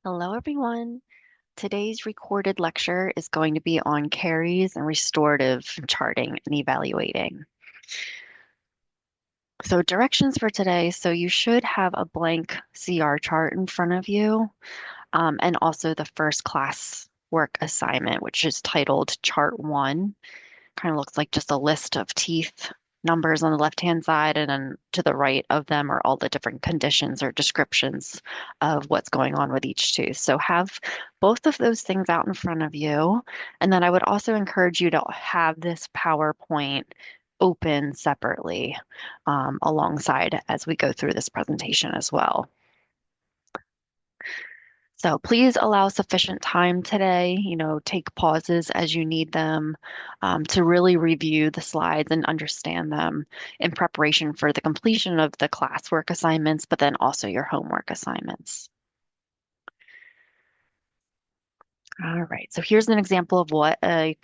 Hello, everyone. Today's recorded lecture is going to be on caries and restorative charting and evaluating. So directions for today. So you should have a blank CR chart in front of you, and also the first class work assignment, which is titled Chart 1. Kind of looks like just a list of teeth numbers on the left-hand side, and then to the right of them are all the different conditions or descriptions of what's going on with each tooth. So have both of those things out in front of you. And then I would also encourage you to have this PowerPoint open separately alongside as we go through this presentation as well. So please allow sufficient time today, take pauses as you need them to really review the slides and understand them in preparation for the completion of the classwork assignments, but then also your homework assignments. All right, so here's an example of what a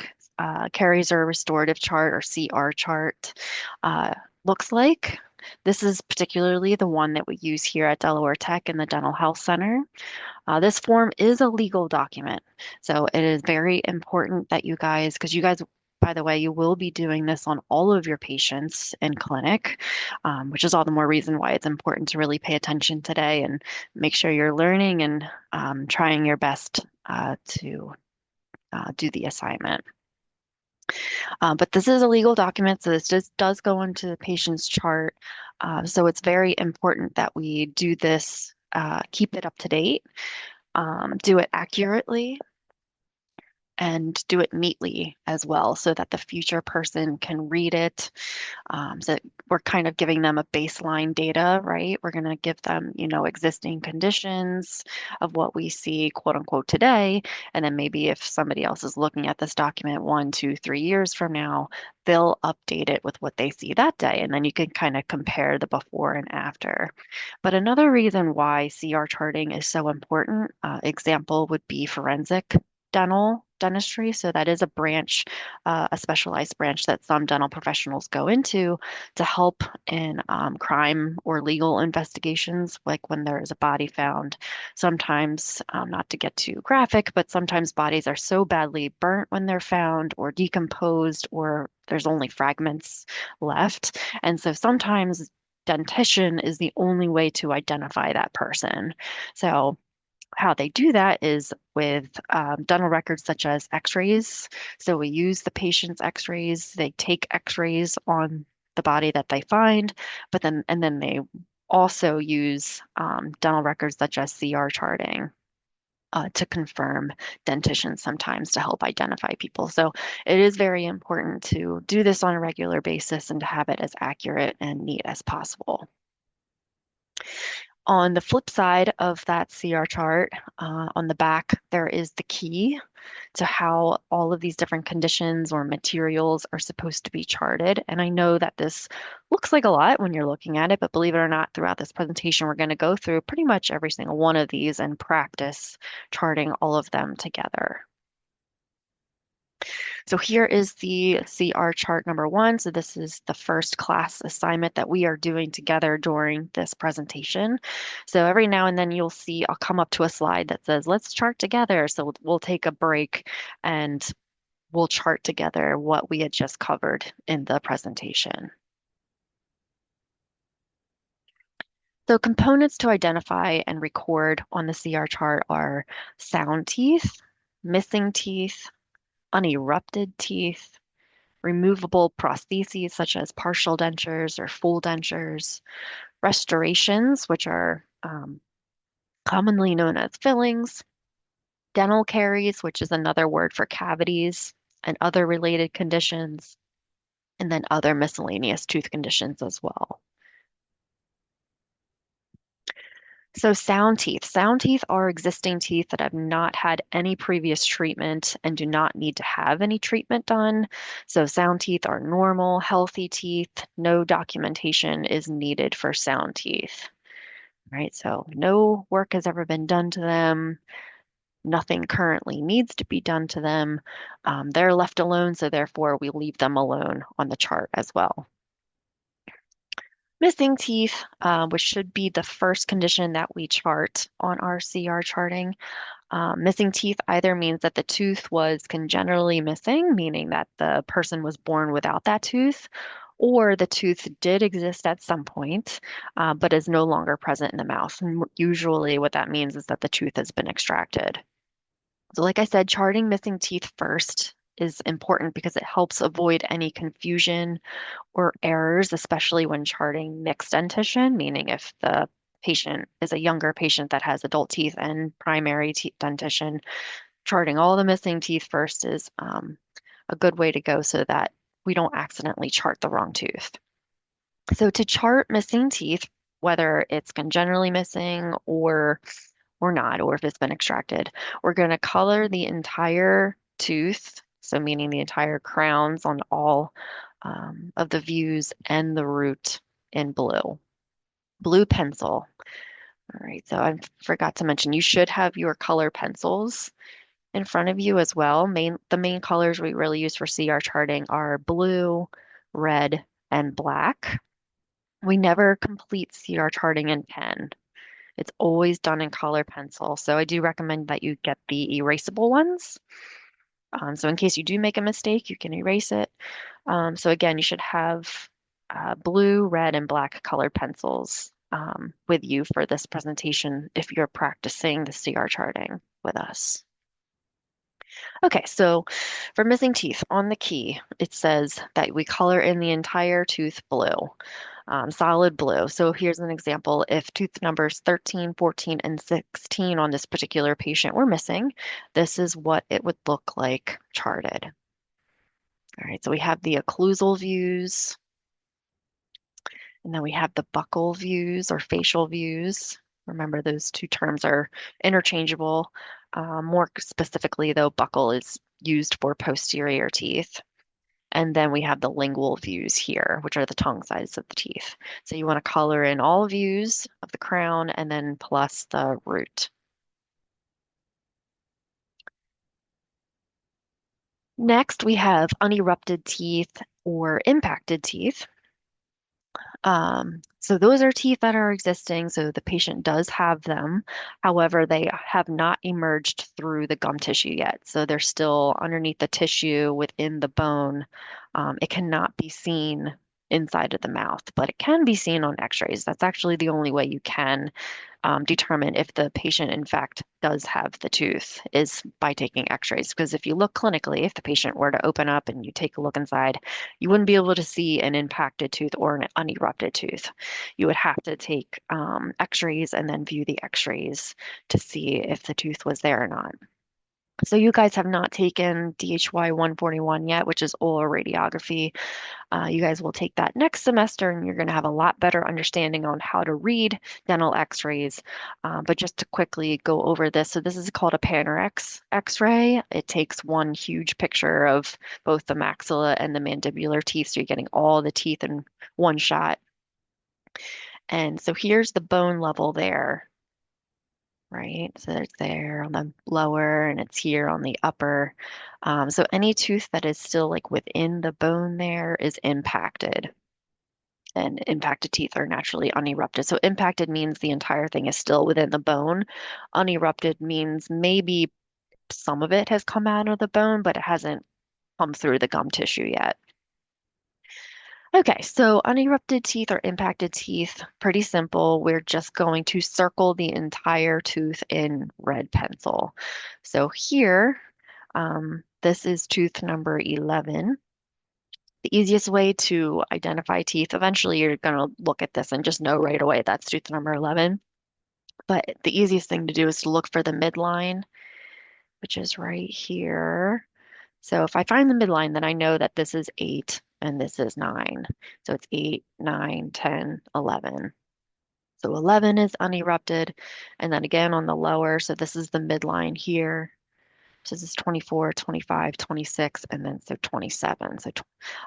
caries or restorative chart or CR chart uh, looks like. This is particularly the one that we use here at Delaware Tech in the Dental Health Center. This form is a legal document, so it is very important that you guys, because you guys, by the way, you will be doing this on all of your patients in clinic, which is all the more reason why it's important to really pay attention today and make sure you're learning and trying your best to do the assignment. But this is a legal document, so this just does go into the patient's chart. So it's very important that we do this, keep it up to date, do it accurately, and do it neatly as well so that the future person can read it. So we're kind of giving them a baseline data, right? We're going to give them, existing conditions of what we see, quote unquote, today. And then maybe if somebody else is looking at this document 1, 2, 3 years from now, they'll update it with what they see that day. And then you can kind of compare the before and after. But another reason why CR charting is so important, example would be forensic dentistry. So that is a branch, a specialized branch that some dental professionals go into to help in crime or legal investigations, like when there is a body found. Sometimes, not to get too graphic, but sometimes bodies are so badly burnt when they're found or decomposed, or there's only fragments left. And so sometimes dentition is the only way to identify that person. So how they do that is with dental records such as x-rays. So we use the patient's x-rays. They take x-rays on the body that they find, but then they also use dental records such as CR charting to confirm dentition sometimes to help identify people. So it is very important to do this on a regular basis and to have it as accurate and neat as possible. On the flip side of that CR chart, on the back, there is the key to how all of these different conditions or materials are supposed to be charted. And I know that this looks like a lot when you're looking at it, but believe it or not, throughout this presentation, we're going to go through pretty much every single one of these and practice charting all of them together. So here is the CR chart number 1. So this is the first class assignment that we are doing together during this presentation. So every now and then you'll see I'll come up to a slide that says, let's chart together. So we'll take a break and we'll chart together what we had just covered in the presentation. So components to identify and record on the CR chart are sound teeth, missing teeth, unerupted teeth, removable prostheses such as partial dentures or full dentures, restorations, which are commonly known as fillings, dental caries, which is another word for cavities and other related conditions, and then other miscellaneous tooth conditions as well. So sound teeth. Sound teeth are existing teeth that have not had any previous treatment and do not need to have any treatment done. So sound teeth are normal, healthy teeth. No documentation is needed for sound teeth, right? So no work has ever been done to them. Nothing currently needs to be done to them. They're left alone, so therefore we leave them alone on the chart as well. Missing teeth, which should be the first condition that we chart on our CR charting. Missing teeth either means that the tooth was congenitally missing, meaning that the person was born without that tooth, or the tooth did exist at some point, but is no longer present in the mouth. And usually, what that means is that the tooth has been extracted. So, like I said, charting missing teeth first is important because it helps avoid any confusion or errors, especially when charting mixed dentition, meaning if the patient is a younger patient that has adult teeth and primary teeth dentition, charting all the missing teeth first is a good way to go so that we don't accidentally chart the wrong tooth. So to chart missing teeth, whether it's congenitally missing or not, or if it's been extracted, we're going to color the entire tooth, so meaning the entire crowns on all of the views and the root in blue. Blue pencil. All right, so I forgot to mention you should have your color pencils in front of you as well. The main colors we really use for CR charting are blue, red, and black. We never complete CR charting in pen. It's always done in color pencil. So I do recommend that you get the erasable ones. So in case you do make a mistake, you can erase it. So again, you should have blue, red, and black colored pencils with you for this presentation if you're practicing the CR charting with us. Okay, so for missing teeth on the key, it says that we color in the entire tooth blue, solid blue. So here's an example. If tooth numbers 13, 14, and 16 on this particular patient were missing, this is what it would look like charted. All right, so we have the occlusal views, and then we have the buccal views or facial views. Remember, those two terms are interchangeable. More specifically, though, buccal is used for posterior teeth. And then we have the lingual views here, which are the tongue sides of the teeth. So you want to color in all views of the crown and then plus the root. Next, we have unerupted teeth or impacted teeth. So those are teeth that are existing, so the patient does have them. However, they have not emerged through the gum tissue yet. So they're still underneath the tissue within the bone. It cannot be seen inside of the mouth, but it can be seen on x-rays. That's actually the only way you can determine if the patient, in fact, does have the tooth is by taking x-rays. Because if you look clinically, if the patient were to open up and you take a look inside, you wouldn't be able to see an impacted tooth or an unerupted tooth. You would have to take x-rays and then view the x-rays to see if the tooth was there or not. So you guys have not taken DHY 141 yet, which is oral radiography. You guys will take that next semester and you're going to have a lot better understanding on how to read dental x-rays. But just to quickly go over this, so this is called a Panorex x-ray. It takes one huge picture of both the maxilla and the mandibular teeth, so you're getting all the teeth in one shot. And so here's the bone level there, right? So it's there on the lower and it's here on the upper. So any tooth that is still like within the bone there is impacted. And impacted teeth are naturally unerupted. So impacted means the entire thing is still within the bone. Unerupted means maybe some of it has come out of the bone, but it hasn't come through the gum tissue yet. Okay, so unerupted teeth or impacted teeth, pretty simple. We're just going to circle the entire tooth in red pencil. So here, this is tooth number 11. The easiest way to identify teeth, eventually you're going to look at this and just know right away that's tooth number 11. But the easiest thing to do is to look for the midline, which is right here. So if I find the midline, then I know that this is 8 and this is 9. So it's 8, 9, 10, 11. So 11 is unerupted. And then again on the lower, so this is the midline here. So this is 24, 25, 26, and then so 27. So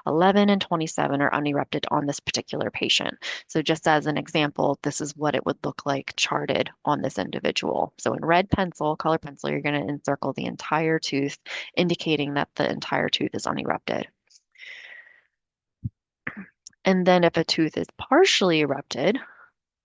11 and 27 are unerupted on this particular patient. So just as an example, this is what it would look like charted on this individual. So in red pencil, color pencil, you're going to encircle the entire tooth, indicating that the entire tooth is unerupted. And then if a tooth is partially erupted,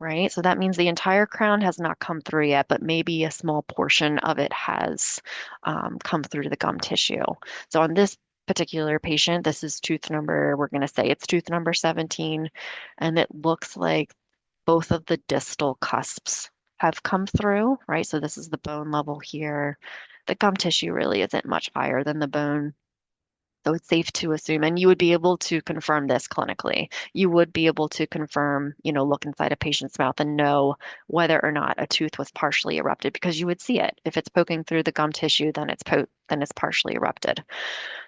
right? So that means the entire crown has not come through yet, but maybe a small portion of it has come through the gum tissue. So on this particular patient, this is tooth number, we're going to say it's tooth number 17, and it looks like both of the distal cusps have come through, right? So this is the bone level here. The gum tissue really isn't much higher than the bone. So it's safe to assume, and you would be able to confirm this clinically. You would be able to confirm, look inside a patient's mouth and know whether or not a tooth was partially erupted because you would see it. If it's poking through the gum tissue, then it's partially erupted.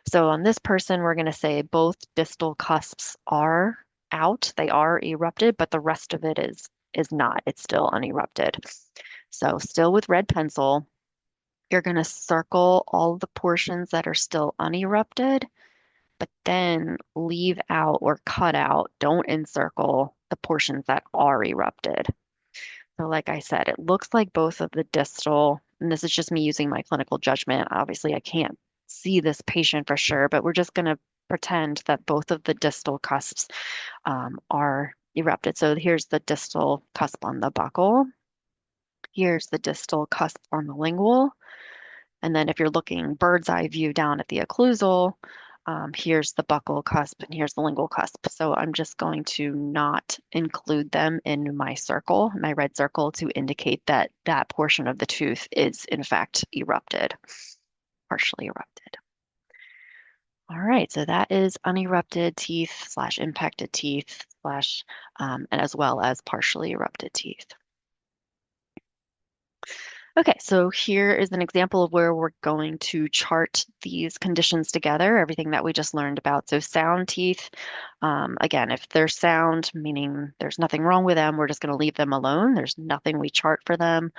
So on this person, we're going to say both distal cusps are out, they are erupted, but the rest of it is not. It's still unerupted. So still with red pencil, you're going to circle all the portions that are still unerupted, but then leave out or cut out, don't encircle the portions that are erupted. So, like I said, it looks like both of the distal, and this is just me using my clinical judgment. Obviously, I can't see this patient for sure, but we're just going to pretend that both of the distal cusps are erupted. So, here's the distal cusp on the buccal. Here's the distal cusp on the lingual. And then if you're looking bird's eye view down at the occlusal, here's the buccal cusp and here's the lingual cusp. So I'm just going to not include them in my circle, my red circle, to indicate that that portion of the tooth is in fact erupted, partially erupted. All right, so that is unerupted teeth slash impacted teeth slash, and as well as partially erupted teeth. Okay, so here is an example of where we're going to chart these conditions together, everything that we just learned about. So sound teeth, again, if they're sound, meaning there's nothing wrong with them, we're just going to leave them alone. There's nothing we chart for them.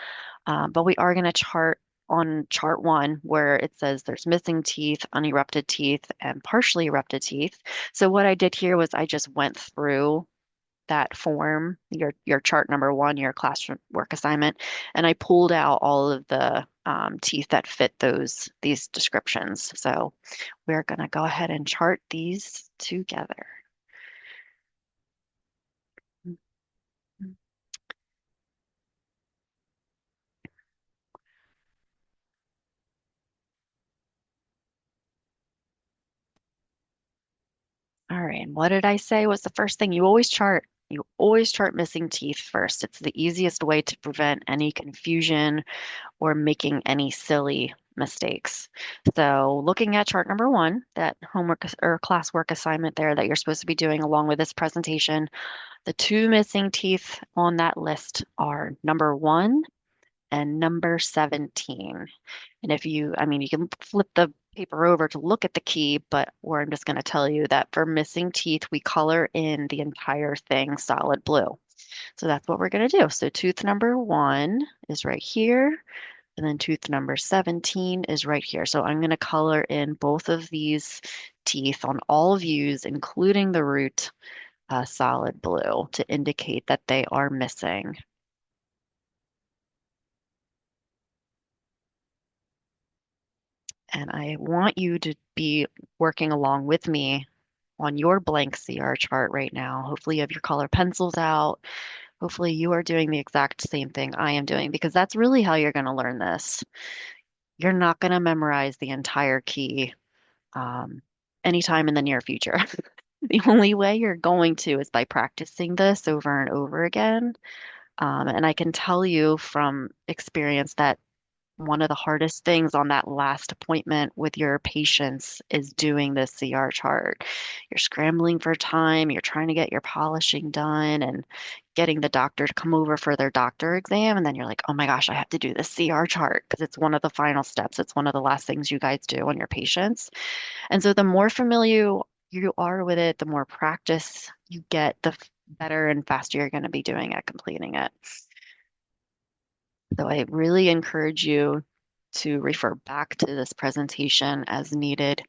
But we are going to chart on chart one where it says there's missing teeth, unerupted teeth, and partially erupted teeth. So what I did here was I just went through that form, your chart number one, your classroom work assignment, and I pulled out all of the teeth that fit these descriptions. So we're going to go ahead and chart these together. All right, and what did I say was the first thing? You always chart. You always chart missing teeth first. It's the easiest way to prevent any confusion or making any silly mistakes. So looking at chart number one, that homework or classwork assignment there that you're supposed to be doing along with this presentation, the two missing teeth on that list are number one and number 17. And if you, I mean, you can flip the paper over to look at the key, but where I'm just going to tell you that for missing teeth, we color in the entire thing solid blue. So that's what we're going to do. So tooth number one is right here. And then tooth number 17 is right here. So I'm going to color in both of these teeth on all views, including the root, solid blue to indicate that they are missing. And I want you to be working along with me on your blank CR chart right now. Hopefully you have your color pencils out. Hopefully you are doing the exact same thing I am doing because that's really how you're going to learn this. You're not going to memorize the entire key um, anytime in the near future. The only way you're going to is by practicing this over and over again. And I can tell you from experience that one of the hardest things on that last appointment with your patients is doing the CR chart. You're scrambling for time, you're trying to get your polishing done and getting the doctor to come over for their doctor exam. And then you're like, oh my gosh, I have to do the CR chart because it's one of the final steps. It's one of the last things you guys do on your patients. And so the more familiar you are with it, the more practice you get, the better and faster you're going to be doing at completing it. So I really encourage you to refer back to this presentation as needed,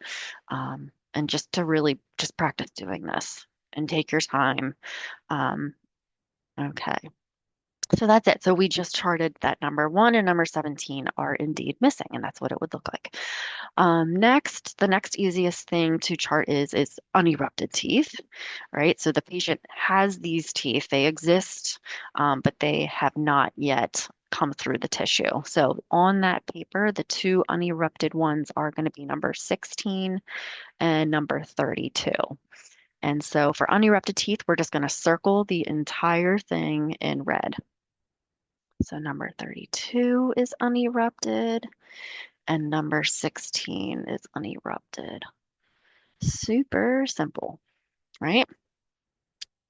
and just to really just practice doing this and take your time. Um, okay. So that's it. So we just charted that number one and number 17 are indeed missing, and that's what it would look like. Next, the next easiest thing to chart is unerupted teeth, right? So the patient has these teeth, they exist, but they have not yet come through the tissue. So on that paper, the two unerupted ones are going to be number 16 and number 32. And so for unerupted teeth, we're just going to circle the entire thing in red. So number 32 is unerupted and number 16 is unerupted. Super simple, right?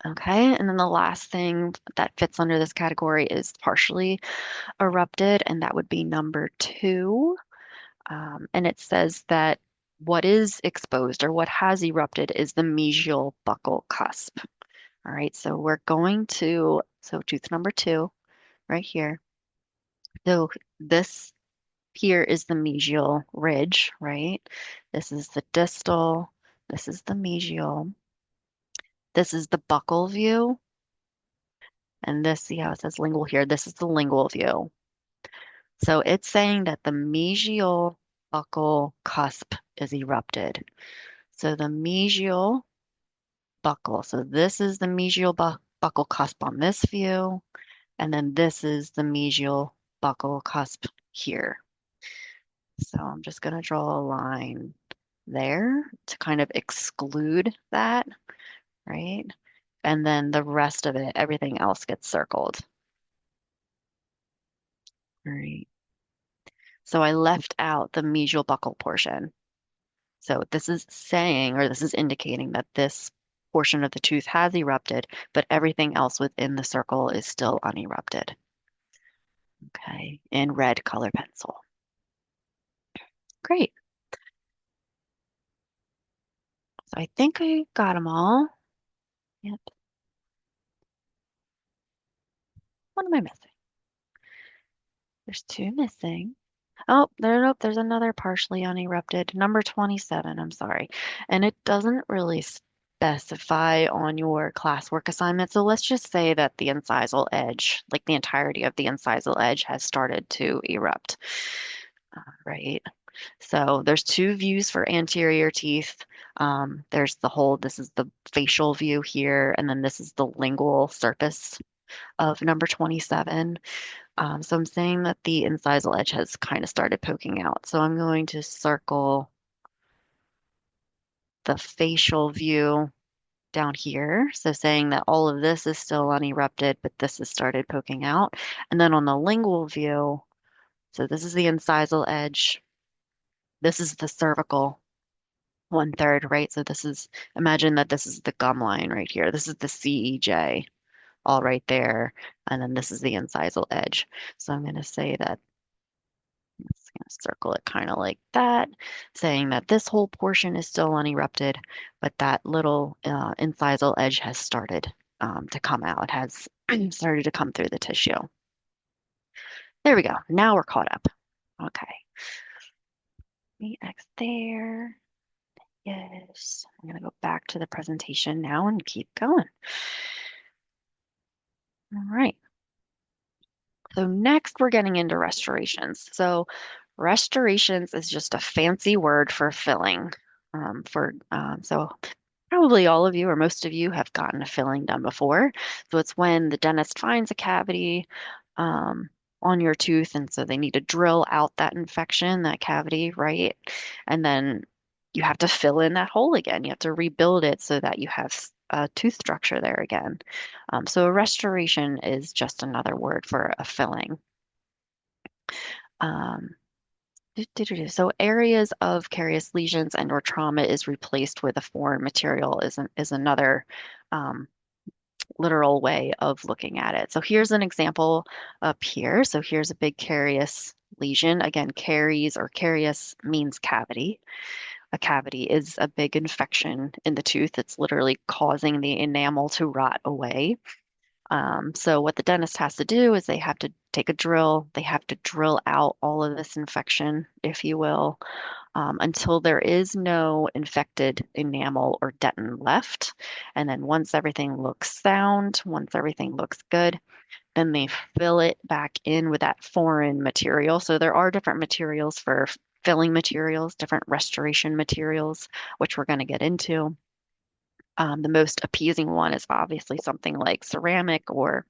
Okay, and then the last thing that fits under this category is partially erupted, and that would be number 2. And it says that what is exposed or what has erupted is the mesial buccal cusp. All right, so we're going to, so tooth number 2 right here. So this here is the mesial ridge, right? This is the distal, this is the mesial, this is the buccal view, and this, see how it says lingual here? This is the lingual view. So it's saying that the mesial buccal cusp is erupted. So the mesial buccal, so this is the mesial buccal cusp on this view, and then this is the mesial buccal cusp here. So I'm just going to draw a line there to kind of exclude that, right? And then the rest of it, everything else gets circled. All right. So I left out the mesial buccal portion. So this is saying, or this is indicating that this portion of the tooth has erupted, but everything else within the circle is still unerupted. Okay, in red color pencil. Great. So I think I got them all. Yep. What am I missing? There's two missing. Oh, nope, there's another partially unerupted. Number 27, I'm sorry. And it doesn't really specify on your classwork assignment. So let's just say that the incisal edge, like the entirety of the incisal edge, has started to erupt. Right. So there's two views for anterior teeth. There's the whole, this is the facial view here, and then this is the lingual surface of number 27. So I'm saying that the incisal edge has kind of started poking out. So I'm going to circle the facial view down here. So saying that all of this is still unerupted, but this has started poking out. And then on the lingual view, so this is the incisal edge. This is the cervical 1/3, right? So this is, imagine that this is the gum line right here. This is the CEJ all right there. And then this is the incisal edge. So I'm going to say that just going to circle it kind of like that, saying that this whole portion is still unerupted, but that little incisal edge has started to come out, has started to come through the tissue. There we go. Now we're caught up. Okay. X there. Yes. I'm going to go back to the presentation now and keep going. All right. So next we're getting into restorations. So restorations is just a fancy word for filling. So probably all of you or most of you have gotten a filling done before. So it's when the dentist finds a cavity um, on your tooth, and so they need to drill out that infection, that cavity, right? And then you have to fill in that hole again. You have to rebuild it so that you have a tooth structure there again. So a restoration is just another word for a filling. Um, so areas of carious lesions and or trauma is replaced with a foreign material is another um, literal way of looking at it. So here's an example up here. So here's a big carious lesion. Again, caries or carious means cavity. A cavity is a big infection in the tooth. It's literally causing the enamel to rot away. So what the dentist has to do is they have to take a drill. They have to drill out all of this infection, if you will, until there is no infected enamel or dentin left. And then once everything looks sound, once everything looks good, Then they fill it back in with that foreign material. So there are different materials for filling materials, different restoration materials, which we're going to get into. The most appeasing one is obviously something like ceramic or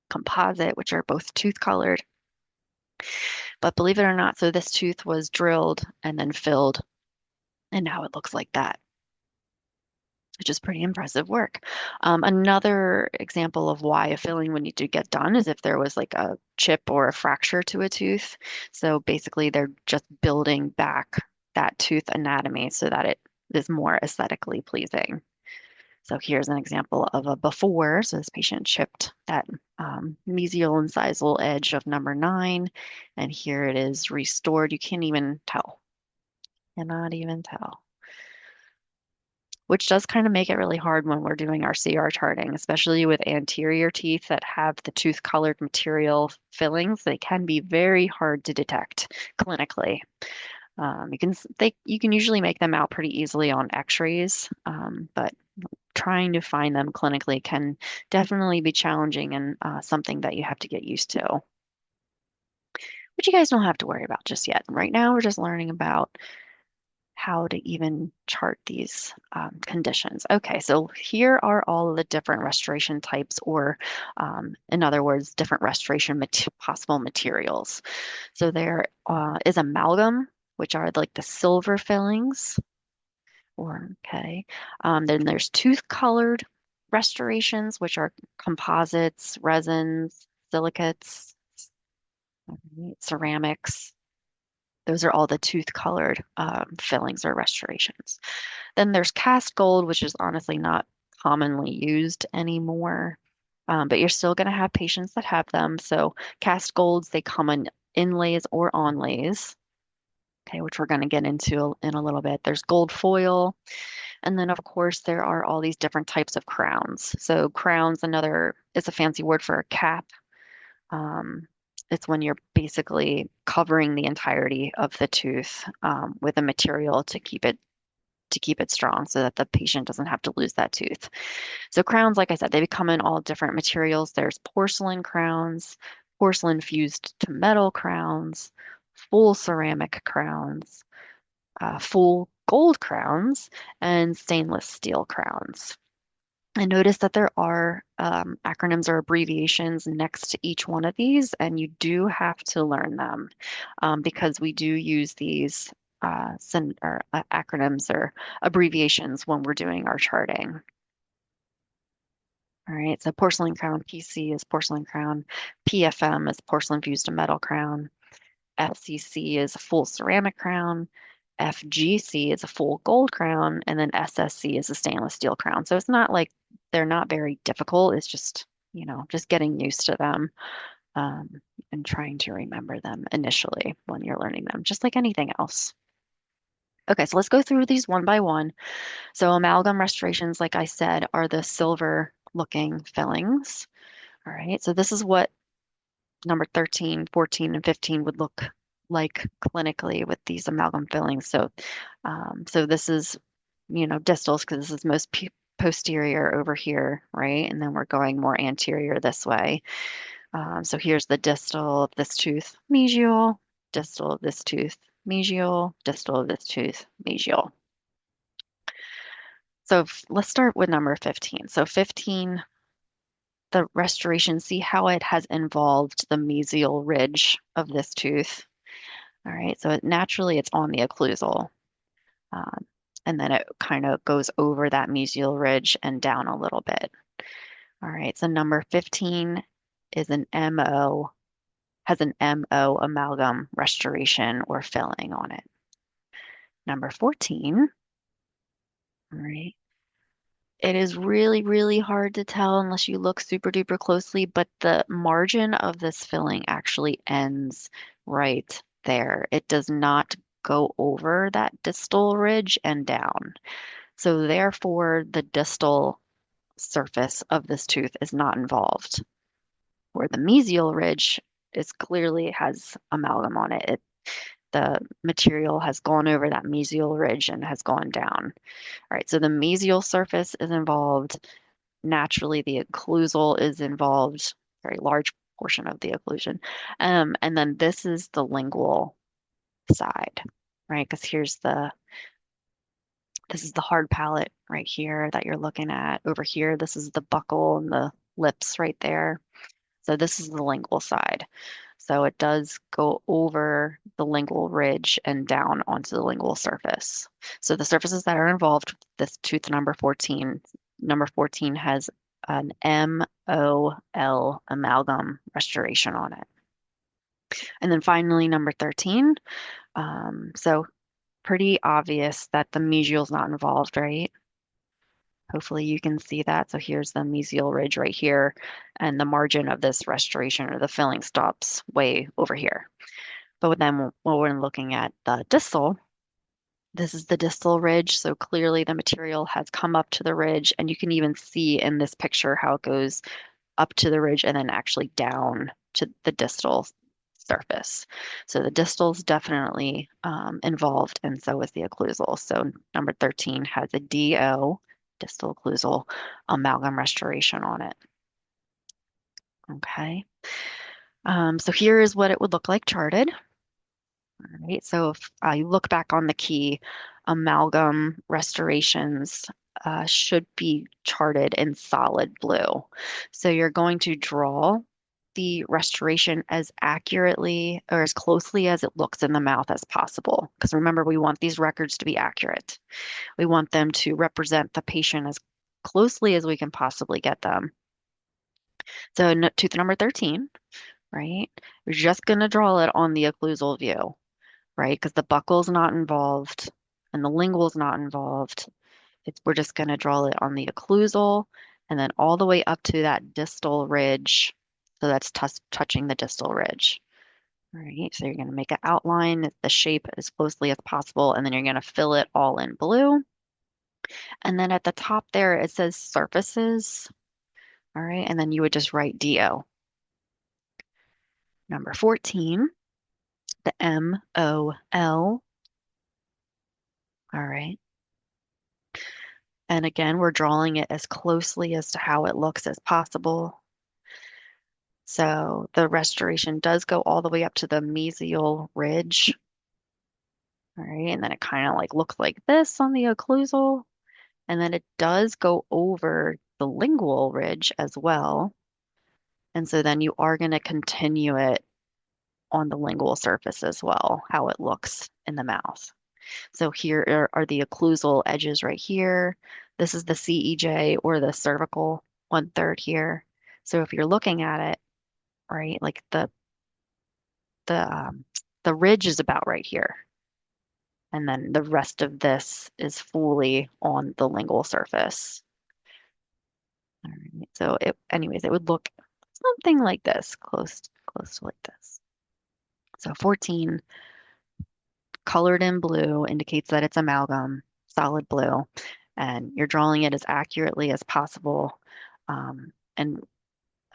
composite, which are both tooth colored. But believe it or not, so this tooth was drilled and then filled, and now it looks like that, which is pretty impressive work. Another example of why a filling would need to get done is if there was like a chip or a fracture to a tooth. So basically, they're just building back that tooth anatomy so that it is more aesthetically pleasing. So here's an example of a before. So this patient chipped that mesial incisal edge of number 9, and here it is restored. You can't even tell. Cannot even tell. Which does kind of make it really hard when we're doing our CR charting, especially with anterior teeth that have the tooth colored material fillings. They can be very hard to detect clinically. You can usually make them out pretty easily on X-rays, but trying to find them clinically can definitely be challenging and something that you have to get used to. But you guys don't have to worry about just yet. Right now, we're just learning about how to even chart these conditions. Okay, so here are all of the different restoration types, or in other words, different restoration possible materials. So there is amalgam, which are like the silver fillings, or okay. Then there's tooth colored restorations, which are composites, resins, silicates, ceramics. Those are all the tooth colored fillings or restorations. Then there's cast gold, which is honestly not commonly used anymore. But you're still going to have patients that have them. So cast golds, they come in inlays or onlays, okay, which we're going to get into in a little bit. There's gold foil. And then, of course, there are all these different types of crowns. So crowns, another, is a fancy word for a cap. Um, it's when you're basically covering the entirety of the tooth with a material to keep it strong so that the patient doesn't have to lose that tooth. So crowns, like I said, they come in all different materials. There's porcelain crowns, porcelain fused to metal crowns, full ceramic crowns, full gold crowns, and stainless steel crowns. And notice that there are acronyms or abbreviations next to each one of these, and you do have to learn them because we do use these acronyms or abbreviations when we're doing our charting. All right, so porcelain crown, PC is porcelain crown, PFM is porcelain fused to metal crown, FCC is a full ceramic crown, FGC is a full gold crown, and then SSC is a stainless steel crown. So it's not like they're not very difficult. It's just, just getting used to them um, and trying to remember them initially when you're learning them, just like anything else. Okay, so let's go through these one by one. So amalgam restorations, like I said, are the silver looking fillings. All right, so this is what number 13, 14, and 15 would look like clinically with these amalgam fillings. So this is, distals because this is most posterior over here, right? And then we're going more anterior this way. So here's the distal of this tooth, mesial, distal of this tooth, mesial, distal of this tooth, mesial. So let's start with number 15. So 15, the restoration, see how it has involved the mesial ridge of this tooth. All right, so naturally it's on the occlusal. Um, and then it kind of goes over that mesial ridge and down a little bit. All right, so number 15 is an MO, has an MO amalgam restoration or filling on it. Number 14, all right, it is really, really hard to tell unless you look super duper closely, but the margin of this filling actually ends right there. It does not go over that distal ridge and down. So therefore, the distal surface of this tooth is not involved, where the mesial ridge is clearly has amalgam on it. The material has gone over that mesial ridge and has gone down. All right, so the mesial surface is involved. Naturally, the occlusal is involved. very large portion of the occlusion. And then this is the lingual side, right? Because this is the hard palate right here that you're looking at. Over here, this is the buccal and the lips right there. So this is the lingual side. So it does go over the lingual ridge and down onto the lingual surface. So the surfaces that are involved with this tooth number 14 has an MOL amalgam restoration on it. And then finally, number 13. So pretty obvious that the mesial is not involved, right? Hopefully you can see that. So here's the mesial ridge right here, and the margin of this restoration or the filling stops way over here. But then when we're looking at the distal, this is the distal ridge. So clearly the material has come up to the ridge, and you can even see in this picture how it goes up to the ridge and then actually down to the distal surface. So the distal is definitely involved, and so is the occlusal. So number 13 has a DO, distal occlusal amalgam restoration on it. Okay. So here is what it would look like charted. All right. So if you look back on the key, amalgam restorations should be charted in solid blue. So you're going to draw the restoration as accurately or as closely as it looks in the mouth as possible. Because remember, we want these records to be accurate. We want them to represent the patient as closely as we can possibly get them. So tooth number 13, right? You're just going to draw it on the occlusal view, right? Because the buccal's not involved and the lingual's not involved. We're just going to draw it on the occlusal and then all the way up to that distal ridge. So that's touching the distal ridge. All right, so you're going to make an outline, the shape as closely as possible, and then you're going to fill it all in blue. And then at the top there, it says surfaces. All right, and then you would just write DO. Number 14, the MOL. All right. And again, we're drawing it as closely as to how it looks as possible. So the restoration does go all the way up to the mesial ridge. All right, and then it kind of like looks like this on the occlusal. And then it does go over the lingual ridge as well. And so then you are going to continue it on the lingual surface as well, how it looks in the mouth. So here are the occlusal edges right here. This is the CEJ or the cervical 1/3 here. So if you're looking at it, right, like the um, the ridge is about right here, and then the rest of this is fully on the lingual surface. All right. So anyways, it would look something like this, close to like this. So 14 colored in blue indicates that it's amalgam, solid blue, and you're drawing it as accurately as possible, and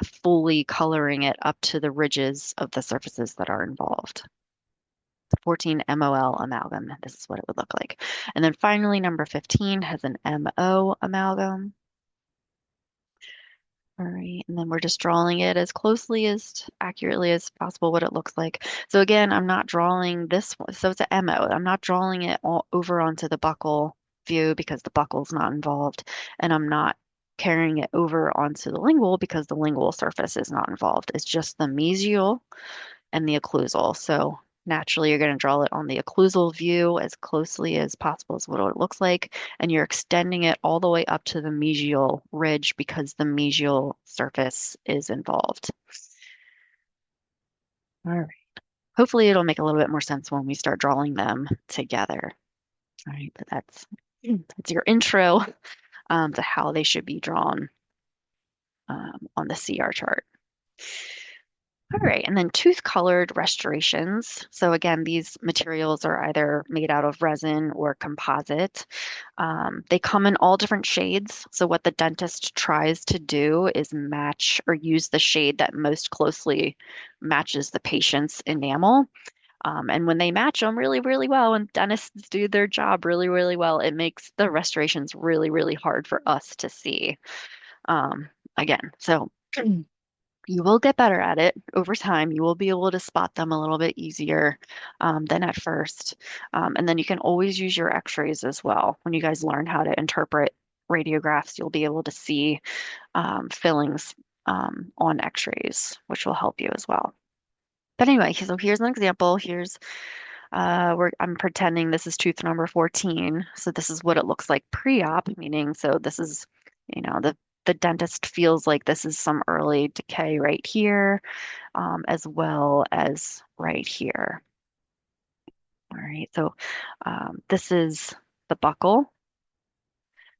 fully coloring it up to the ridges of the surfaces that are involved. 14 MOL amalgam, this is what it would look like. And then finally, number 15 has an MO amalgam. All right, and then we're just drawing it as closely as accurately as possible what it looks like. So again, I'm not drawing this one. So it's an MO. I'm not drawing it all over onto the buccal view because the buccal's not involved. And I'm not carrying it over onto the lingual because the lingual surface is not involved. It's just the mesial and the occlusal. So naturally, you're going to draw it on the occlusal view as closely as possible as what it looks like. And you're extending it all the way up to the mesial ridge because the mesial surface is involved. All right. Hopefully, it'll make a little bit more sense when we start drawing them together. All right, but that's your intro to how they should be drawn on the CR chart. All right, and then tooth colored restorations. So again, these materials are either made out of resin or composite. They come in all different shades. So what the dentist tries to do is match or use the shade that most closely matches the patient's enamel. And when they match them really, really well, and dentists do their job really, really well, it makes the restorations really, really hard for us to see. Again, so You will get better at it over time. You will be able to spot them a little bit easier than at first. And then you can always use your x-rays as well. When you guys learn how to interpret radiographs, you'll be able to see fillings on x-rays, which will help you as well. But anyway, so here's an example. Here's where I'm pretending this is tooth number 14. So this is what it looks like pre-op, meaning so this is, the dentist feels like this is some early decay right here, as well as right here. All right, so this is the buccal,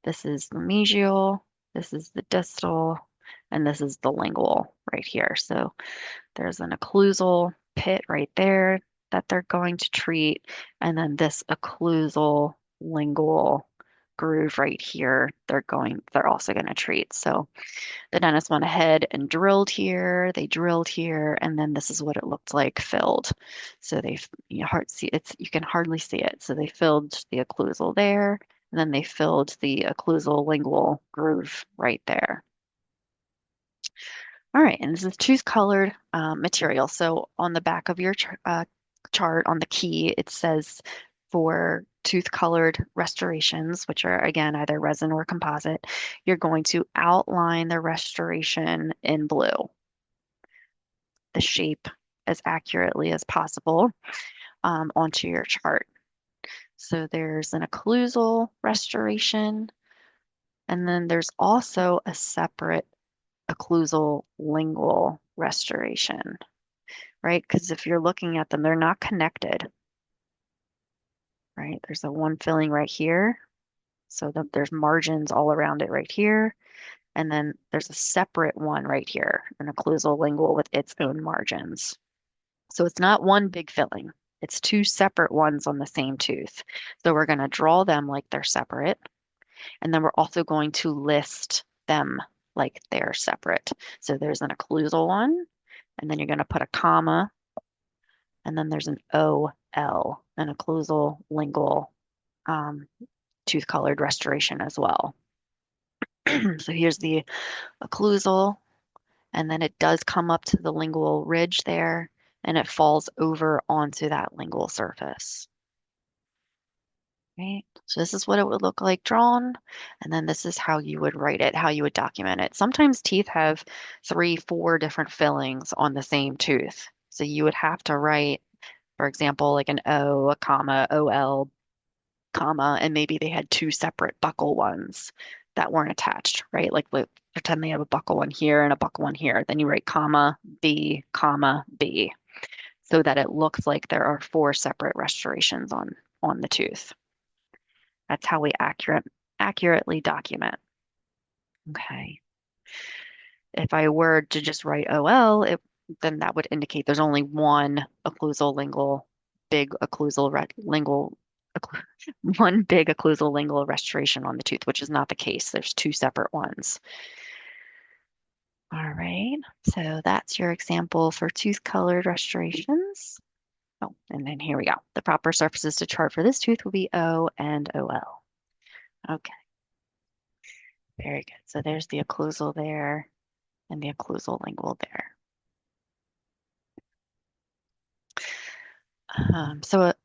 this is the mesial, this is the distal, and this is the lingual right here. So there's an occlusal pit right there that they're going to treat, and then this occlusal lingual groove right here, they're also going to treat. So the dentist went ahead and drilled here, they drilled here, and then this is what it looked like filled. So you can hardly see it. So they filled the occlusal there, and then they filled the occlusal lingual groove right there. All right, and this is tooth colored material. So on the back of your chart on the key, it says for tooth colored restorations, which are again either resin or composite, you're going to outline the restoration in blue, the shape as accurately as possible onto your chart. So there's an occlusal restoration, and then there's also a separate occlusal lingual restoration, right? Because if you're looking at them, they're not connected, right? There's a one filling right here. So there's margins all around it right here. And then there's a separate one right here, an occlusal lingual with its own margins. So it's not one big filling. It's two separate ones on the same tooth. So we're going to draw them like they're separate. And then we're also going to list them like they're separate. So there's an occlusal one, and then you're going to put a comma, and then there's an OL, an occlusal lingual um, tooth colored restoration as well. So here's the occlusal, and then it does come up to the lingual ridge there, and it falls over onto that lingual surface. Right? So this is what it would look like drawn, and then this is how you would write it, how you would document it. Sometimes teeth have three, four different fillings on the same tooth. So you would have to write, for example, like an O, a comma, OL, comma, and maybe they had two separate buccal ones that weren't attached, right? Like pretend they have a buccal one here and a buccal one here. Then you write comma, B, so that it looks like there are four separate restorations on the tooth. That's how we accurately document. Okay. If I were to just write OL, then that would indicate there's only one occlusal lingual, big occlusal lingual, one big occlusal lingual restoration on the tooth, which is not the case. There's two separate ones. All right. So that's your example for tooth colored restorations. Oh, and then here we go. The proper surfaces to chart for this tooth will be O and OL. Okay. Very good. So there's the occlusal there and the occlusal lingual there.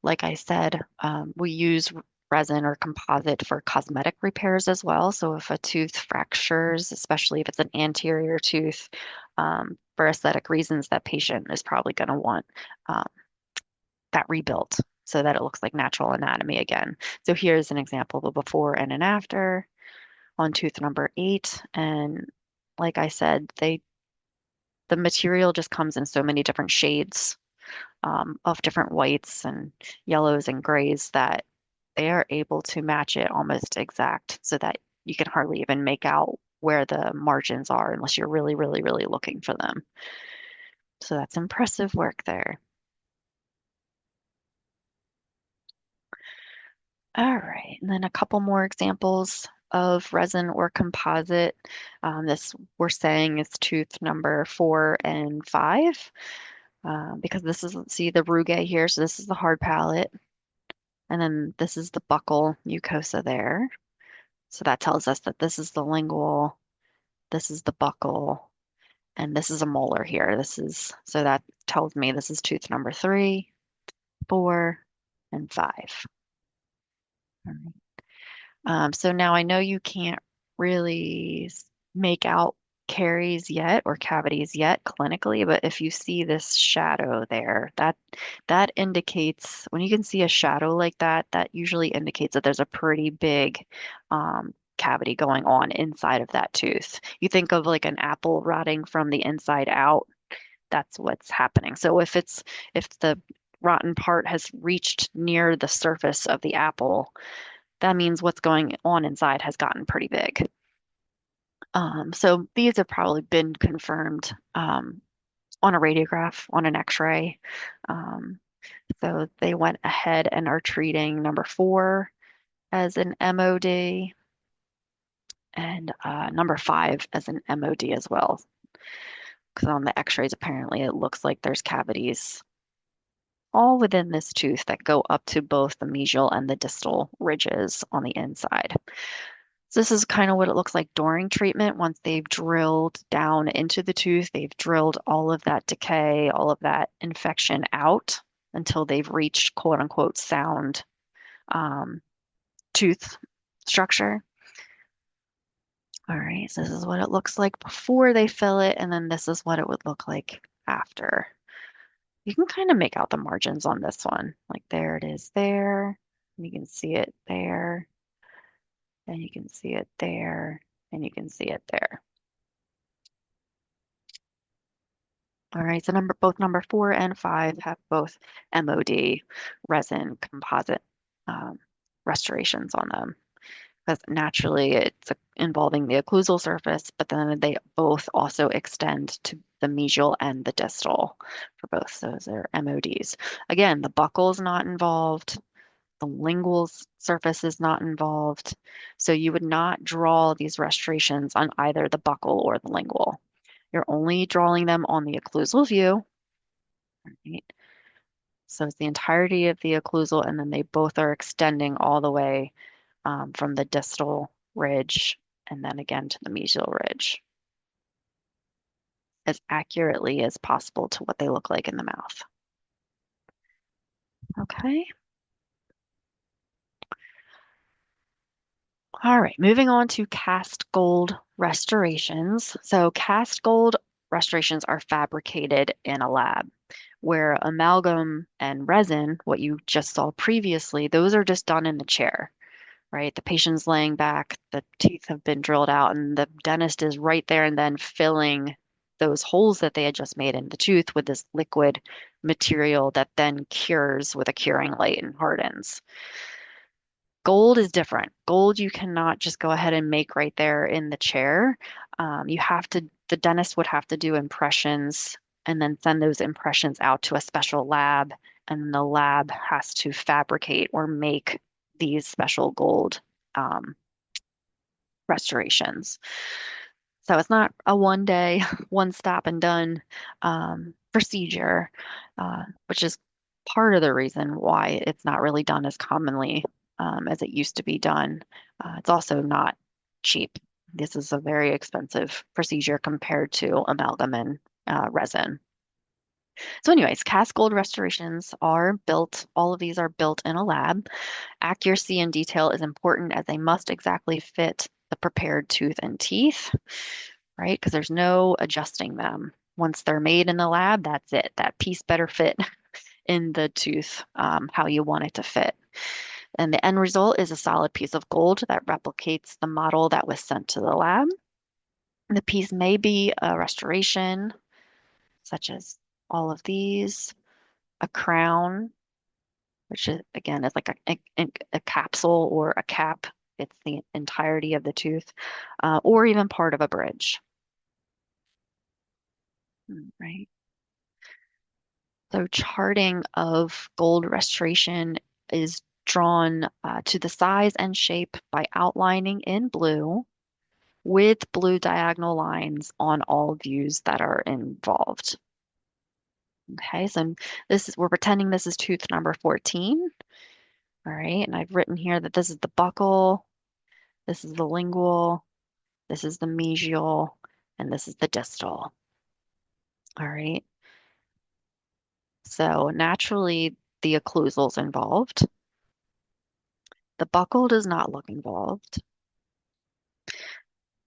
Like I said, we use resin or composite for cosmetic repairs as well. So if a tooth fractures, especially if it's an anterior tooth, for aesthetic reasons, that patient is probably going to want um, that rebuilt so that it looks like natural anatomy again. So here's an example of a before and an after on tooth number 8. And like I said, the material just comes in so many different shades of different whites and yellows and grays that they are able to match it almost exact so that you can hardly even make out where the margins are unless you're really, really, really looking for them. So that's impressive work there. All right, and then a couple more examples of resin or composite. This we're saying is tooth number 4 and 5 because this is, see the rugae here, so this is the hard palate, and then this is the buccal mucosa there. So that tells us that this is the lingual, this is the buccal, And this is a molar here. So that tells me this is tooth number 3, 4, and 5. So now I know you can't really make out caries yet or cavities yet clinically, but if you see this shadow there, that indicates when you can see a shadow like that, that usually indicates that there's a pretty big cavity going on inside of that tooth. You think of like an apple rotting from the inside out, that's what's happening. So if the rotten part has reached near the surface of the apple, that means what's going on inside has gotten pretty big. So these have probably been confirmed on a radiograph, on an X-ray. Um, so they went ahead and are treating number 4 as an MOD and number 5 as an MOD as well. Because on the X-rays, apparently it looks like there's cavities all within this tooth that go up to both the mesial and the distal ridges on the inside. So this is kind of what it looks like during treatment. Once they've drilled down into the tooth, they've drilled all of that decay, all of that infection out until they've reached quote unquote sound um, tooth structure. All right, so this is what it looks like before they fill it, and then this is what it would look like after. You can kind of make out the margins on this one. Like there it is there, and you can see it there, and you can see it there, and you can see it there. All right, so both number 4 and 5 have both MOD resin composite um, restorations on them. Because naturally it's involving the occlusal surface, but then they both also extend to the mesial and the distal for both. Those are MODs. Again, the buccal is not involved. The lingual surface is not involved. So you would not draw these restorations on either the buccal or the lingual. You're only drawing them on the occlusal view, right? So it's the entirety of the occlusal, and then they both are extending all the way from the distal ridge and then again to the mesial ridge as accurately as possible to what they look like in the mouth. Okay. All right, moving on to cast gold restorations. So cast gold restorations are fabricated in a lab, where amalgam and resin, what you just saw previously, those are just done in the chair, right? The patient's laying back, the teeth have been drilled out, and the dentist is right there and then filling those holes that they had just made in the tooth with this liquid material that then cures with a curing light and hardens. Gold is different. Gold you cannot just go ahead and make right there in the chair. The dentist would have to do impressions and then send those impressions out to a special lab, and the lab has to fabricate or make these special gold um, restorations. So it's not a one day, one stop and done procedure, which is part of the reason why it's not really done as commonly as it used to be done. It's also not cheap. This is a very expensive procedure compared to amalgam and resin. So, anyways, cast gold restorations are built, all of these are built in a lab. Accuracy and detail is important as they must exactly fit the prepared tooth and teeth, right? Because there's no adjusting them. Once they're made in the lab, that's it. That piece better fit in the tooth how you want it to fit. And the end result is a solid piece of gold that replicates the model that was sent to the lab. The piece may be a restoration, such as all of these, a crown, which is again is like a capsule or a cap. It's the entirety of the tooth, or even part of a bridge. Right. So charting of gold restoration is drawn to the size and shape by outlining in blue with blue diagonal lines on all views that are involved. Okay, so we're pretending this is tooth number 14. All right, and I've written here that this is the buccal, this is the lingual, this is the mesial, and this is the distal. All right. So naturally, the occlusal's involved. The buccal does not look involved.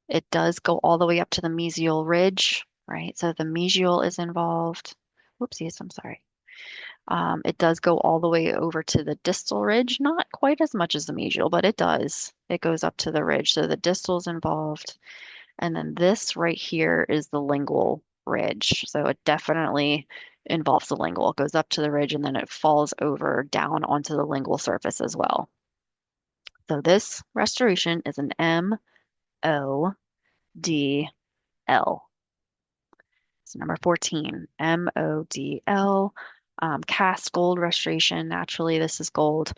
It does go all the way up to the mesial ridge, right? So the mesial is involved. Whoopsies, I'm sorry. It does go all the way over to the distal ridge, not quite as much as the mesial, but it does. It goes up to the ridge. So the distal's involved. And then this right here is the lingual ridge. So it definitely involves the lingual. It goes up to the ridge and then it falls over down onto the lingual surface as well. So this restoration is an MODL. So number 14, MODL. Cast gold restoration. Naturally, this is gold,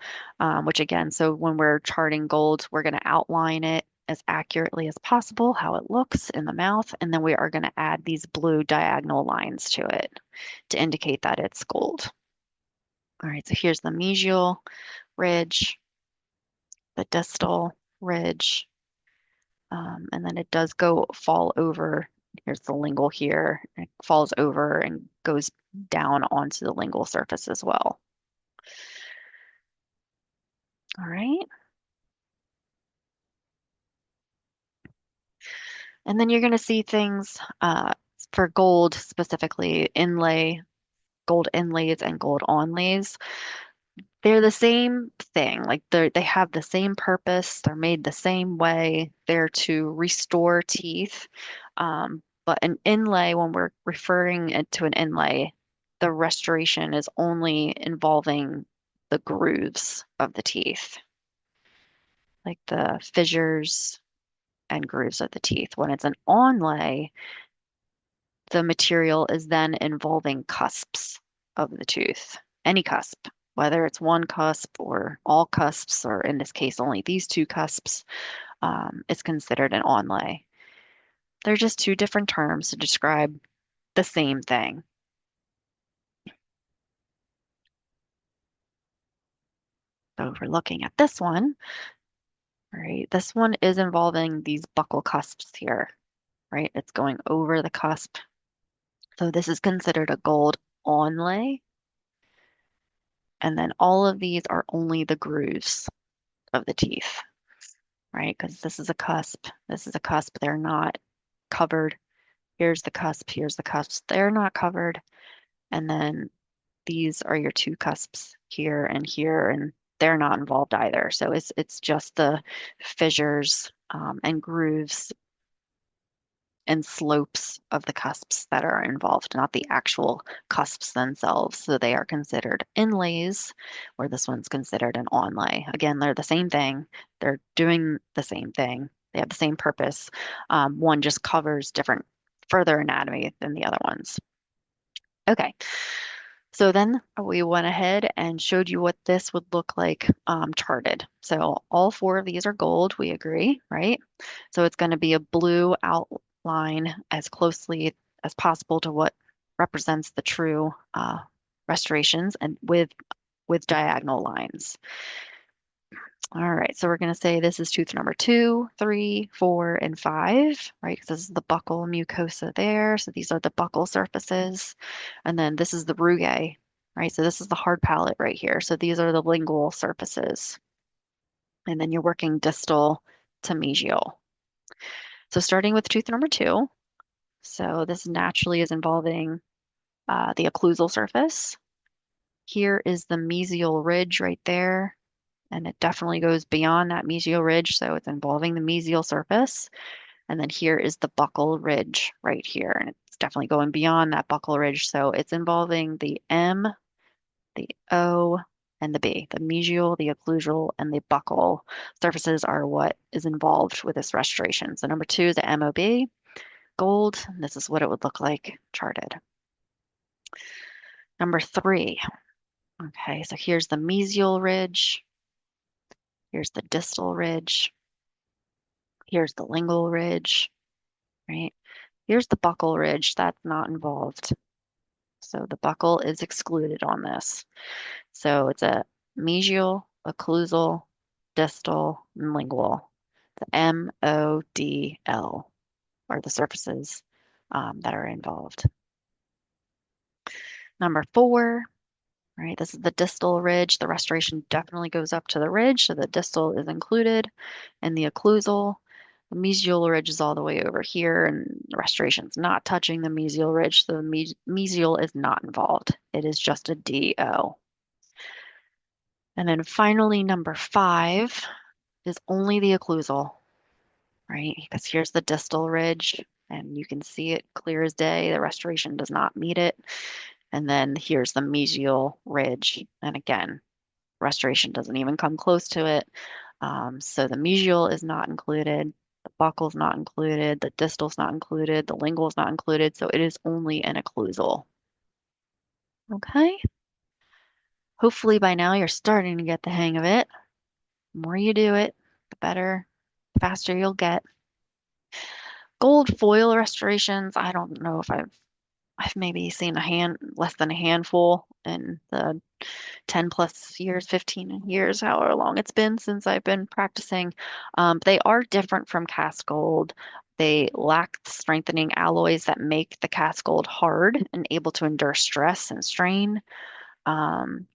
which again, so when we're charting gold, we're going to outline it as accurately as possible, how it looks in the mouth, and then we are going to add these blue diagonal lines to it to indicate that it's gold. All right, so here's the mesial ridge, the distal ridge, and then it does go fall over. Here's the lingual here. It falls over and goes down onto the lingual surface as well. All right. And then you're going to see things for gold specifically, gold inlays and gold onlays. They're the same thing. Like they have the same purpose. They're made the same way. They're to restore teeth. But an inlay, when we're referring it to an inlay, the restoration is only involving the grooves of the teeth, like the fissures and grooves of the teeth. When it's an onlay, the material is then involving cusps of the tooth, any cusp, whether it's one cusp or all cusps, or in this case, only these two cusps, is considered an onlay. They're just two different terms to describe the same thing. So if we're looking at this one, right, this one is involving these buccal cusps here, right? It's going over the cusp. So this is considered a gold onlay. And then all of these are only the grooves of the teeth, right? Because this is a cusp, this is a cusp. They're not covered. Here's the cusp, here's the cusp. They're not covered. And then these are your two cusps here, and they're not involved either. So it's just the fissures and grooves and slopes of the cusps that are involved, not the actual cusps themselves. So they are considered inlays, where this one's considered an onlay. Again, they're the same thing. They're doing the same thing. They have the same purpose. One just covers different, further anatomy than the other ones. Okay, so then we went ahead and showed you what this would look like charted. So all four of these are gold, we agree, right? So it's going to be a blue outline as closely as possible to what represents the true restorations and with diagonal lines. All right, so we're going to say this is tooth number 2, 3, 4, and 5, right? Because this is the buccal mucosa there. So these are the buccal surfaces. And then this is the rugae, right? So this is the hard palate right here. So these are the lingual surfaces. And then you're working distal to mesial. So starting with tooth number 2, so this naturally is involving the occlusal surface. Here is the mesial ridge right there. And it definitely goes beyond that mesial ridge, so it's involving the mesial surface. And then here is the buccal ridge right here, and it's definitely going beyond that buccal ridge, so it's involving the M, the O, and the B. The mesial, the occlusal, and the buccal surfaces are what is involved with this restoration. So number 2 is the MOB, gold. And this is what it would look like charted. Number 3. Okay, so here's the mesial ridge. Here's the distal ridge. Here's the lingual ridge, right? Here's the buccal ridge. That's not involved. So the buccal is excluded on this. So it's a mesial, occlusal, distal, and lingual. The MODL are the surfaces that are involved. Number four, right? This is the distal ridge. The restoration definitely goes up to the ridge, so the distal is included in the occlusal. The mesial ridge is all the way over here, and the restoration's not touching the mesial ridge, so the mesial is not involved. It is just a DO. And then finally, number five is only the occlusal, right? Because here's the distal ridge, and you can see it clear as day. The restoration does not meet it. And then here's the mesial ridge. And again, restoration doesn't even come close to it. So the mesial is not included. The buccal's not included. The distal's not included. The lingual's not included. So it is only an occlusal. Okay. Hopefully by now you're starting to get the hang of it. The more you do it, the better, faster you'll get. Gold foil restorations, I don't know if I've maybe seen less than a handful in the 10 plus years, 15 years, however long it's been since I've been practicing. They are different from cast gold. They lack the strengthening alloys that make the cast gold hard and able to endure stress and strain.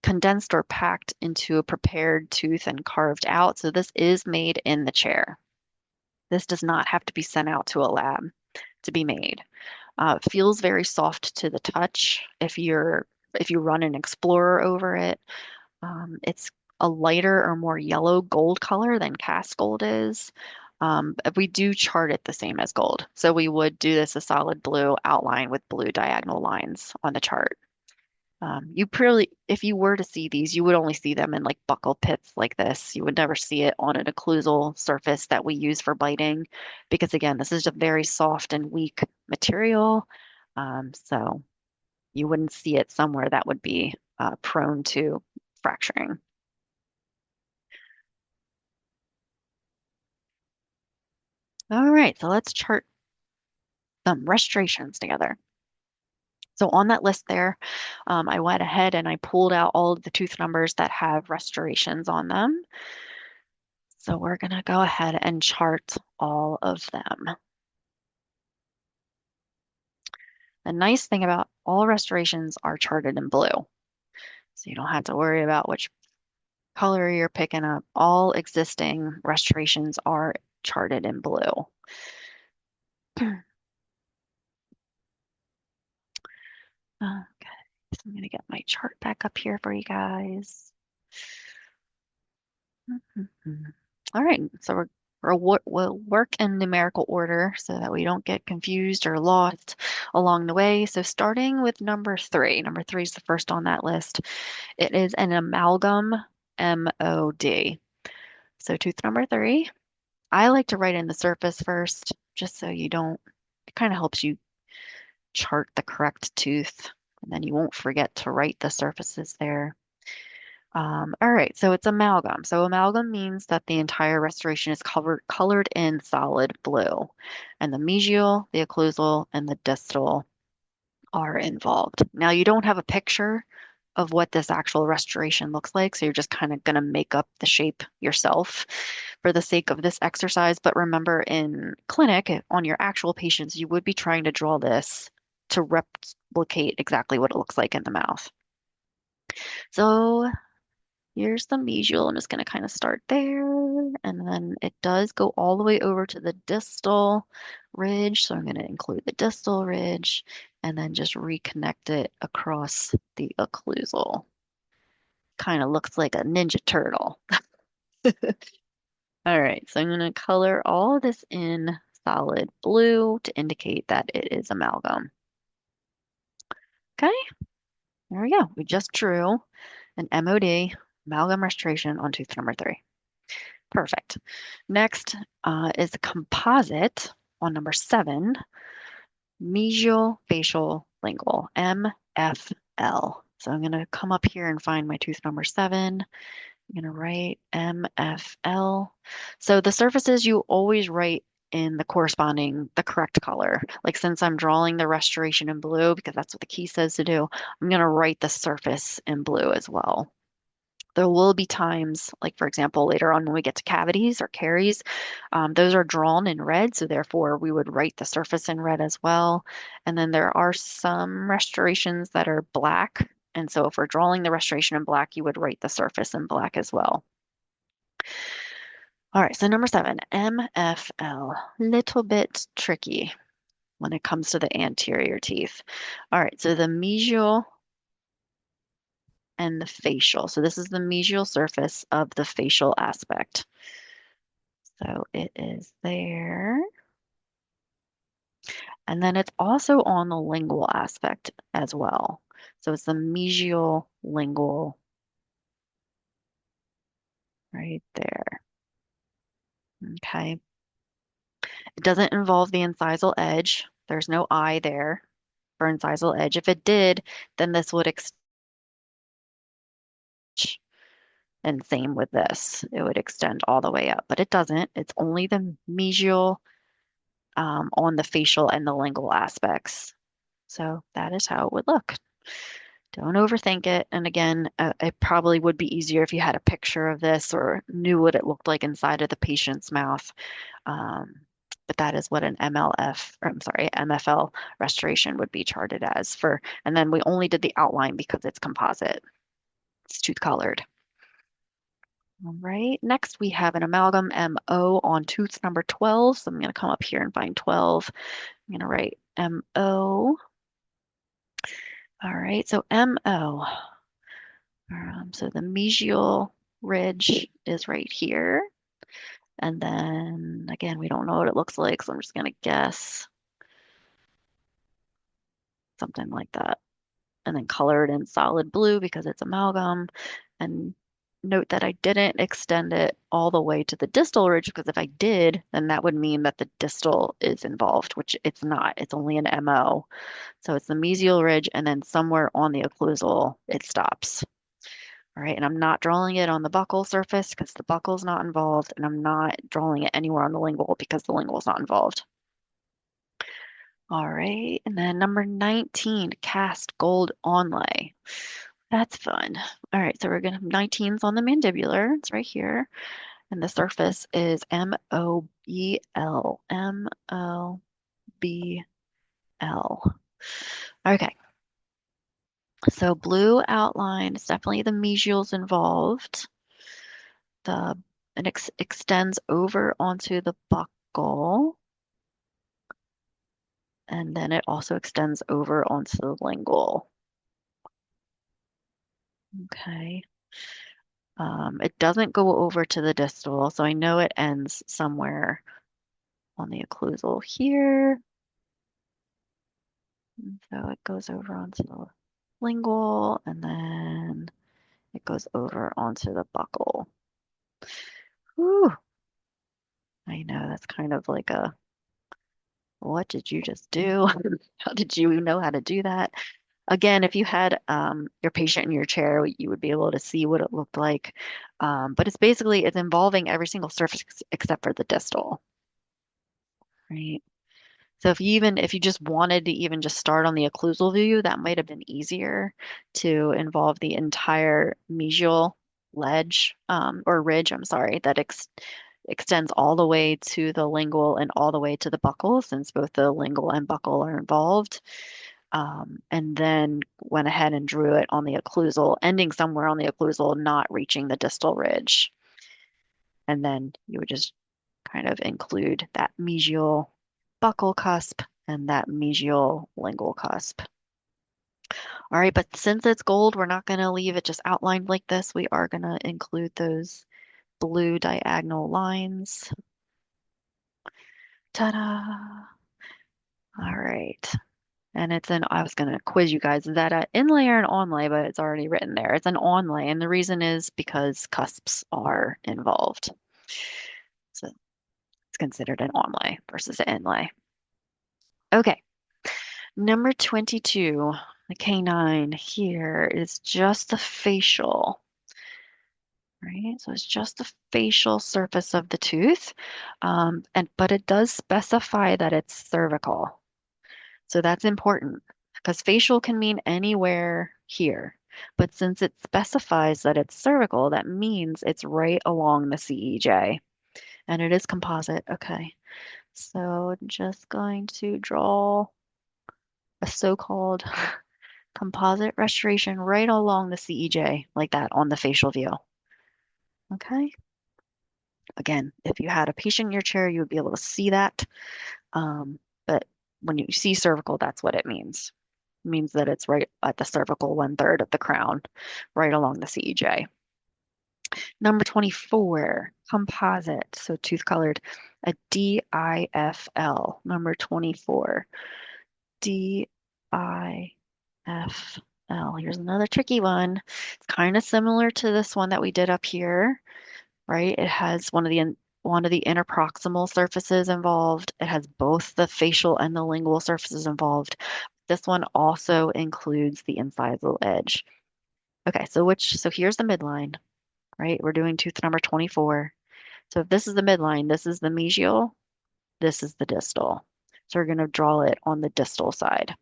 Condensed or packed into a prepared tooth and carved out. So this is made in the chair. This does not have to be sent out to a lab to be made. It feels very soft to the touch if you run an Explorer over it. It's a lighter or more yellow gold color than cast gold is. But we do chart it the same as gold. So we would do this a solid blue outline with blue diagonal lines on the chart. If you were to see these, you would only see them in like buckle pits like this. You would never see it on an occlusal surface that we use for biting, because again, this is a very soft and weak material. So you wouldn't see it somewhere that would be prone to fracturing. All right, so let's chart some restorations together. So on that list there, I went ahead and I pulled out all of the tooth numbers that have restorations on them. So we're going to go ahead and chart all of them. The nice thing about all restorations are charted in blue. So you don't have to worry about which color you're picking up. All existing restorations are charted in blue. Okay, so I'm going to get my chart back up here for you guys. All right, so we'll work in numerical order so that we don't get confused or lost along the way. So starting with number three. Number three is the first on that list. It is an amalgam MOD. So tooth number three. I like to write in the surface first, just so you don't, it kind of helps you chart the correct tooth, and then you won't forget to write the surfaces there. All right, so it's amalgam. So amalgam means that the entire restoration is colored in solid blue, and the mesial, the occlusal, and the distal are involved. Now you don't have a picture of what this actual restoration looks like, so you're just kind of going to make up the shape yourself for the sake of this exercise. But remember, in clinic, on your actual patients, you would be trying to draw this to replicate exactly what it looks like in the mouth. So here's the mesial. I'm just going to kind of start there. And then it does go all the way over to the distal ridge. So I'm going to include the distal ridge and then just reconnect it across the occlusal. Kind of looks like a Ninja Turtle. All right, so I'm going to color all of this in solid blue to indicate that it is amalgam. Okay, there we go. We just drew an MOD, amalgam restoration, on tooth number three. Perfect. Next is the composite on number seven, mesial facial lingual, MFL. So I'm going to come up here and find my tooth number seven. I'm going to write MFL. So the surfaces you always write in the correct color. Like since I'm drawing the restoration in blue, because that's what the key says to do, I'm going to write the surface in blue as well. There will be times, like for example, later on when we get to cavities or caries, those are drawn in red, so therefore we would write the surface in red as well. And then there are some restorations that are black, and so if we're drawing the restoration in black, you would write the surface in black as well. All right, so number seven, MFL, little bit tricky when it comes to the anterior teeth. All right, so the mesial and the facial. So this is the mesial surface of the facial aspect. So it is there. And then it's also on the lingual aspect as well. So it's the mesial lingual right there. Okay. It doesn't involve the incisal edge. There's no eye there for incisal edge. If it did, then this would extend, and same with this. It would extend all the way up, but it doesn't. It's only the mesial on the facial and the lingual aspects. So that is how it would look. Don't overthink it. And again, it probably would be easier if you had a picture of this or knew what it looked like inside of the patient's mouth. Um, but that is what an MLF, or I'm sorry, MFL restoration would be charted as for. And then we only did the outline because it's composite. It's tooth colored. All right. Next, we have an amalgam MO on tooth number 12. So I'm going to come up here and find 12. I'm going to write MO. All right. So MO. So the mesial ridge is right here. And then again, we don't know what it looks like, so I'm just gonna guess something like that. And then color it in solid blue because it's amalgam. And note that I didn't extend it all the way to the distal ridge because if I did, then that would mean that the distal is involved, which it's not. It's only an MO. So it's the mesial ridge, and then somewhere on the occlusal, it stops. All right, and I'm not drawing it on the buccal surface because the buccal's not involved, and I'm not drawing it anywhere on the lingual because the lingual's not involved. All right, and then number 19, cast gold onlay. That's fun. All right, so we're gonna have 19's on the mandibular. It's right here. And the surface is MOBL. MOBL. Okay, so blue outline is definitely the mesials involved. The and extends over onto the buccal, and then it also extends over onto the lingual. Okay. It doesn't go over to the distal, so I know it ends somewhere on the occlusal here. And so it goes over onto the lingual, and then it goes over onto the buccal. Whew. I know that's kind of like a, what did you just do? How did you know how to do that? Again, if you had your patient in your chair, you would be able to see what it looked like. But it's basically, it's involving every single surface except for the distal, right? So if you just wanted to even just start on the occlusal view, that might have been easier to involve the entire mesial ledge or ridge, I'm sorry, that extends all the way to the lingual and all the way to the buccal, since both the lingual and buccal are involved. And then went ahead and drew it on the occlusal, ending somewhere on the occlusal, not reaching the distal ridge. And then you would just kind of include that mesial buccal cusp and that mesial lingual cusp. All right, but since it's gold, we're not going to leave it just outlined like this. We are going to include those blue diagonal lines. Ta-da! All right. And it's an, I was going to quiz you guys, is that an inlay or an onlay? But it's already written there. It's an onlay. And the reason is because cusps are involved. So it's considered an onlay versus an inlay. Okay. Number 22, the canine here is just the facial, right? So it's just the facial surface of the tooth. But it does specify that it's cervical. So that's important because facial can mean anywhere here. But since it specifies that it's cervical, that means it's right along the CEJ. And it is composite. Okay. So just going to draw a so-called composite restoration right along the CEJ, like that on the facial view. Okay. Again, if you had a patient in your chair, you would be able to see that. But when you see cervical, that's what it means. It means that it's right at the cervical 1/3 of the crown, right along the CEJ. Number 24, composite, so tooth colored, a DIFL. Number 24, DIFL. Here's another tricky one. It's kind of similar to this one that we did up here, right? It has one of the interproximal surfaces involved. It has both the facial and the lingual surfaces involved. This one also includes the incisal edge. Okay, so here's the midline, right? We're doing tooth number 24. So if this is the midline, this is the mesial, this is the distal. So we're going to draw it on the distal side.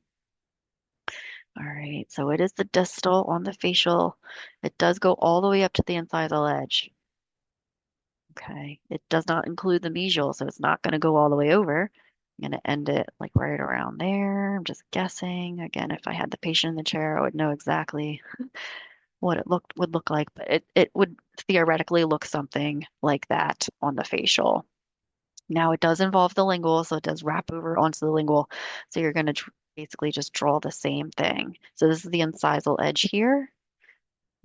All right, so it is the distal on the facial. It does go all the way up to the incisal edge. Okay, it does not include the mesial, so it's not going to go all the way over. I'm going to end it like right around there. I'm just guessing. Again, if I had the patient in the chair, I would know exactly what it would look like, but it would theoretically look something like that on the facial. Now it does involve the lingual, so it does wrap over onto the lingual. So you're going to basically just draw the same thing. So this is the incisal edge here.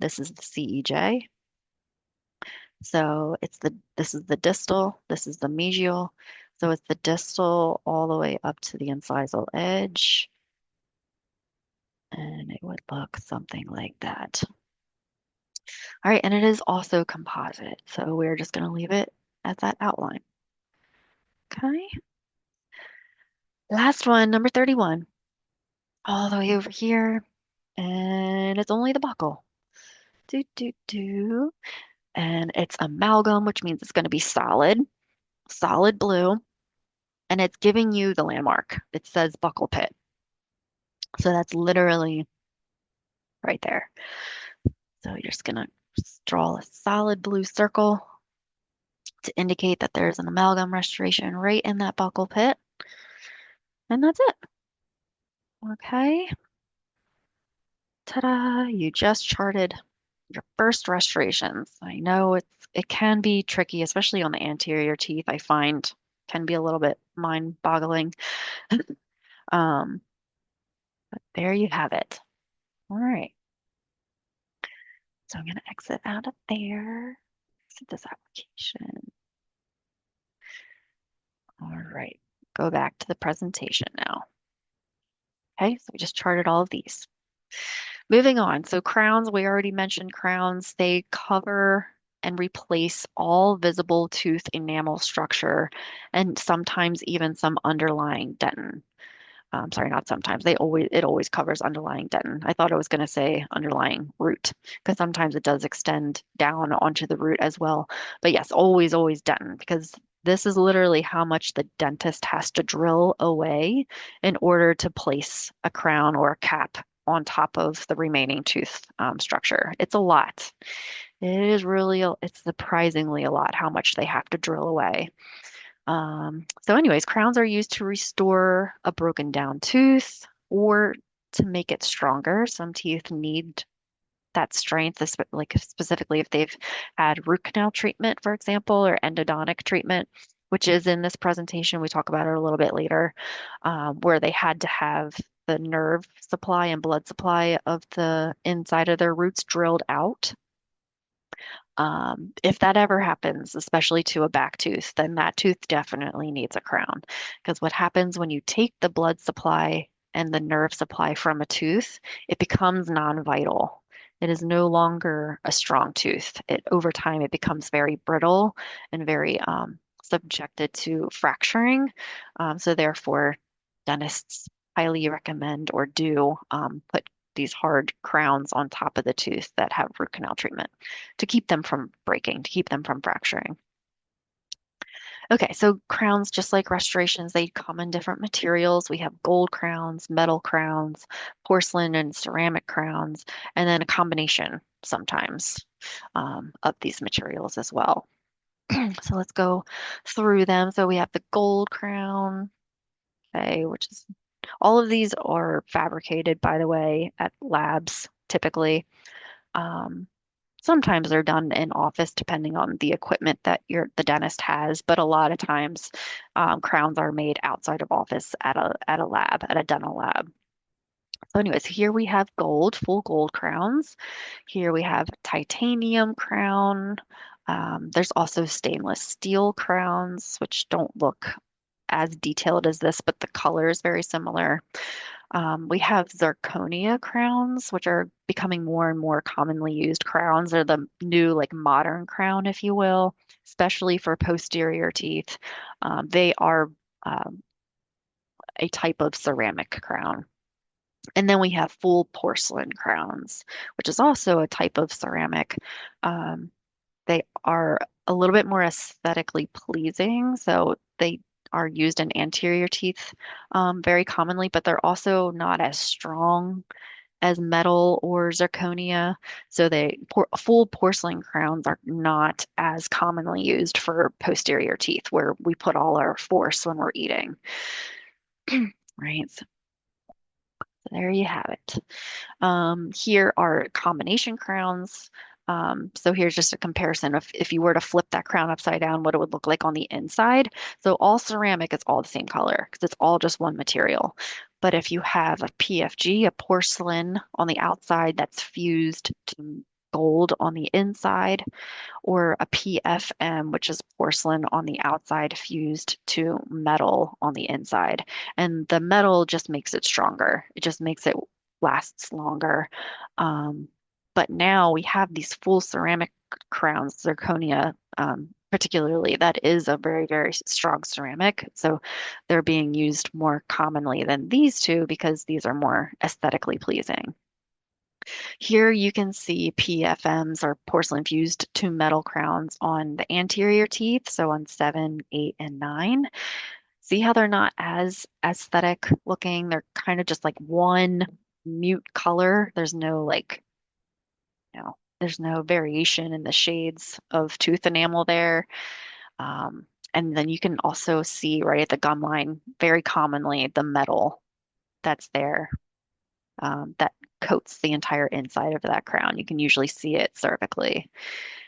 This is the CEJ. So this is the distal, this is the mesial. So it's the distal all the way up to the incisal edge. And it would look something like that. All right, and it is also composite. So we're just going to leave it at that outline. Okay. Last one, number 31. All the way over here. And it's only the buckle. Do, do, do. And it's amalgam, which means it's going to be solid, solid blue. And it's giving you the landmark. It says buccal pit. So that's literally right there. So you're just going to draw a solid blue circle to indicate that there's an amalgam restoration right in that buccal pit. And that's it. Okay. Ta-da! You just charted your first restorations. I know it can be tricky, especially on the anterior teeth, I find can be a little bit mind-boggling. Um, but there you have it. All right. So I'm going to exit out of there. Exit this application. All right. Go back to the presentation now. Okay, so we just charted all of these. Moving on. So crowns, we already mentioned crowns. They cover and replace all visible tooth enamel structure and sometimes even some underlying dentin. Sorry, not sometimes. It always covers underlying dentin. I thought I was going to say underlying root because sometimes it does extend down onto the root as well. But yes, always dentin because this is literally how much the dentist has to drill away in order to place a crown or a cap on top of the remaining tooth structure. It's a lot. It's surprisingly a lot how much they have to drill away. So anyways, crowns are used to restore a broken down tooth or to make it stronger. Some teeth need that strength, like specifically if they've had root canal treatment, for example, or endodontic treatment, which is in this presentation. We talk about it a little bit later, where they had to have the nerve supply and blood supply of the inside of their roots drilled out. If that ever happens, especially to a back tooth, then that tooth definitely needs a crown. Because what happens when you take the blood supply and the nerve supply from a tooth, it becomes non-vital. It is no longer a strong tooth. Over time, it becomes very brittle and very subjected to fracturing. So therefore, dentists highly recommend or do put these hard crowns on top of the tooth that have root canal treatment to keep them from breaking, to keep them from fracturing. Okay, so crowns, just like restorations, they come in different materials. We have gold crowns, metal crowns, porcelain and ceramic crowns, and then a combination sometimes of these materials as well. So let's go through them. So we have the gold crown, okay, which is all of these are fabricated, by the way, at labs typically. Um, Sometimes they're done in office depending on the equipment that the dentist has, but a lot of times crowns are made outside of office at a lab, at a dental lab. So anyways, here we have gold, full gold crowns. Here we have titanium crown. There's also stainless steel crowns, which don't look as detailed as this, but the color is very similar. We have zirconia crowns, which are becoming more and more commonly used crowns. They're the new, like modern crown, if you will, especially for posterior teeth. They are um, a type of ceramic crown. And then we have full porcelain crowns, which is also a type of ceramic. Um, they are a little bit more aesthetically pleasing, so they are used in anterior teeth very commonly, but they're also not as strong as metal or zirconia. So full porcelain crowns are not as commonly used for posterior teeth, where we put all our force when we're eating. Right. So there you have it. Here are combination crowns. So here's just a comparison of if you were to flip that crown upside down, what it would look like on the inside. So all ceramic is all the same color because it's all just one material. But if you have a PFG, a porcelain on the outside that's fused to gold on the inside, or a PFM, which is porcelain on the outside fused to metal on the inside. And the metal just makes it stronger. It just makes it lasts longer. Um, but now we have these full ceramic crowns, zirconia, particularly, that is a very, very strong ceramic. So they're being used more commonly than these two because these are more aesthetically pleasing. Here you can see PFMs or porcelain fused to metal crowns on the anterior teeth, so on 7, 8, and 9. See how they're not as aesthetic looking? They're kind of just like one mute color. There's no variation in the shades of tooth enamel there. And then you can also see right at the gum line, very commonly, the metal that's there that coats the entire inside of that crown. You can usually see it cervically,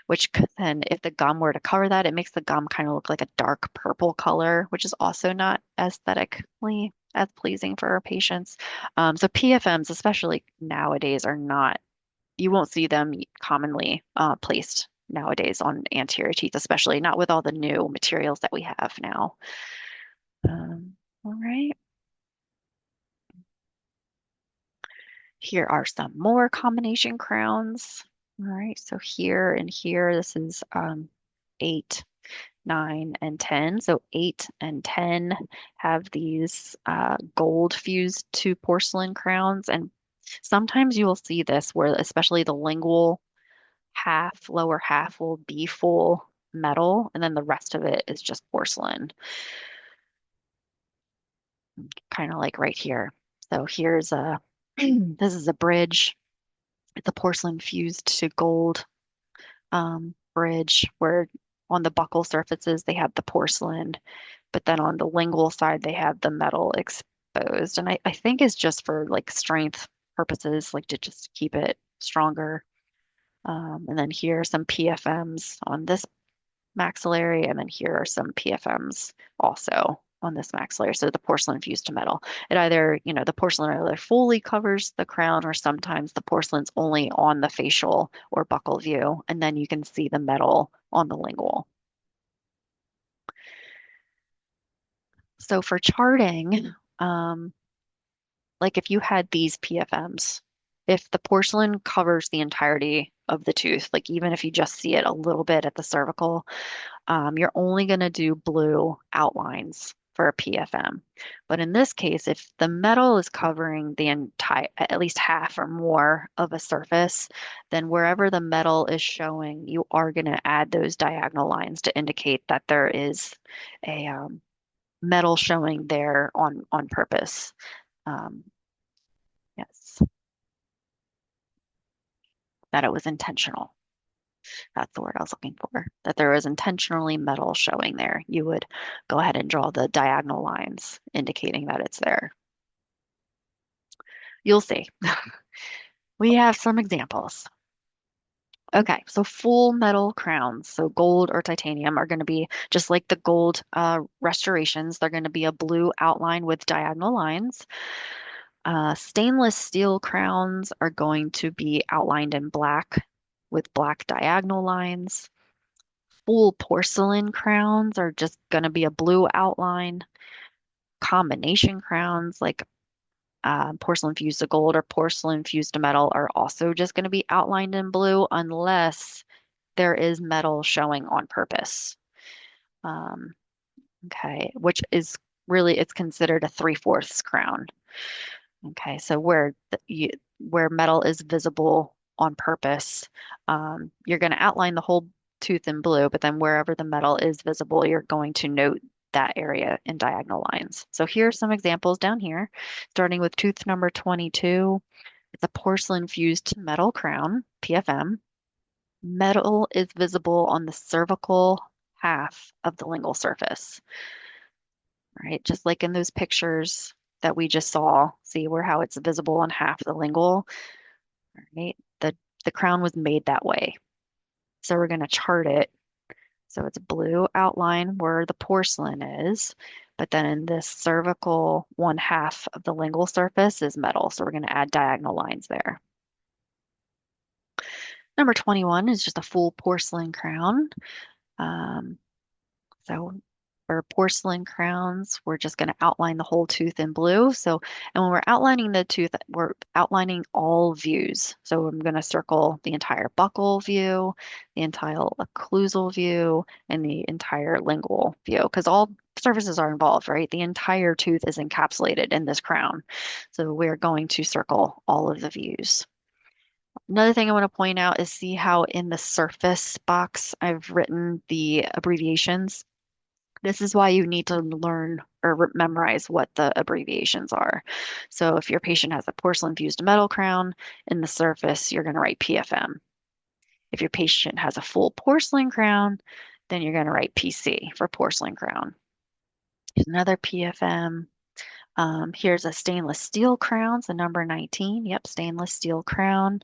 which could then, if the gum were to cover that, it makes the gum kind of look like a dark purple color, which is also not aesthetically as pleasing for our patients. So PFMs, especially nowadays, are not, you won't see them commonly placed nowadays on anterior teeth, especially not with all the new materials that we have now. All right. Here are some more combination crowns. All right, so here and here, this is 8, 9, and 10. So 8 and 10 have these gold fused to porcelain crowns. And sometimes you will see this where, especially the lingual half, lower half will be full metal, and then the rest of it is just porcelain, kind of like right here. So here's a, this is a bridge. It's a porcelain fused to gold bridge where on the buccal surfaces they have the porcelain, but then on the lingual side they have the metal exposed. And I think it's just for like strength purposes, like to just keep it stronger. And then here are some PFMs on this maxillary, and then here are some PFMs also on this maxillary. So the porcelain fused to metal. It either, the porcelain either fully covers the crown or sometimes the porcelain's only on the facial or buccal view, and then you can see the metal on the lingual. So for charting, like if you had these PFMs, if the porcelain covers the entirety of the tooth, like even if you just see it a little bit at the cervical, you're only going to do blue outlines for a PFM. But in this case, if the metal is covering the entire, at least half or more of a surface, then wherever the metal is showing, you are going to add those diagonal lines to indicate that there is a metal showing there on purpose. Um, yes, that it was intentional. That's the word I was looking for. That there was intentionally metal showing there. You would go ahead and draw the diagonal lines indicating that it's there. You'll see. We have some examples. Okay, so full metal crowns, so gold or titanium, are going to be just like the gold restorations. They're going to be a blue outline with diagonal lines. Stainless steel crowns are going to be outlined in black with black diagonal lines. Full porcelain crowns are just going to be a blue outline. Combination crowns, like porcelain fused to gold or porcelain fused to metal, are also just going to be outlined in blue unless there is metal showing on purpose. Um, okay, which is really, it's considered a three-fourths crown. Okay, so where metal is visible on purpose, you're going to outline the whole tooth in blue, but then wherever the metal is visible, you're going to note that area in diagonal lines. So here are some examples down here, starting with tooth number 22. It's a porcelain fused metal crown, PFM. Metal is visible on the cervical half of the lingual surface, right? Just like in those pictures that we just saw, see where how it's visible on half the lingual, right? The crown was made that way. So we're going to chart it. So it's a blue outline where the porcelain is, but then in this cervical one half of the lingual surface is metal. So we're going to add diagonal lines there. Number 21 is just a full porcelain crown. Um, So for porcelain crowns, we're just going to outline the whole tooth in blue. So, and when we're outlining the tooth, we're outlining all views. So I'm going to circle the entire buccal view, the entire occlusal view, and the entire lingual view, because all surfaces are involved, right? The entire tooth is encapsulated in this crown. So we're going to circle all of the views. Another thing I want to point out is see how in the surface box I've written the abbreviations. This is why you need to learn or memorize what the abbreviations are. So if your patient has a porcelain fused metal crown in the surface, you're going to write PFM. If your patient has a full porcelain crown, then you're going to write PC for porcelain crown. Here's another PFM. Here's a stainless steel crown, so number 19. Yep, stainless steel crown.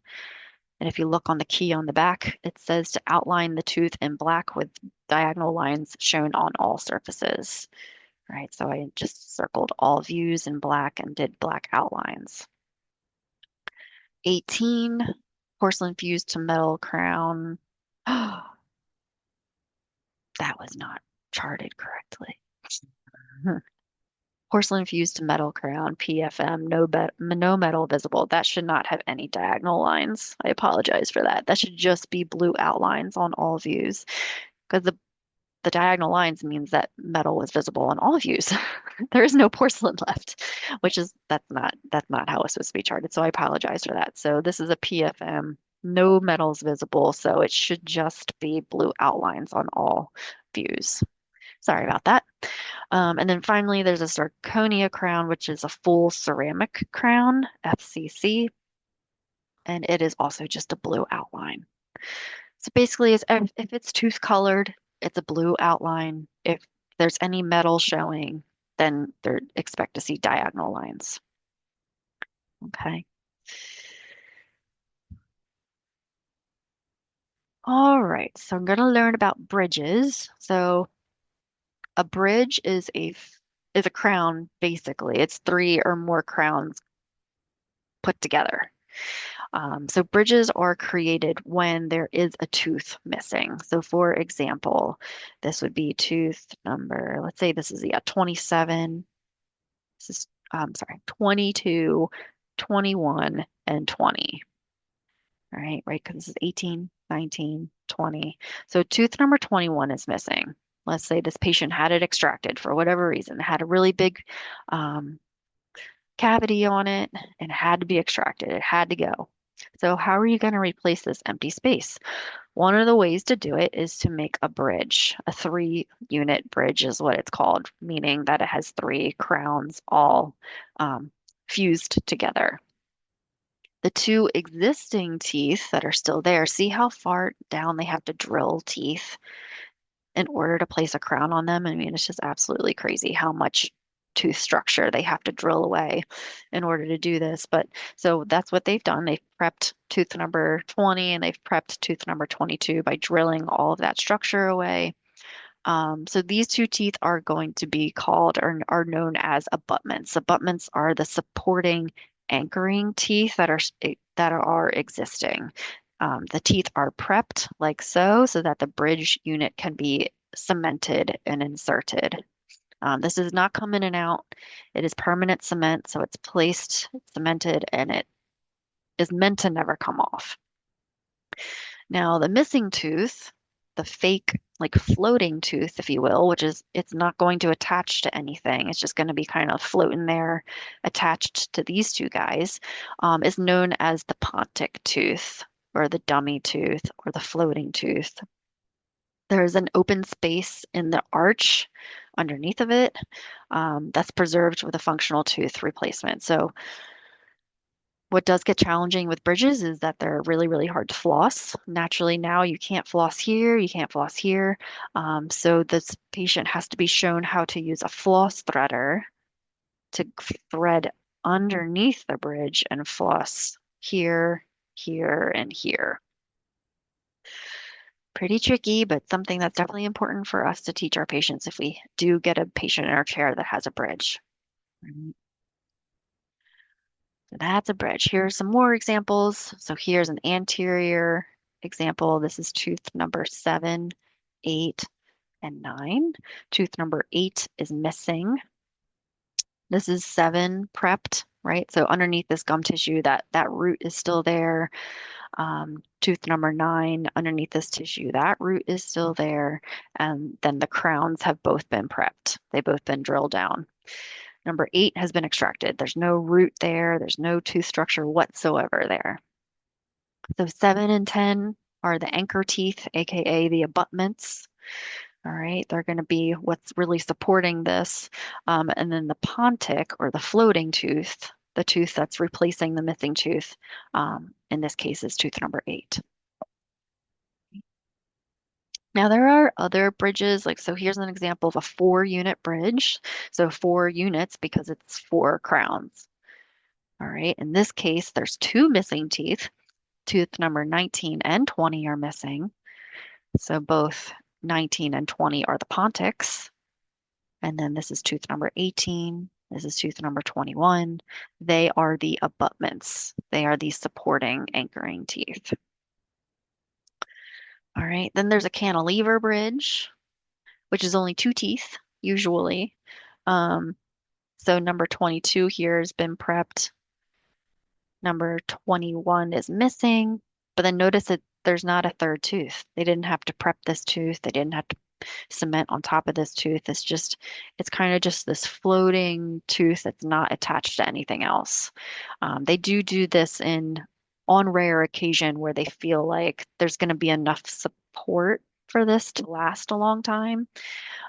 And if you look on the key on the back, it says to outline the tooth in black with diagonal lines shown on all surfaces. Right, so I just circled all views in black and did black outlines. 18, porcelain fused to metal crown. That was not charted correctly. Porcelain fused to metal crown, PFM, no metal visible. That should not have any diagonal lines. I apologize for that. That should just be blue outlines on all views because the diagonal lines means that metal was visible on all views. There is no porcelain left, which is that's not how it's supposed to be charted. So I apologize for that. So this is a PFM, no metals visible, so it should just be blue outlines on all views. Sorry about that. And then finally, there's a zirconia crown, which is a full ceramic crown, FCC, and it is also just a blue outline. So basically, if it's tooth colored, it's a blue outline. If there's any metal showing, then they're expect to see diagonal lines. Okay. All right. So I'm going to learn about bridges. So a bridge is a crown, basically. It's three or more crowns put together. So bridges are created when there is a tooth missing. So for example, this would be tooth number, let's say this is 27. This is, sorry, 22, 21, and 20. All right, right? Because this is 18, 19, 20. So tooth number 21 is missing. Let's say this patient had it extracted for whatever reason, had a really big um, cavity on it and it had to be extracted. It had to go. So how are you going to replace this empty space? One of the ways to do it is to make a bridge. A 3-unit bridge is what it's called, meaning that it has 3 crowns all um, fused together. The 2 existing teeth that are still there, see how far down they have to drill teeth in order to place a crown on them? I mean, it's just absolutely crazy how much tooth structure they have to drill away in order to do this. But so that's what they've done. They've prepped tooth number 20 and they've prepped tooth number 22 by drilling all of that structure away. So these 2 teeth are going to be called or are known as abutments. Abutments are the supporting anchoring teeth that are existing. The teeth are prepped like so that the bridge unit can be cemented and inserted. This does not come in and out. It is permanent cement, so it's placed, it's cemented, and it is meant to never come off. Now, the missing tooth, the fake, like floating tooth, if you will, which is it's not going to attach to anything. It's just going to be kind of floating there attached to these 2 guys, is known as the pontic tooth or the dummy tooth or the floating tooth. There's an open space in the arch underneath of it that's preserved with a functional tooth replacement. So what does get challenging with bridges is that they're really, really hard to floss. Naturally, now you can't floss here, you can't floss here. So this patient has to be shown how to use a floss threader to thread underneath the bridge and floss here, here, and here. Pretty tricky, but something that's definitely important for us to teach our patients if we do get a patient in our chair that has a bridge. Mhm. So that's a bridge. Here are some more examples. So here's an anterior example. This is tooth number 7, 8, and 9. Tooth number 8 is missing. This is 7 prepped, right? So underneath this gum tissue, that root is still there. Tooth number 9, underneath this tissue, that root is still there. And then the crowns have both been prepped. They've both been drilled down. Number 8 has been extracted. There's no root there. There's no tooth structure whatsoever there. So 7 and 10 are the anchor teeth, aka the abutments. All right, they're going to be what's really supporting this. And then the pontic or the floating tooth, the tooth that's replacing the missing tooth, in this case is tooth number 8. Now there are other bridges, like so here's an example of a 4-unit bridge. So 4 units because it's 4 crowns. All right, in this case, there's 2 missing teeth. Tooth number 19 and 20 are missing. So both 19 and 20 are the pontics. And then this is tooth number 18. This is tooth number 21. They are the abutments. They are the supporting anchoring teeth. All right, then there's a cantilever bridge, which is only 2 teeth, usually. Um, so number 22 here has been prepped. Number 21 is missing, but then notice that there's not a third tooth. They didn't have to prep this tooth. They didn't have to cement on top of this tooth. It's kind of just this floating tooth that's not attached to anything else. They do this on rare occasion where they feel like there's going to be enough support for this to last a long time.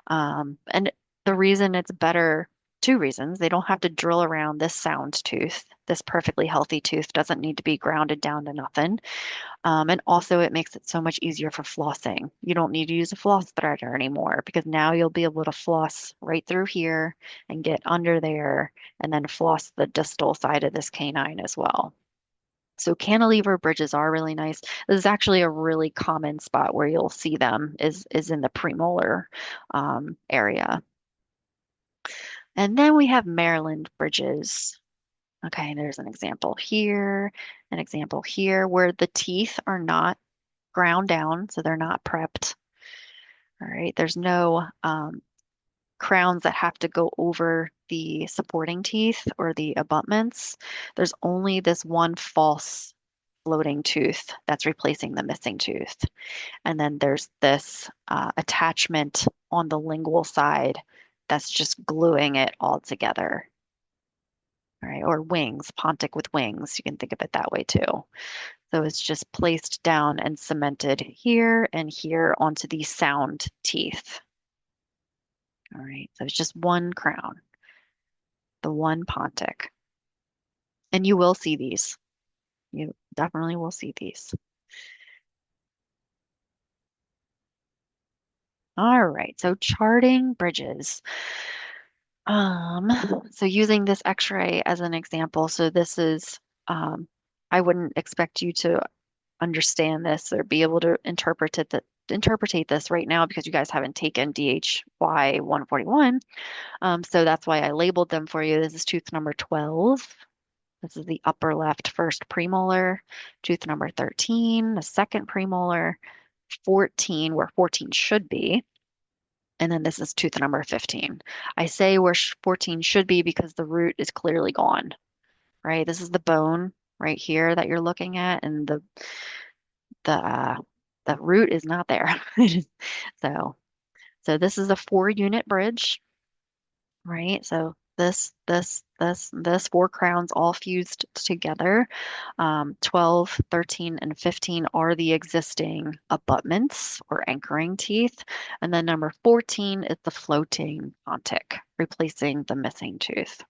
And the reason it's better, 2 reasons. They don't have to drill around this sound tooth. This perfectly healthy tooth doesn't need to be grounded down to nothing. And also, it makes it so much easier for flossing. You don't need to use a floss threader anymore because now you'll be able to floss right through here and get under there and then floss the distal side of this canine as well. So cantilever bridges are really nice. This is actually a really common spot where you'll see them is in the premolar area. And then we have Maryland bridges. Okay, there's an example here, where the teeth are not ground down, so they're not prepped. All right, there's no crowns that have to go over the supporting teeth or the abutments. There's only this one false floating tooth that's replacing the missing tooth. And then there's this attachment on the lingual side that's just gluing it all together. All right, or wings, pontic with wings. You can think of it that way too. So it's just placed down and cemented here and here onto the sound teeth. All right, so it's just one crown, the one pontic. And you will see these. You definitely will see these. All right, so charting bridges. Um, so using this x-ray as an example, so this is, I wouldn't expect you to understand this or be able to interpretate this right now because you guys haven't taken DHY 141. So that's why I labeled them for you. This is tooth number 12. This is the upper left first premolar. Tooth number 13, the second premolar. 14, where 14 should be. And then this is tooth number 15. I say where 14 should be because the root is clearly gone, right? This is the bone right here that you're looking at, and the uh, the root is not there. So so this is a 4 unit bridge, right? So this, four crowns all fused together. 12, 13, and 15 are the existing abutments or anchoring teeth. And then number 14 is the floating pontic, replacing the missing tooth.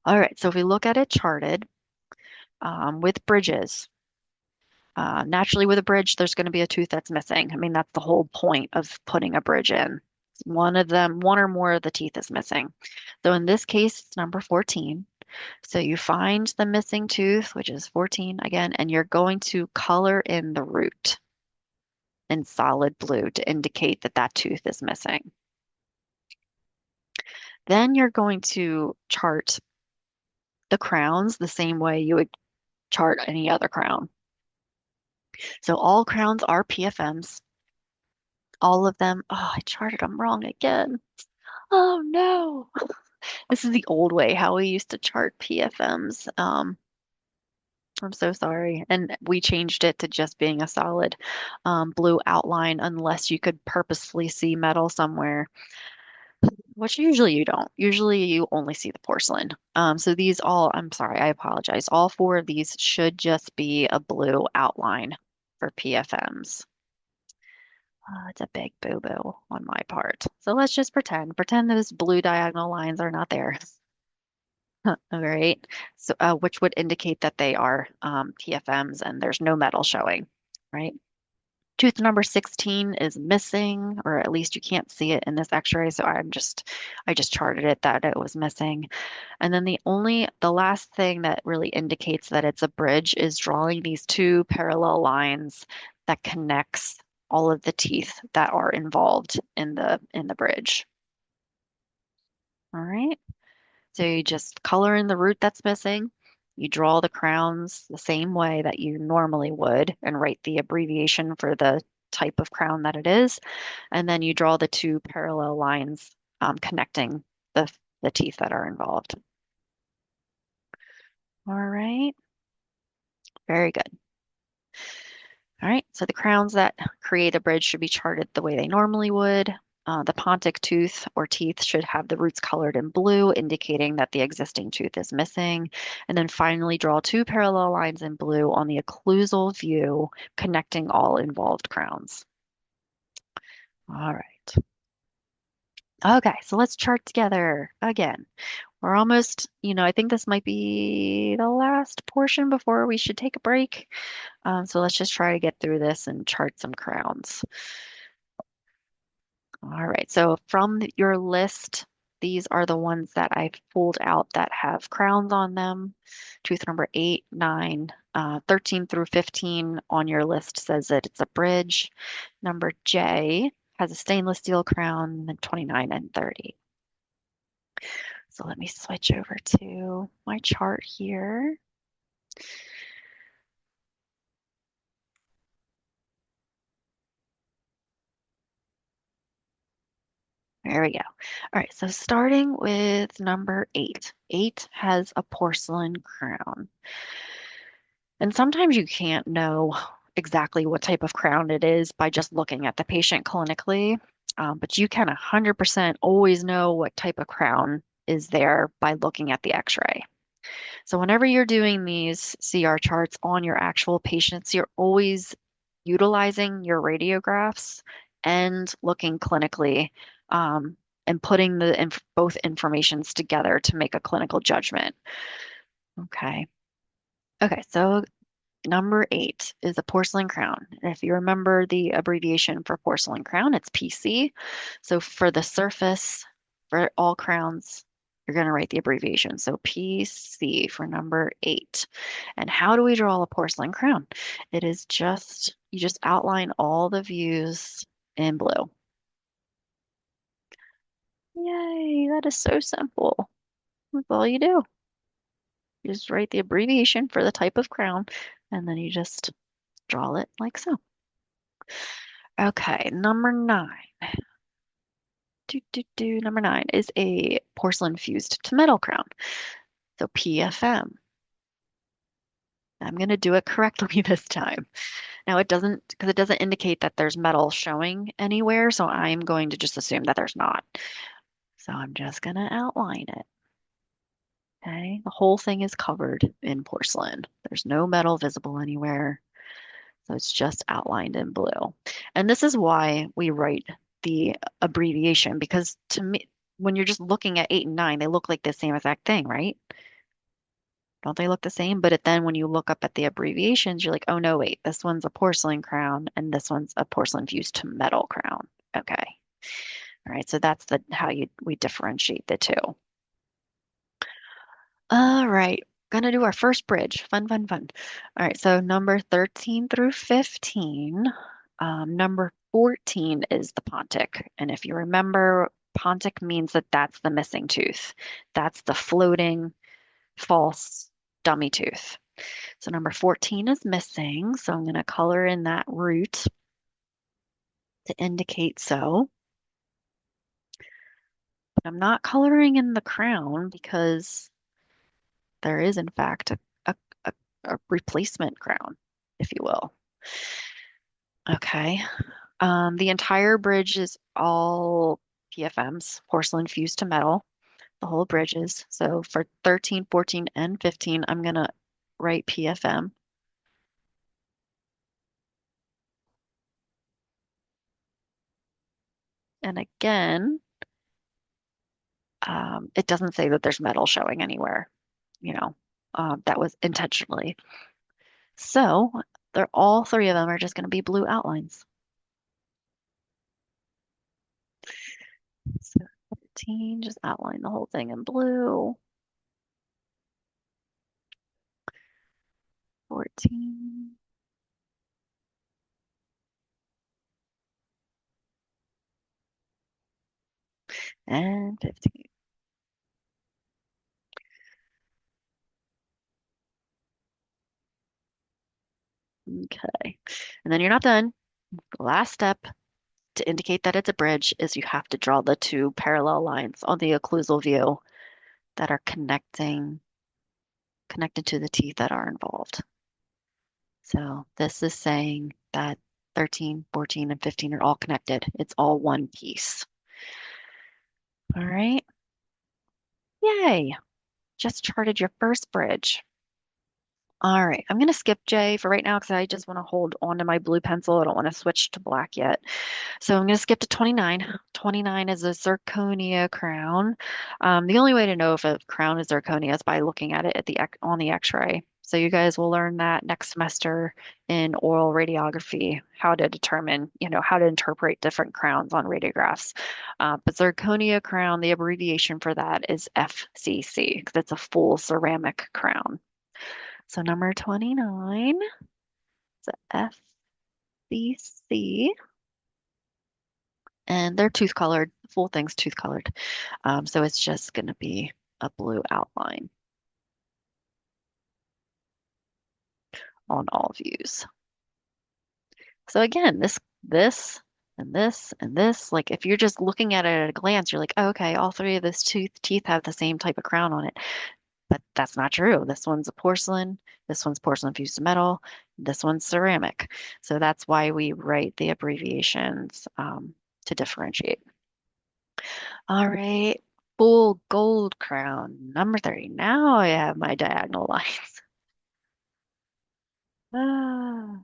All right, so if we look at it charted with bridges, naturally with a bridge, there's going to be a tooth that's missing. I mean, that's the whole point of putting a bridge in. One of them, one or more of the teeth is missing. So in this case, it's number 14. So you find the missing tooth, which is 14 again, and you're going to color in the root in solid blue to indicate that that tooth is missing. Then you're going to chart the crowns the same way you would chart any other crown. So all crowns are PFMs, all of them. Oh, I charted them wrong again. Oh no. This is the old way, how we used to chart PFMs. I'm so sorry. And we changed it to just being a solid blue outline unless you could purposely see metal somewhere, which usually you don't. Usually you only see the porcelain. So these all, I'm sorry, I apologize. All four of these should just be a blue outline for PFMs. It's a big boo-boo on my part. So let's just pretend those blue diagonal lines are not there. All right. So, which would indicate that they are TFMs and there's no metal showing, right? Tooth number 16 is missing, or at least you can't see it in this x-ray. So I just charted it that it was missing. And then the last thing that really indicates that it's a bridge is drawing these two parallel lines that connects all of the teeth that are involved in the bridge. All right. So you just color in the root that's missing. You draw the crowns the same way that you normally would and write the abbreviation for the type of crown that it is. And then you draw the two parallel lines connecting the teeth that are involved. All right, very good. All right, so the crowns that create a bridge should be charted the way they normally would. The pontic tooth or teeth should have the roots colored in blue, indicating that the existing tooth is missing. And then finally draw two parallel lines in blue on the occlusal view, connecting all involved crowns. All right. Okay, so let's chart together again. We're almost, I think this might be the last portion before we should take a break. So let's just try to get through this and chart some crowns. All right, so from your list, these are the ones that I've pulled out that have crowns on them. Tooth number 8, 9, 13 through 15 on your list says that it's a bridge. Number J has a stainless steel crown, then 29 and 30. So let me switch over to my chart here. There we go. All right, so starting with number 8. 8 has a porcelain crown. And sometimes you can't know exactly what type of crown it is by just looking at the patient clinically, but you can 100% always know what type of crown is there by looking at the x-ray. So whenever you're doing these CR charts on your actual patients, you're always utilizing your radiographs and looking clinically, and putting both informations together to make a clinical judgment. Okay. Okay, so number 8 is a porcelain crown. And if you remember the abbreviation for porcelain crown, it's PC. So for the surface, for all crowns, you're going to write the abbreviation. So PC for number 8. And how do we draw a porcelain crown? It is just, you just outline all the views in blue. Yay, that is so simple. That's all you do. You just write the abbreviation for the type of crown, and then you just draw it like so. Okay, number 9. Number 9 is a porcelain fused to metal crown. So PFM. I'm going to do it correctly this time. Now it doesn't, because it doesn't indicate that there's metal showing anywhere, so I'm going to just assume that there's not. So I'm just going to outline it. Okay, the whole thing is covered in porcelain. There's no metal visible anywhere. So it's just outlined in blue. And this is why we write the abbreviation, because to me, when you're just looking at 8 and 9, they look like the same exact thing, right? Don't they look the same? But then when you look up at the abbreviations, you're like, oh no, wait, this one's a porcelain crown and this one's a porcelain fused to metal crown. Okay. All right. So that's the how we differentiate the two. All right. Gonna do our first bridge. Fun, fun, fun. All right. So number 13 through 15. Number 14 is the pontic. And if you remember, pontic means that that's the missing tooth. That's the floating false dummy tooth. So number 14 is missing. So I'm going to color in that root to indicate so. But I'm not coloring in the crown because there is, in fact, a, a, a replacement crown, if you will. Okay. The entire bridge is all PFMs, porcelain fused to metal, the whole bridges. So for 13, 14, and 15, I'm going to write PFM. And again, it doesn't say that there's metal showing anywhere, you know, that was intentionally. So they're all three of them are just going to be blue outlines. So 15, just outline the whole thing in blue. 14 and 15. Okay. And then you're not done. The last step to indicate that it's a bridge is you have to draw the two parallel lines on the occlusal view that are connected to the teeth that are involved. So this is saying that 13, 14, and 15 are all connected. It's all one piece. All right. Yay. Just charted your first bridge. All right. I'm going to skip J for right now because I just want to hold on to my blue pencil. I don't want to switch to black yet. So I'm going to skip to 29. 29 is a zirconia crown. The only way to know if a crown is zirconia is by looking at it on the X-ray. So you guys will learn that next semester in oral radiography, how to determine, how to interpret different crowns on radiographs. But zirconia crown, the abbreviation for that is FCC because it's a full ceramic crown. So number 29 is a FCC. And they're tooth colored, full thing's tooth colored. So it's just going to be a blue outline on all views. So again, and this, and this, like if you're just looking at it at a glance, you're like, oh, okay, all three of those teeth have the same type of crown on it. But that's not true. This one's a porcelain, this one's porcelain fused to metal, this one's ceramic. So that's why we write the abbreviations to differentiate. All right, full gold crown, number 30. Now I have my diagonal lines. Ah.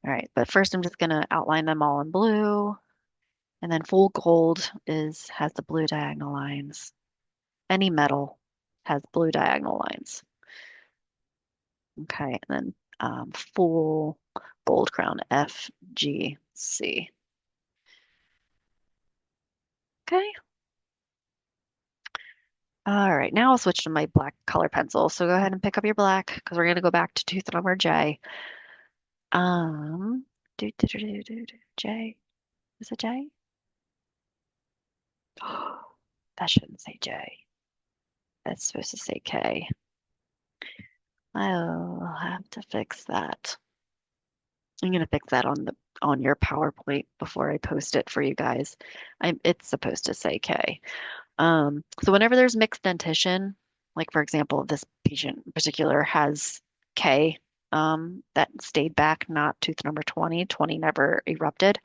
All right, but first I'm just gonna outline them all in blue, and then full gold is has the blue diagonal lines. Any metal has blue diagonal lines. Okay, and then full gold crown F, G, C. Okay. All right, now I'll switch to my black color pencil. So go ahead and pick up your black because we're gonna go back to tooth number J. Um, J. Is it J? That shouldn't say J. That's supposed to say K. I'll have to fix that. I'm gonna fix that on your PowerPoint before I post it for you guys. It's supposed to say K. So whenever there's mixed dentition, like for example, this patient in particular has K that stayed back, not tooth number 20. 20 never erupted.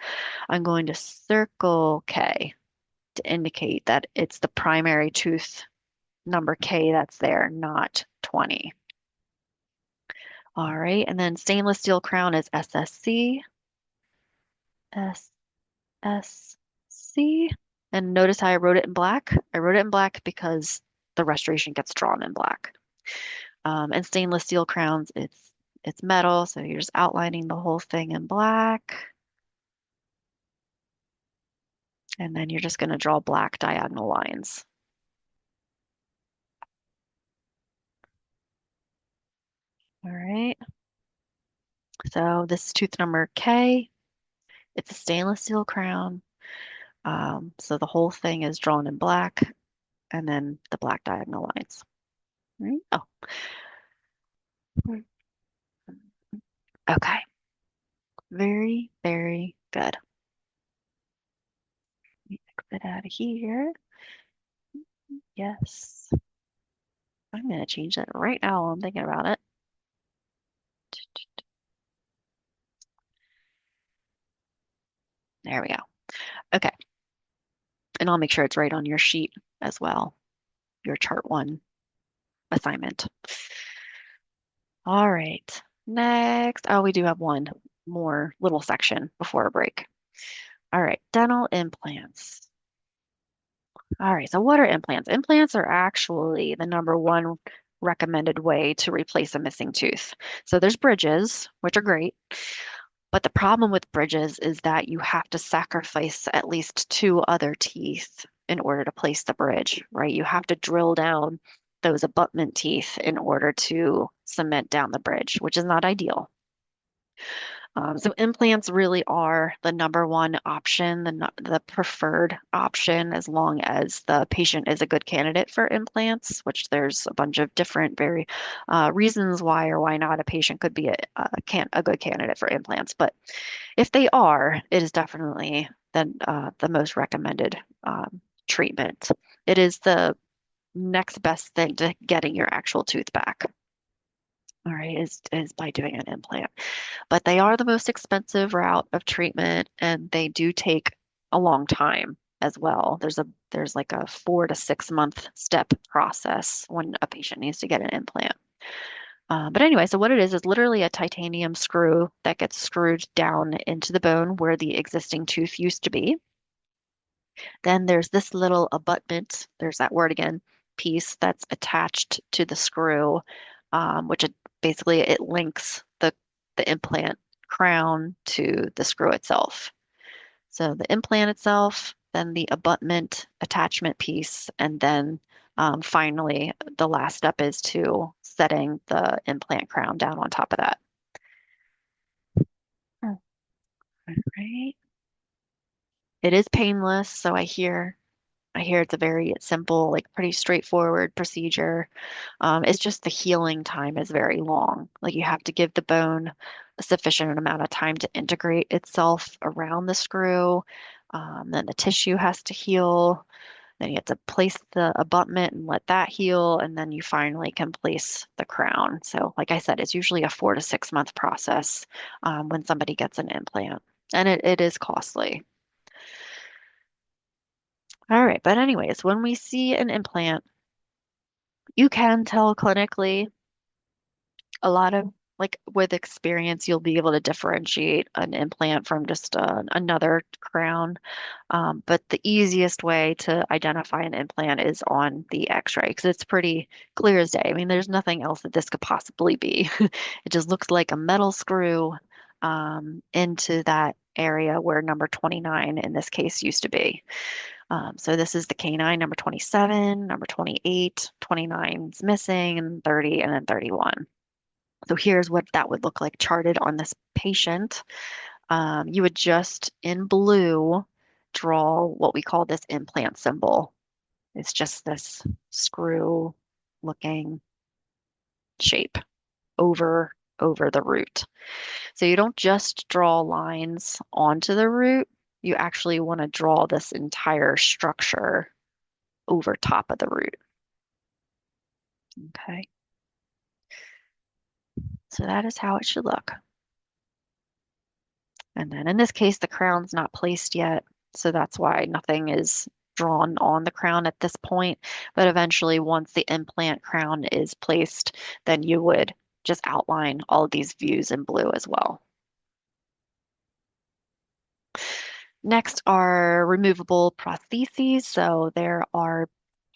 I'm going to circle K to indicate that it's the primary tooth number K that's there, not 20. All right, and then stainless steel crown is SSC, SSC. And notice how I wrote it in black? I wrote it in black because the restoration gets drawn in black. And stainless steel crowns, it's metal, so you're just outlining the whole thing in black. And then you're just going to draw black diagonal lines. All right. So this is tooth number K. It's a stainless steel crown. So the whole thing is drawn in black and then the black diagonal lines. Right? Oh, okay. Very, very good. Let me exit out of here. Yes. I'm going to change that right now while I'm thinking about it. There we go. Okay. And I'll make sure it's right on your sheet as well, your chart one assignment. All right. Next. Oh, we do have one more little section before a break. All right. Dental implants. All right. So what are implants? Implants are actually the number one recommended way to replace a missing tooth. So there's bridges, which are great. But the problem with bridges is that you have to sacrifice at least two other teeth in order to place the bridge, right? You have to drill down those abutment teeth in order to cement down the bridge, which is not ideal. So implants really are the number one option, the preferred option, as long as the patient is a good candidate for implants, which there's a bunch of different very reasons why or why not a patient could be a good candidate for implants. But if they are, it is definitely the most recommended treatment. It is the next best thing to getting your actual tooth back. All right, is by doing an implant. But they are the most expensive route of treatment, and they do take a long time as well. There's like a 4 to 6 month step process when a patient needs to get an implant. But anyway, so what it is literally a titanium screw that gets screwed down into the bone where the existing tooth used to be. Then there's this little abutment, there's that word again, piece that's attached to the screw, which basically it links the implant crown to the screw itself. So the implant itself, then the abutment attachment piece, and then finally the last step is to setting the implant crown down on top of that. Oh, all right. It is painless, so I hear it's a very simple, like pretty straightforward procedure. It's just the healing time is very long. Like you have to give the bone a sufficient amount of time to integrate itself around the screw. Then the tissue has to heal. Then you have to place the abutment and let that heal, and then you finally can place the crown. So, like I said, it's usually a 4 to 6 month process when somebody gets an implant, and it is costly. All right, but anyways, when we see an implant, you can tell clinically a lot of like with experience, you'll be able to differentiate an implant from just another crown. But the easiest way to identify an implant is on the x-ray because it's pretty clear as day. I mean, there's nothing else that this could possibly be. It just looks like a metal screw into that area where number 29 in this case used to be. So this is the canine number 27, number 28, 29 is missing, and 30, and then 31. So here's what that would look like charted on this patient. You would just in blue draw what we call this implant symbol. It's just this screw looking shape over the root. So you don't just draw lines onto the root. You actually want to draw this entire structure over top of the root. Okay. So that is how it should look. And then in this case, the crown's not placed yet, so that's why nothing is drawn on the crown at this point. But eventually, once the implant crown is placed, then you would just outline all of these views in blue as well. Next are removable prostheses. So there are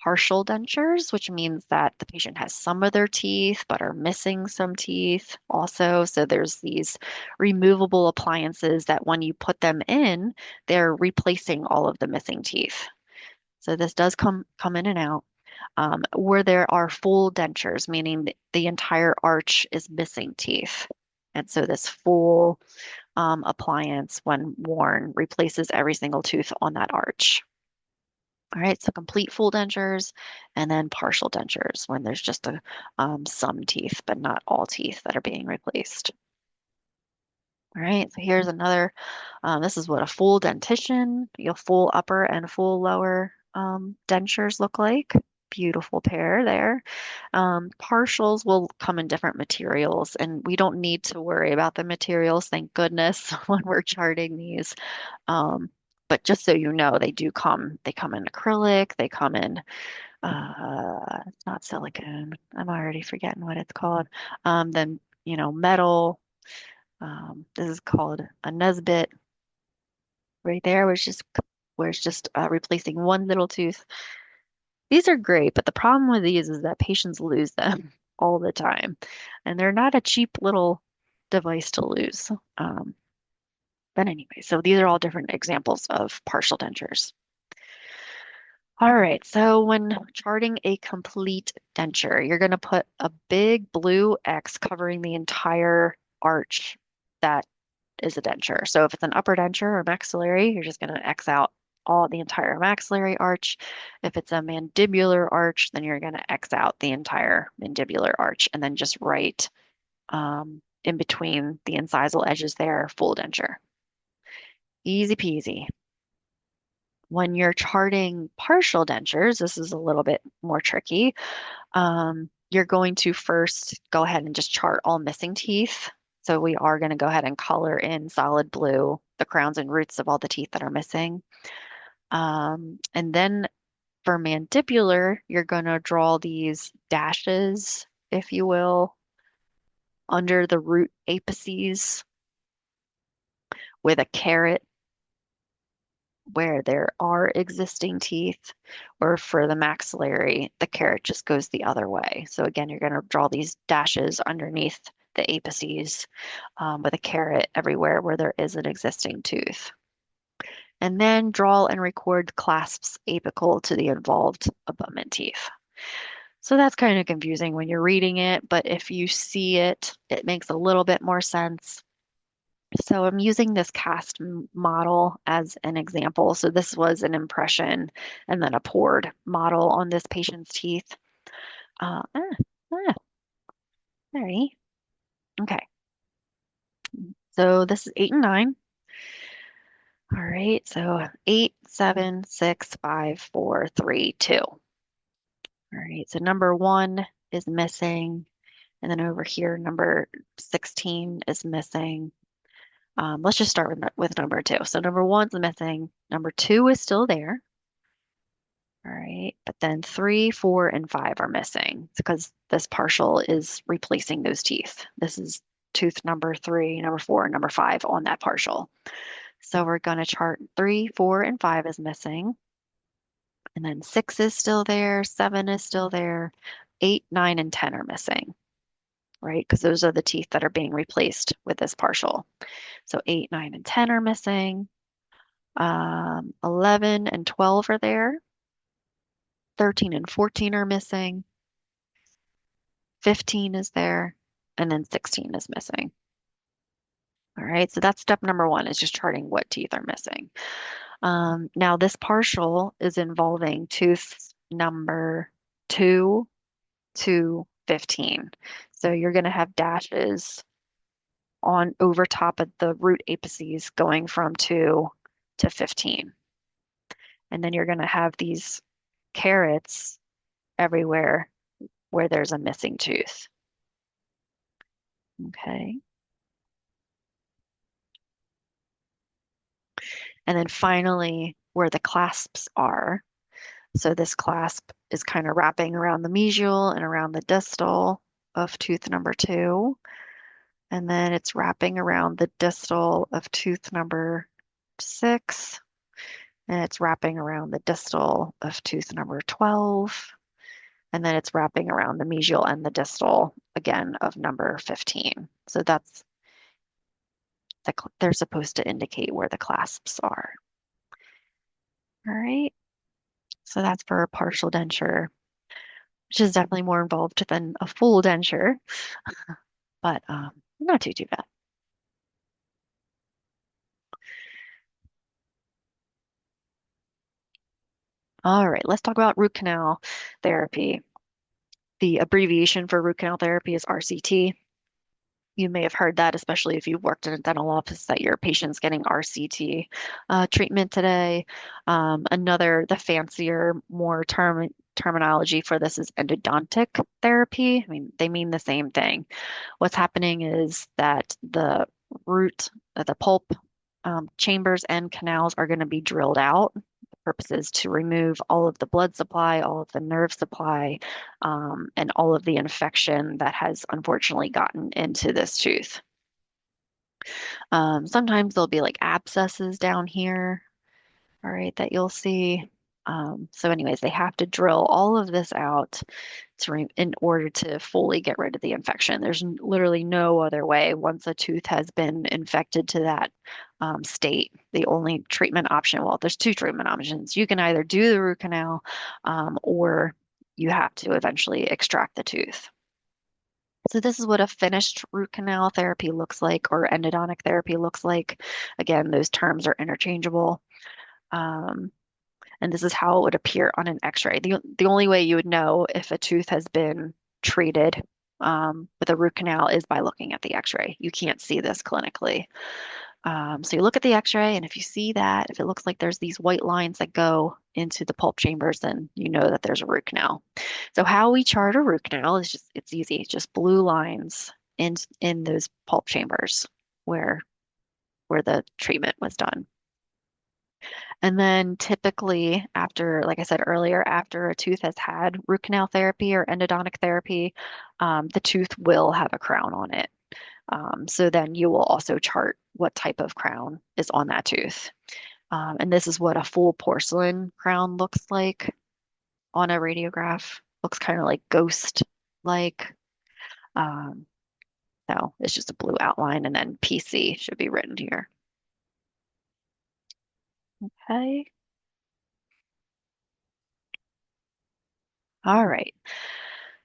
partial dentures, which means that the patient has some of their teeth but are missing some teeth also. So there's these removable appliances that when you put them in, they're replacing all of the missing teeth. So this does come in and out. Where there are full dentures, meaning the entire arch is missing teeth. And so this full appliance, when worn, replaces every single tooth on that arch. All right, so complete full dentures and then partial dentures when there's just some teeth, but not all teeth that are being replaced. All right, so here's another. This is what a full dentition, your full upper and full lower dentures look like. Beautiful pair there. Partials will come in different materials, and we don't need to worry about the materials, thank goodness, when we're charting these. Um, but just so you know, they come in acrylic, they come in, it's not silicone. I'm already forgetting what it's called. Then, metal. This is called a Nesbit right there, where it's just replacing one little tooth. These are great, but the problem with these is that patients lose them all the time, and they're not a cheap little device to lose. But anyway, so these are all different examples of partial dentures. All right, so when charting a complete denture, you're going to put a big blue X covering the entire arch that is a denture. So if it's an upper denture or maxillary, you're just going to X out all the entire maxillary arch. If it's a mandibular arch, then you're going to X out the entire mandibular arch and then just write in between the incisal edges there, full denture. Easy peasy. When you're charting partial dentures, this is a little bit more tricky. You're going to first go ahead and just chart all missing teeth. So we are going to go ahead and color in solid blue the crowns and roots of all the teeth that are missing. And then for mandibular, you're going to draw these dashes, if you will, under the root apices with a caret where there are existing teeth, or for the maxillary, the caret just goes the other way. So again, you're going to draw these dashes underneath the apices with a caret everywhere where there is an existing tooth. And then draw and record clasps apical to the involved abutment teeth. So that's kind of confusing when you're reading it, but if you see it, it makes a little bit more sense. So I'm using this cast model as an example. So this was an impression and then a poured model on this patient's teeth. Uh, ah, ah, Sorry. Okay. So this is 8 and 9. All right, so 8, 7, 6, 5, 4, 3, 2. All right, so number one is missing. And then over here, number 16 is missing. Let's just start with number two. So number one's missing. Number two is still there. All right. But then three, four, and five are missing because this partial is replacing those teeth. This is tooth number three, number four, and number five on that partial. So we're going to chart three, four, and five is missing. And then six is still there, seven is still there, eight, nine, and 10 are missing, right? Because those are the teeth that are being replaced with this partial. So 8, 9, and 10 are missing. 11 and 12 are there. 13 and 14 are missing. 15 is there. And then 16 is missing. All right, so that's step number one is just charting what teeth are missing. Now this partial is involving tooth number 2 to 15. So you're going to have dashes on over top of the root apices going from 2 to 15. And then you're going to have these carrots everywhere where there's a missing tooth. Okay. And then finally, where the clasps are. So this clasp is kind of wrapping around the mesial and around the distal of tooth number 2. And then it's wrapping around the distal of tooth number 6. And it's wrapping around the distal of tooth number 12. And then it's wrapping around the mesial and the distal again of number 15. So they're supposed to indicate where the clasps are. All right. So that's for a partial denture, which is definitely more involved than a full denture, but not too bad. All right, let's talk about root canal therapy. The abbreviation for root canal therapy is RCT. You may have heard that, especially if you've worked in a dental office, that your patient's getting RCT treatment today. The fancier, more terminology for this is endodontic therapy. I mean, they mean the same thing. What's happening is that the root, the pulp chambers and canals are going to be drilled out. The purpose is to remove all of the blood supply, all of the nerve supply, and all of the infection that has unfortunately gotten into this tooth. Sometimes there'll be like abscesses down here, all right, that you'll see. So anyways, they have to drill all of this out in order to fully get rid of the infection. There's literally no other way. Once a tooth has been infected to that state, the only treatment option, well, there's two treatment options. You can either do the root canal or you have to eventually extract the tooth. So this is what a finished root canal therapy looks like, or endodontic therapy looks like. Again, those terms are interchangeable. Um, and this is how it would appear on an x-ray. The only way you would know if a tooth has been treated with a root canal is by looking at the x-ray. You can't see this clinically. So you look at the x-ray, and if you see that, if it looks like there's these white lines that go into the pulp chambers, then you know that there's a root canal. So how we chart a root canal is it's easy. It's just blue lines in those pulp chambers where the treatment was done. And then typically after, like I said earlier, after a tooth has had root canal therapy or endodontic therapy, the tooth will have a crown on it. So then you will also chart what type of crown is on that tooth. And this is what a full porcelain crown looks like on a radiograph. Looks kind of like ghost-like. Um, so it's just a blue outline, and then PC should be written here. Okay. All right.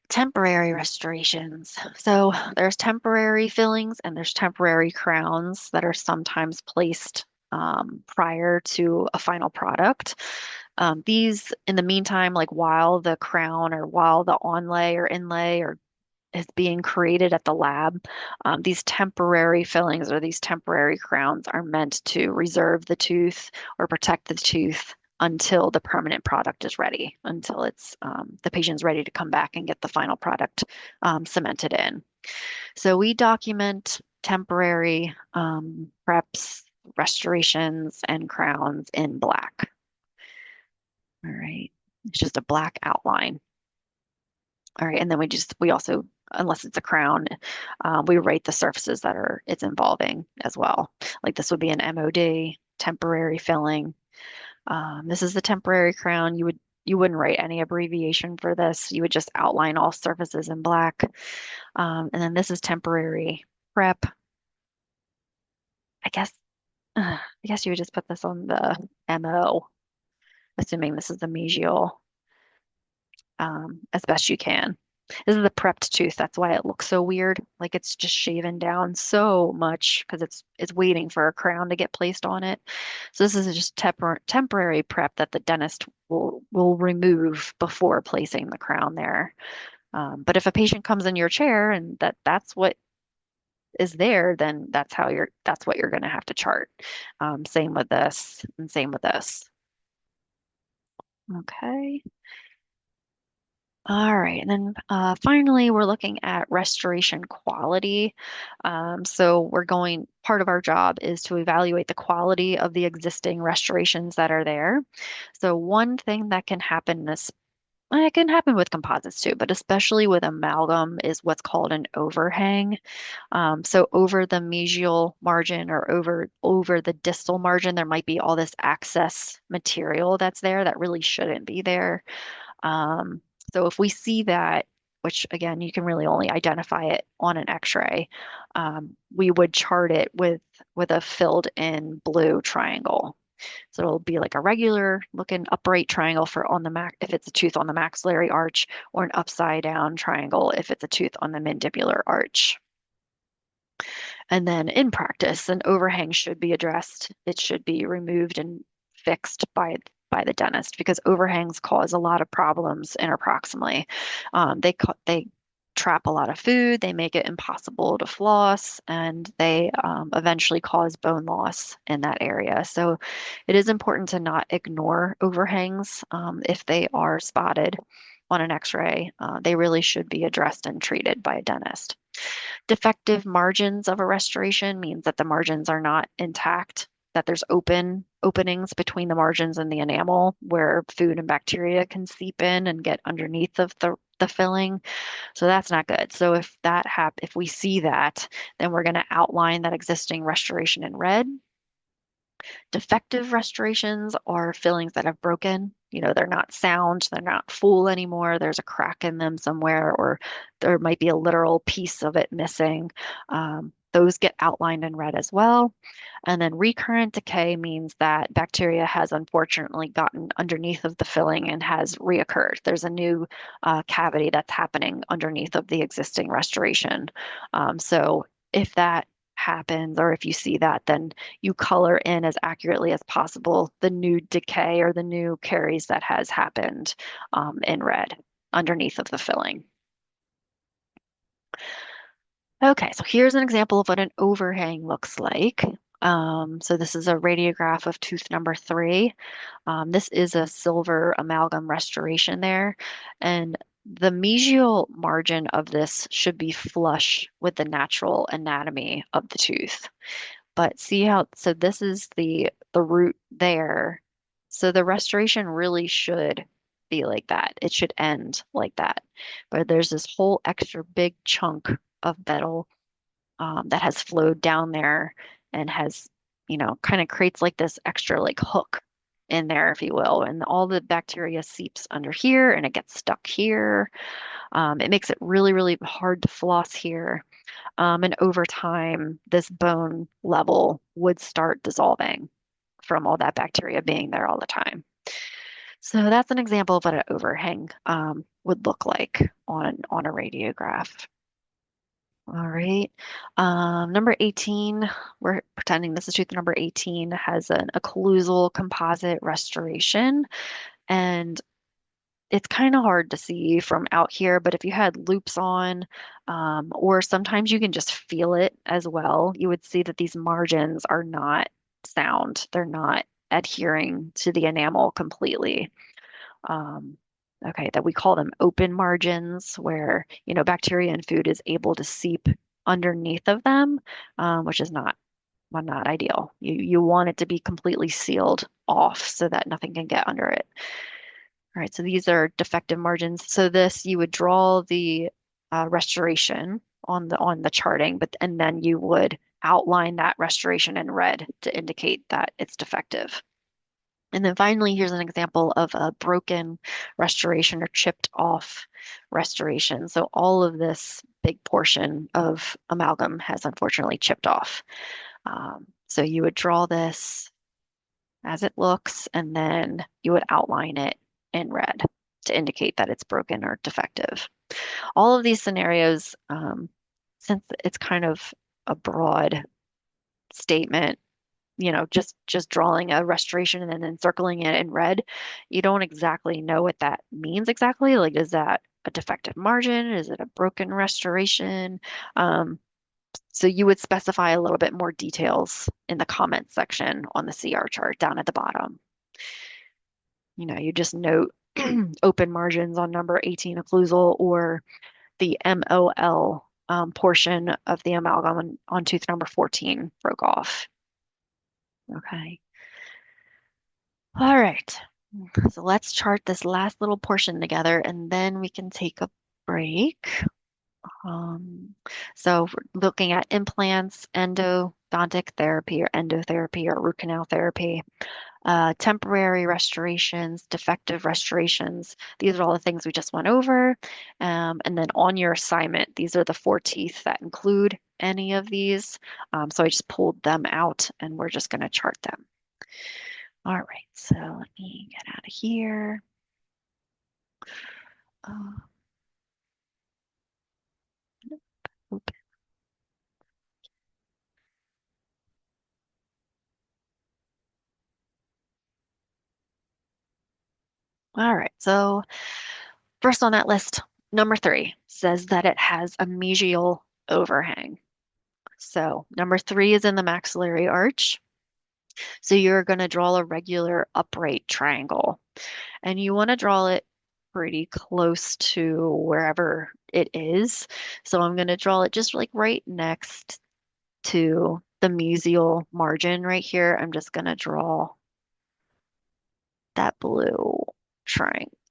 Temporary restorations. So there's temporary fillings and there's temporary crowns that are sometimes placed prior to a final product. These, in the meantime, like while the crown or while the onlay or inlay or is being created at the lab. These temporary fillings or these temporary crowns are meant to reserve the tooth or protect the tooth until the permanent product is ready, until it's the patient's ready to come back and get the final product cemented in. So we document temporary preps, restorations, and crowns in black. All right. It's just a black outline. All right. And then we also, unless it's a crown, we rate the surfaces that are it's involving as well. Like this would be an MOD, temporary filling. This is the temporary crown. You wouldn't write any abbreviation for this. You would just outline all surfaces in black. And then this is temporary prep. I guess I guess you would just put this on the MO, assuming this is the mesial, as best you can. This is the prepped tooth. That's why it looks so weird. Like it's just shaven down so much because it's waiting for a crown to get placed on it. So this is just temporary prep that the dentist will remove before placing the crown there. But if a patient comes in your chair and that's what is there, then that's what you're going to have to chart. Same with this and same with this. Okay. All right. And then finally, we're looking at restoration quality. So part of our job is to evaluate the quality of the existing restorations that are there. So one thing that can happen it can happen with composites too, but especially with amalgam is what's called an overhang. So over the mesial margin or over the distal margin, there might be all this excess material that's there that really shouldn't be there. Um, so if we see that, which again, you can really only identify it on an X-ray, we would chart it with a filled in blue triangle. So it'll be like a regular looking upright triangle for on the max if it's a tooth on the maxillary arch, or an upside down triangle if it's a tooth on the mandibular arch. And then in practice, an overhang should be addressed. It should be removed and fixed by the dentist because overhangs cause a lot of problems interproximally. They trap a lot of food, they make it impossible to floss, and they eventually cause bone loss in that area. So it is important to not ignore overhangs if they are spotted on an X-ray. They really should be addressed and treated by a dentist. Defective margins of a restoration means that the margins are not intact, that there's openings between the margins and the enamel where food and bacteria can seep in and get underneath of the filling. So that's not good. So if we see that, then we're going to outline that existing restoration in red. Defective restorations are fillings that have broken. They're not sound, they're not full anymore. There's a crack in them somewhere, or there might be a literal piece of it missing. Those get outlined in red as well. And then recurrent decay means that bacteria has unfortunately gotten underneath of the filling and has reoccurred. There's a new cavity that's happening underneath of the existing restoration. So if that happens, or if you see that, then you color in as accurately as possible the new decay or the new caries that has happened in red underneath of the filling. Okay, so here's an example of what an overhang looks like. So this is a radiograph of tooth number 3. This is a silver amalgam restoration there, and the mesial margin of this should be flush with the natural anatomy of the tooth. But see how, so this is the root there. So the restoration really should be like that. It should end like that. But there's this whole extra big chunk of metal that has flowed down there and has, kind of creates like this extra like hook in there, if you will. And all the bacteria seeps under here and it gets stuck here. It makes it really, really hard to floss here. And over time, this bone level would start dissolving from all that bacteria being there all the time. So that's an example of what an overhang would look like on a radiograph. All right. Number 18, we're pretending this is tooth number 18, has an occlusal composite restoration. And it's kind of hard to see from out here, but if you had loops on, or sometimes you can just feel it as well, you would see that these margins are not sound. They're not adhering to the enamel completely. Um, okay, that we call them open margins, where, bacteria in food is able to seep underneath of them, which is not ideal. You want it to be completely sealed off so that nothing can get under it. All right, so these are defective margins. So this, you would draw the restoration on the charting, and then you would outline that restoration in red to indicate that it's defective. And then finally, here's an example of a broken restoration or chipped off restoration. So all of this big portion of amalgam has unfortunately chipped off. So you would draw this as it looks, and then you would outline it in red to indicate that it's broken or defective. All of these scenarios, since it's kind of a broad statement, just drawing a restoration and then encircling it in red, you don't exactly know what that means exactly. Like, is that a defective margin? Is it a broken restoration? Um, so you would specify a little bit more details in the comments section on the CR chart down at the bottom. You just note open margins on number 18 occlusal or the MOL portion of the amalgam on tooth number 14 broke off. Okay. All right. So let's chart this last little portion together and then we can take a break. Um, so we're looking at implants, endodontic therapy or endotherapy or root canal therapy, temporary restorations, defective restorations. These are all the things we just went over. And then on your assignment, these are the four teeth that include any of these. So I just pulled them out and we're just going to chart them. All right, so let me get out of here. Uh, oop. All right, so first on that list, number 3 says that it has a mesial overhang. So number 3 is in the maxillary arch. So you're going to draw a regular upright triangle and you want to draw it pretty close to wherever it is. So I'm going to draw it just like right next to the mesial margin right here. I'm just going to draw that blue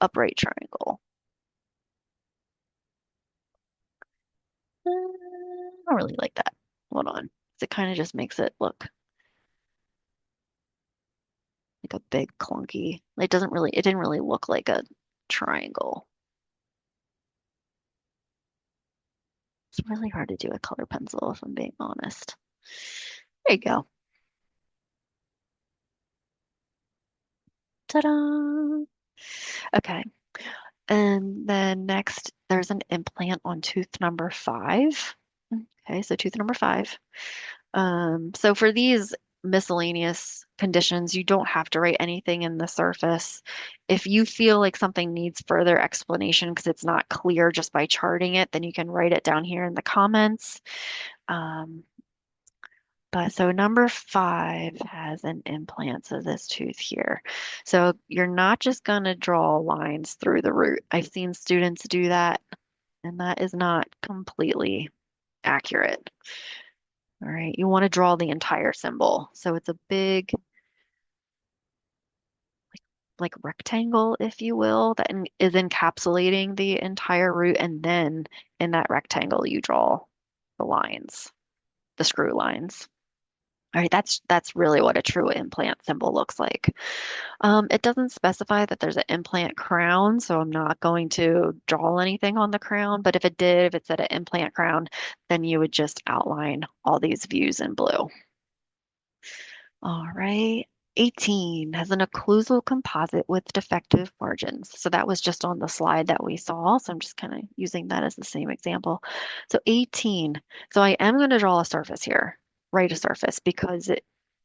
upright triangle. I don't really like that. Hold on. It kind of just makes it look like a big clunky. It didn't really look like a triangle. It's really hard to do a color pencil if I'm being honest. There you go. Ta-da! Okay. And then next, there's an implant on tooth number 5. Okay, so tooth number 5. So for these miscellaneous conditions, you don't have to write anything in the surface. If you feel like something needs further explanation because it's not clear just by charting it, then you can write it down here in the comments. Um, but so number 5 has an implant of this tooth here. So you're not just going to draw lines through the root. I've seen students do that, and that is not completely accurate. All right, you want to draw the entire symbol. So it's a big, like rectangle, if you will, that is encapsulating the entire root. And then in that rectangle, you draw the lines, the screw lines. All right, that's really what a true implant symbol looks like. It doesn't specify that there's an implant crown, so I'm not going to draw anything on the crown. But if it said an implant crown, then you would just outline all these views in blue. All right. 18 has an occlusal composite with defective margins. So that was just on the slide that we saw. So I'm just kind of using that as the same example. So 18. So I am going to draw a surface here, write a surface because it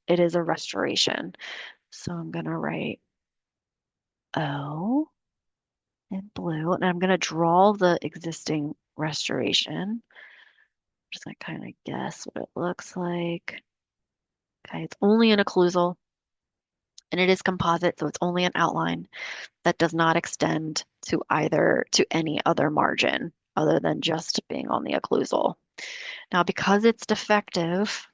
is a restoration. So I'm going to write O. in blue, and I'm going to draw the existing restoration. Just gonna kind of guess what it looks like. Okay, it's only an occlusal and it is composite, so it's only an outline that does not extend to any other margin other than just being on the occlusal. Now, because it's defective,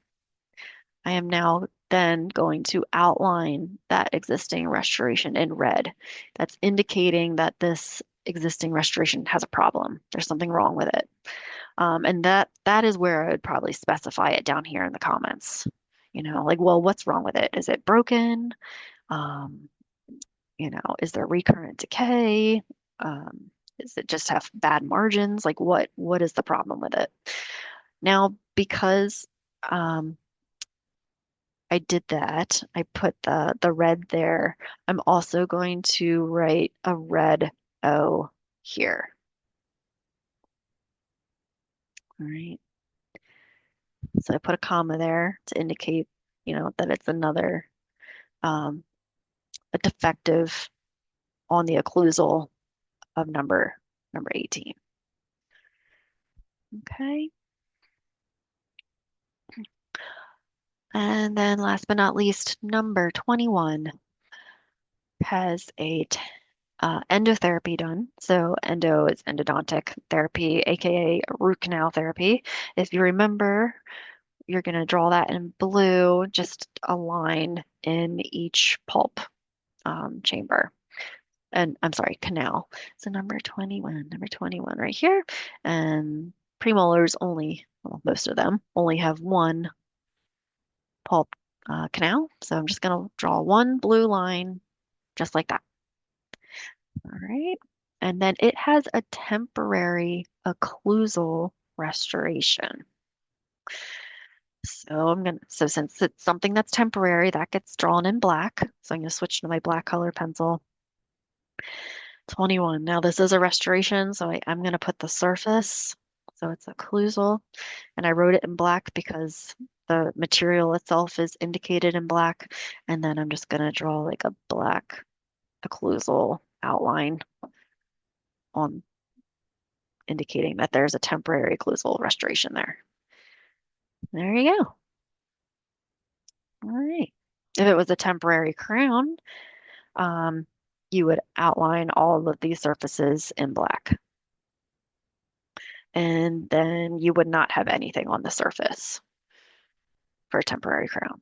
I am now then going to outline that existing restoration in red. That's indicating that this existing restoration has a problem. There's something wrong with it. And that is where I would probably specify it down here in the comments. Like, well, what's wrong with it? Is it broken? Um, is there recurrent decay? Does it just have bad margins? Like, what is the problem with it? Now, because I did that, I put the red there. I'm also going to write a red O here. All right. So I put a comma there to indicate, that it's another um, a defective on the occlusal of number 18. Okay. And then last but not least, number 21 has endotherapy done. So endo is endodontic therapy, aka root canal therapy. If you remember, you're going to draw that in blue, just a line in each pulp chamber. And I'm sorry, canal. So number 21 right here. And premolars only, well, most of them only have one pulp canal. So I'm just going to draw one blue line just like that. All right. And then it has a temporary occlusal restoration. So since it's something that's temporary, that gets drawn in black. So I'm going to switch to my black color pencil. 21. Now this is a restoration, so I'm going to put the surface. So it's occlusal, and I wrote it in black because the material itself is indicated in black. And then I'm just going to draw like a black occlusal outline on indicating that there's a temporary occlusal restoration there. There you go. All right. If it was a temporary crown, um, you would outline all of these surfaces in black. And then you would not have anything on the surface for a temporary crown.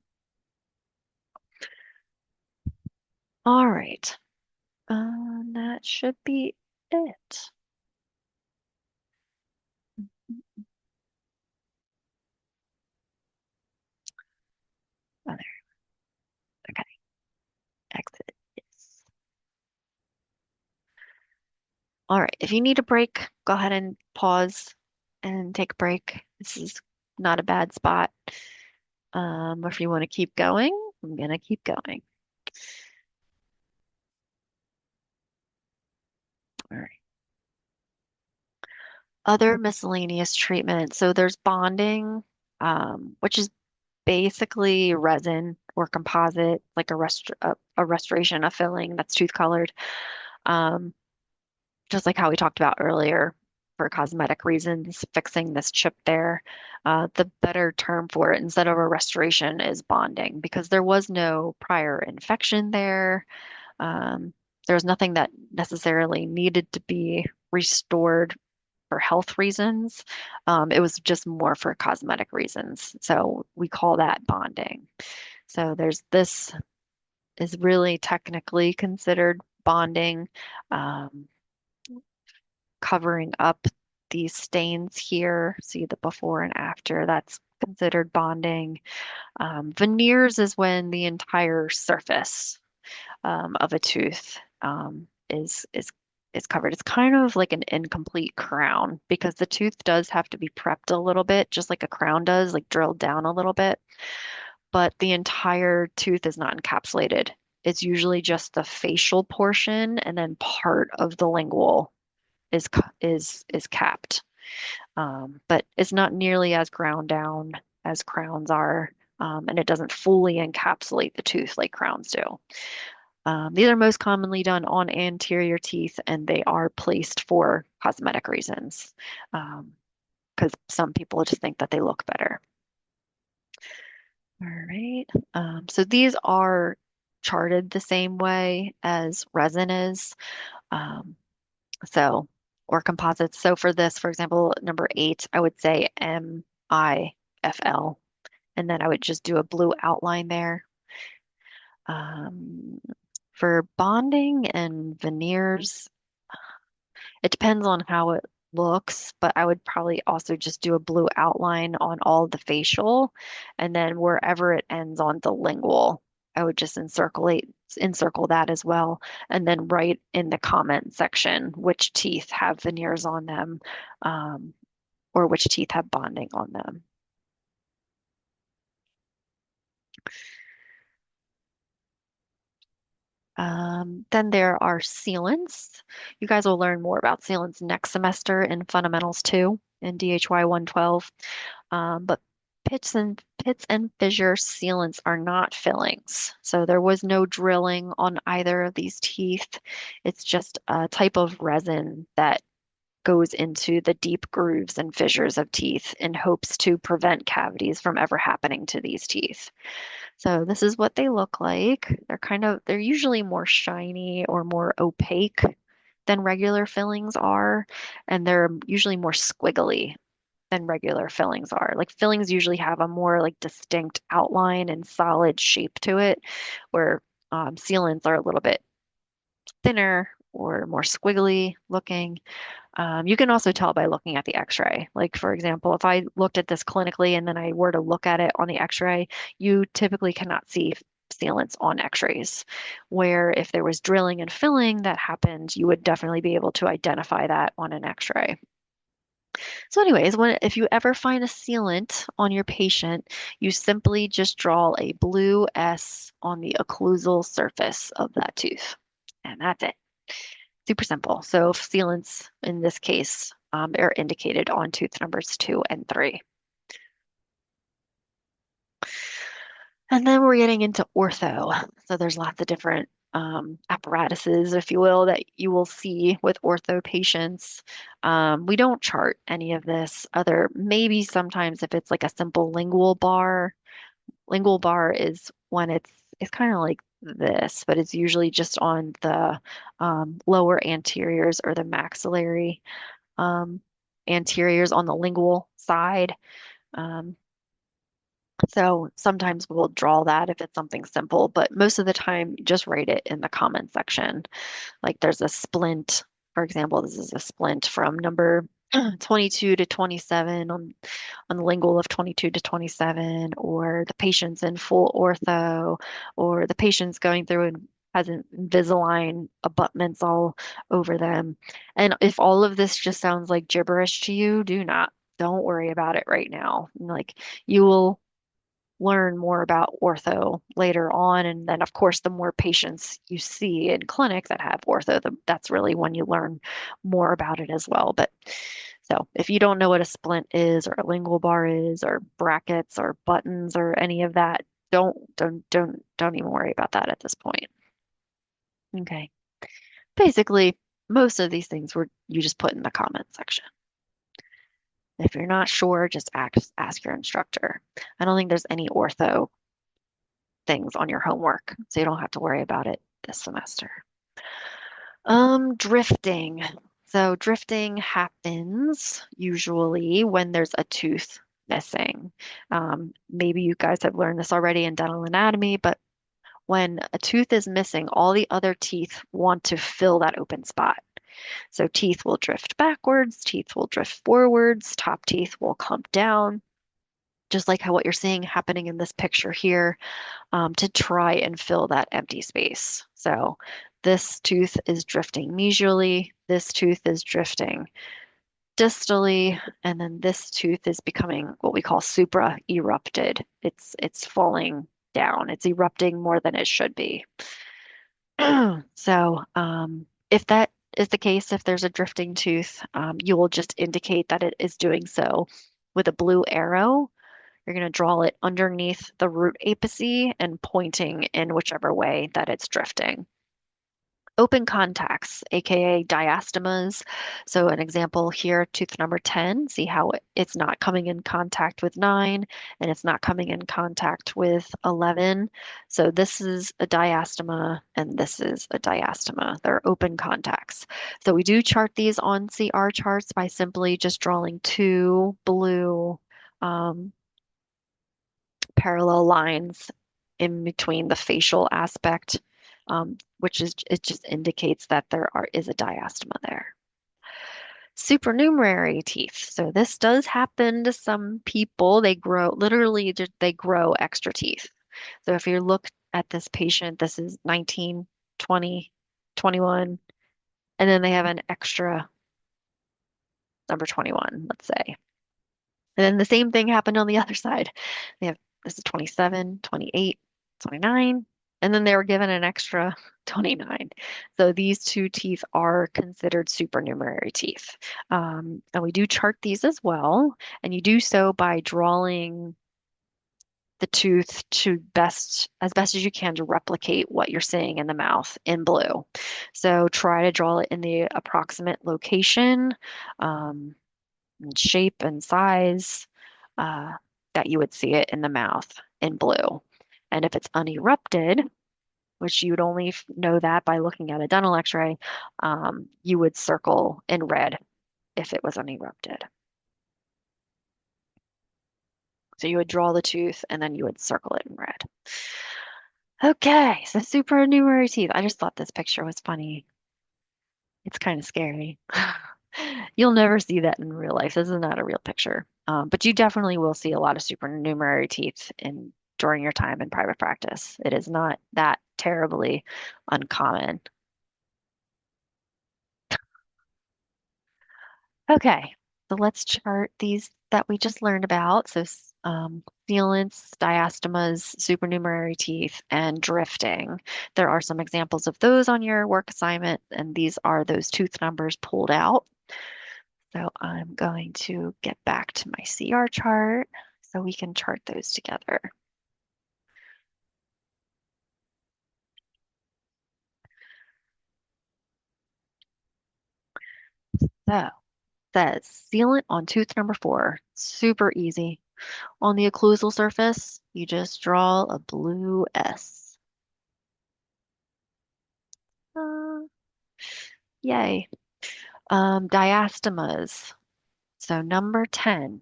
All right. That should be it. Oh, there. Okay. Exit. Yes. All right. If you need a break, go ahead and pause and take a break. This is not a bad spot. If you want to keep going, I'm gonna keep going. All right. Other miscellaneous treatment. So there's bonding, which is basically resin or composite, like a restoration, a filling that's tooth colored. Um, just like how we talked about earlier, for cosmetic reasons, fixing this chip there. The better term for it instead of a restoration is bonding because there was no prior infection there. Um, there was nothing that necessarily needed to be restored for health reasons. It was just more for cosmetic reasons. So we call that bonding. So this is really technically considered bonding, um, covering up these stains here. See the before and after. That's considered bonding. Veneers is when the entire surface of a tooth is covered. It's kind of like an incomplete crown because the tooth does have to be prepped a little bit, just like a crown does, like drilled down a little bit. But the entire tooth is not encapsulated. It's usually just the facial portion, and then part of the lingual is capped. But it's not nearly as ground down as crowns are, and it doesn't fully encapsulate the tooth like crowns do. These are most commonly done on anterior teeth, and they are placed for cosmetic reasons, because some people just think that they look better. All right. So these are charted the same way as resin is. Um, so, or composites. So for this, for example, number 8, I would say MIFL, and then I would just do a blue outline there. Um, for bonding and veneers, it depends on how it looks, but I would probably also just do a blue outline on all the facial, and then wherever it ends on the lingual, I would just encircle that as well, and then write in the comment section which teeth have veneers on them, um, or which teeth have bonding on them. Then there are sealants. You guys will learn more about sealants next semester in Fundamentals 2 in DHY 112. But pits and fissure sealants are not fillings. So there was no drilling on either of these teeth. It's just a type of resin that goes into the deep grooves and fissures of teeth in hopes to prevent cavities from ever happening to these teeth. So this is what they look like. They're usually more shiny or more opaque than regular fillings are, and they're usually more squiggly than regular fillings are. Like fillings usually have a more like distinct outline and solid shape to it, where sealants are a little bit thinner or more squiggly looking. You can also tell by looking at the x-ray. Like, for example, if I looked at this clinically and then I were to look at it on the x-ray, you typically cannot see sealants on x-rays. Where if there was drilling and filling that happened, you would definitely be able to identify that on an x-ray. So anyways, if you ever find a sealant on your patient, you simply just draw a blue S on the occlusal surface of that tooth. And that's it. Super simple. So sealants in this case are indicated on tooth numbers 2 and 3. And then we're getting into ortho. So there's lots of different apparatuses, if you will, that you will see with ortho patients. We don't chart any of this other, maybe sometimes if it's like a simple lingual bar. Lingual bar is when it's kind of like this, but it's usually just on the lower anteriors or the maxillary um, anteriors on the lingual side. Um, so sometimes we'll draw that if it's something simple, but most of the time, just write it in the comment section. Like there's a splint, for example, this is a splint from number 22 to 27 on the lingual of 22 to 27, or the patient's in full ortho, or the patient's going through and has Invisalign abutments all over them. And if all of this just sounds like gibberish to you, don't worry about it right now. Like you will learn more about ortho later on. And then, of course, the more patients you see in clinic that have ortho, that's really when you learn more about it as well. But so if you don't know what a splint is or a lingual bar is or brackets or buttons or any of that, don't even worry about that at this point. Okay. Basically, most of these things were you just put in the comment section. If you're not sure, just ask your instructor. I don't think there's any ortho things on your homework, so you don't have to worry about it this semester. Drifting. So drifting happens usually when there's a tooth missing. Maybe you guys have learned this already in dental anatomy, but when a tooth is missing, all the other teeth want to fill that open spot. So teeth will drift backwards, teeth will drift forwards, top teeth will come down, just like what you're seeing happening in this picture here, to try and fill that empty space. So this tooth is drifting mesially, this tooth is drifting distally, and then this tooth is becoming what we call supra-erupted. It's falling down. It's erupting more than it should be. So if that is the case, if there's a drifting tooth, you will just indicate that it is doing so with a blue arrow. You're going to draw it underneath the root apice and pointing in whichever way that it's drifting. Open contacts, aka diastemas. So an example here, tooth number 10, see how it's not coming in contact with 9 and it's not coming in contact with 11. So this is a diastema and this is a diastema. They're open contacts. So we do chart these on CR charts by simply just drawing two blue um, parallel lines in between the facial aspect, which is it just indicates that is a diastema there. Supernumerary teeth. So this does happen to some people. They grow literally they grow extra teeth. So if you look at this patient, this is 19, 20, 21, and then they have an extra number 21, let's say. And then the same thing happened on the other side. They have this is 27, 28, 29, and then they were given an extra 29. So these two teeth are considered supernumerary teeth. And we do chart these as well, and you do so by drawing the tooth to as best as you can to replicate what you're seeing in the mouth in blue. So try to draw it in the approximate location. Um, and shape and size uh, that you would see it in the mouth in blue. And if it's unerupted, which you would only know that by looking at a dental x-ray, you would circle in red if it was unerupted. So you would draw the tooth and then you would circle it in red. Okay, so supernumerary teeth. I just thought this picture was funny. It's kind of scary. You'll never see that in real life. This is not a real picture. But you definitely will see a lot of supernumerary teeth in during your time in private practice. It is not that terribly uncommon. Okay, so let's chart these that we just learned about. So sealants, diastemas, supernumerary teeth, and drifting. There are some examples of those on your work assignment, and these are those tooth numbers pulled out. So I'm going to get back to my CR chart so we can chart those together. So says sealant on tooth number 4. Super easy. On the occlusal surface, you just draw a blue S. Uh, Yay. Diastemas. So number 10,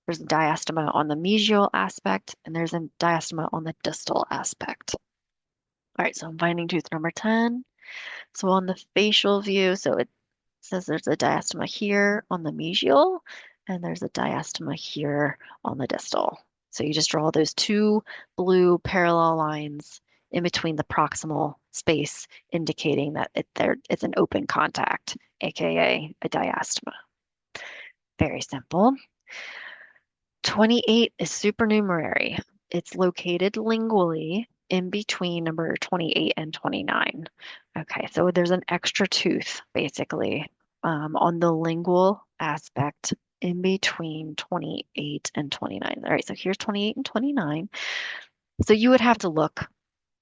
there's a diastema on the mesial aspect and there's a diastema on the distal aspect. All right, so I'm finding tooth number 10. So on the facial view, so it says there's a diastema here on the mesial, and there's a diastema here on the distal. So you just draw those two blue parallel lines in between the proximal space, indicating that it's an open contact, aka a diastema. Very simple. 28 is supernumerary. It's located lingually in between number 28 and 29. Okay, so there's an extra tooth basically on the lingual aspect in between 28 and 29. All right, so here's 28 and 29. So you would have to look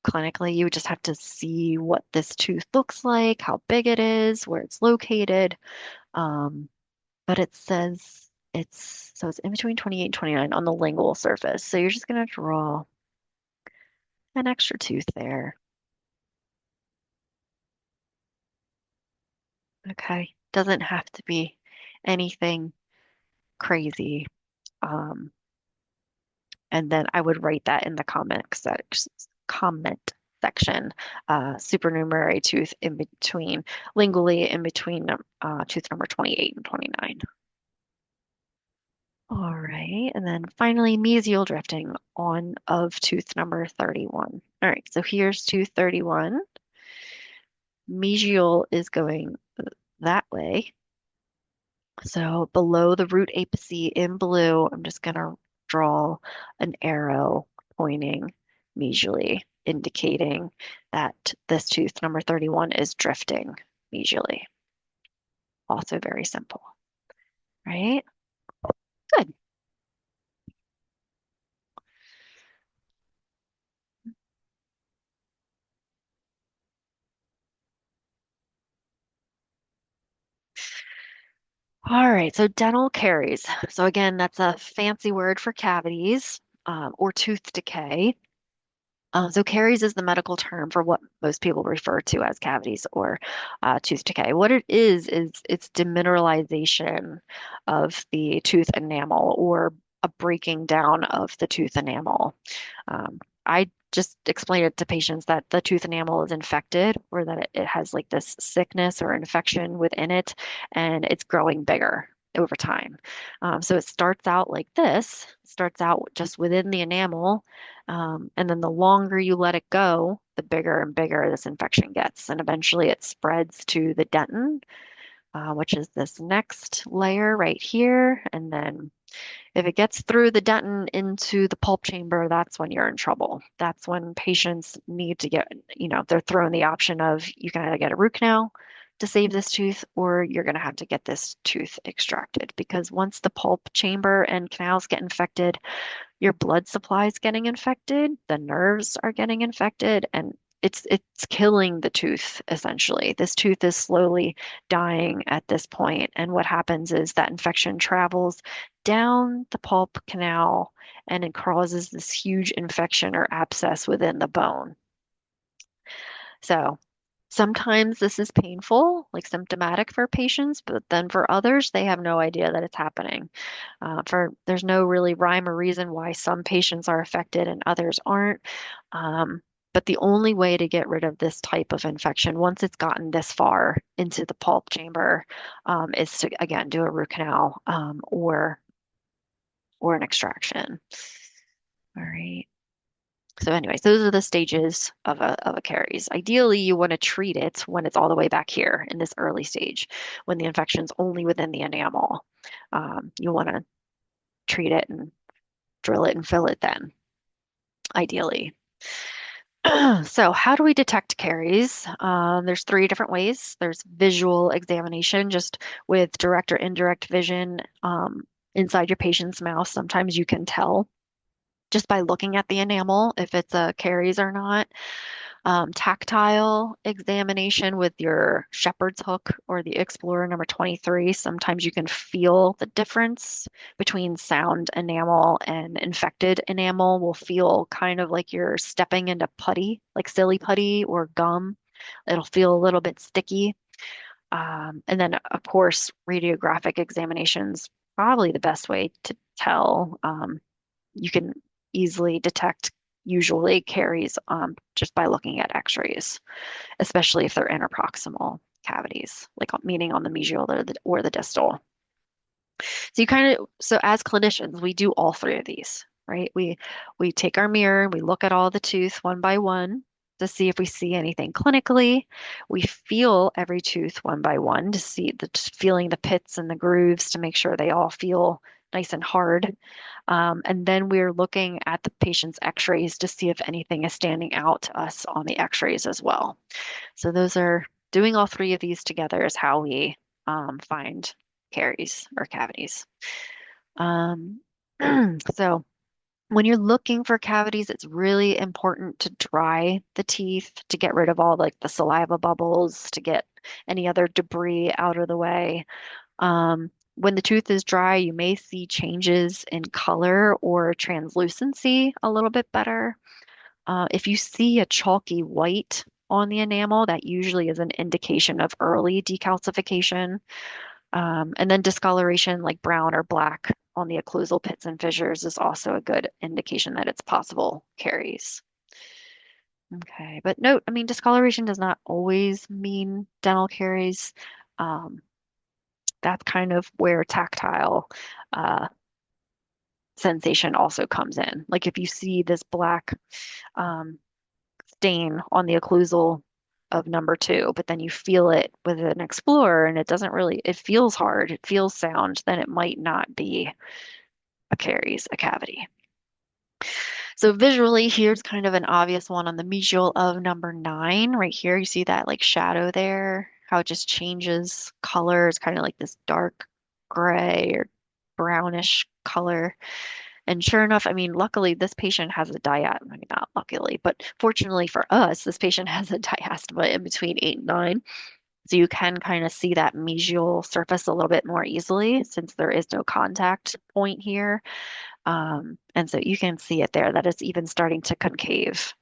clinically, you would just have to see what this tooth looks like, how big it is, where it's located. Um, but it says it's in between 28 and 29 on the lingual surface. So you're just going to draw an extra tooth there. Okay. Doesn't have to be anything crazy. Um, and then I would write that in the comment section, supernumerary tooth in between, lingually in between tooth number 28 and 29. All right, and then finally mesial drifting on of tooth number 31. All right, so here's tooth 31. Mesial is going that way. So below the root apice in blue, I'm just going to draw an arrow pointing mesially, indicating that this tooth number 31 is drifting mesially. Also very simple, right? Good. All right, so dental caries. So again, that's a fancy word for cavities or tooth decay. So caries is the medical term for what most people refer to as cavities or tooth decay. What it is it's demineralization of the tooth enamel or a breaking down of the tooth enamel. I just explain it to patients that the tooth enamel is infected or that it has like this sickness or infection within it and it's growing bigger over time. So it starts out like this, starts out just within the enamel, and then the longer you let it go, the bigger and bigger this infection gets. And eventually it spreads to the dentin, which is this next layer right here. And then if it gets through the dentin into the pulp chamber, that's when you're in trouble. That's when patients need to get, they're thrown the option of you can either get a root canal to save this tooth, or you're going to have to get this tooth extracted because once the pulp chamber and canals get infected, your blood supply is getting infected, the nerves are getting infected, and it's killing the tooth essentially. This tooth is slowly dying at this point, and what happens is that infection travels down the pulp canal and it causes this huge infection or abscess within the bone. So sometimes this is painful, like symptomatic for patients, but then for others, they have no idea that it's happening. There's no really rhyme or reason why some patients are affected and others aren't. Um, but the only way to get rid of this type of infection, once it's gotten this far into the pulp chamber, is to again do a root canal or an extraction. All right. So anyways, those are the stages of a caries. Ideally, you want to treat it when it's all the way back here in this early stage, when the infection's only within the enamel. You want to treat it and drill it and fill it then, ideally. So how do we detect caries? There's three different ways. There's visual examination, just with direct or indirect vision inside your patient's mouth. Sometimes you can tell just by looking at the enamel if it's a caries or not. Tactile examination with your shepherd's hook or the Explorer number 23. Sometimes you can feel the difference between sound enamel and infected enamel will feel kind of like you're stepping into putty, like silly putty or gum. It'll feel a little bit sticky. And then, of course, radiographic examinations, probably the best way to tell. You can easily detect usually caries just by looking at x-rays, especially if they're interproximal cavities, like meaning on the mesial or the distal. So as clinicians, we do all three of these, right? We take our mirror, we look at all the tooth one by one to see if we see anything clinically. We feel every tooth one by one to see feeling the pits and the grooves to make sure they all feel nice and hard. And then we're looking at the patient's x-rays to see if anything is standing out to us on the x-rays as well. So those are doing all three of these together is how we find caries or cavities. Um, so when you're looking for cavities, it's really important to dry the teeth to get rid of all like the saliva bubbles, to get any other debris out of the way. When the tooth is dry, you may see changes in color or translucency a little bit better. If you see a chalky white on the enamel, that usually is an indication of early decalcification. And then discoloration like brown or black on the occlusal pits and fissures is also a good indication that it's possible caries. Okay, but note, I mean, discoloration does not always mean dental caries. Um, that's kind of where tactile uh, sensation also comes in. Like if you see this black um, stain on the occlusal of number two, but then you feel it with an Explorer and it doesn't really, it feels hard, it feels sound, then it might not be a caries, a cavity. So visually, here's kind of an obvious one on the mesial of number nine. Right here, you see that like shadow there, how it just changes color. It's kind of like this dark gray or brownish color. And sure enough, I mean, luckily this patient has a I mean, not luckily, but fortunately for us, this patient has a diastema in between 8 and 9. So you can kind of see that mesial surface a little bit more easily since there is no contact point here. And so you can see it there that it's even starting to concave,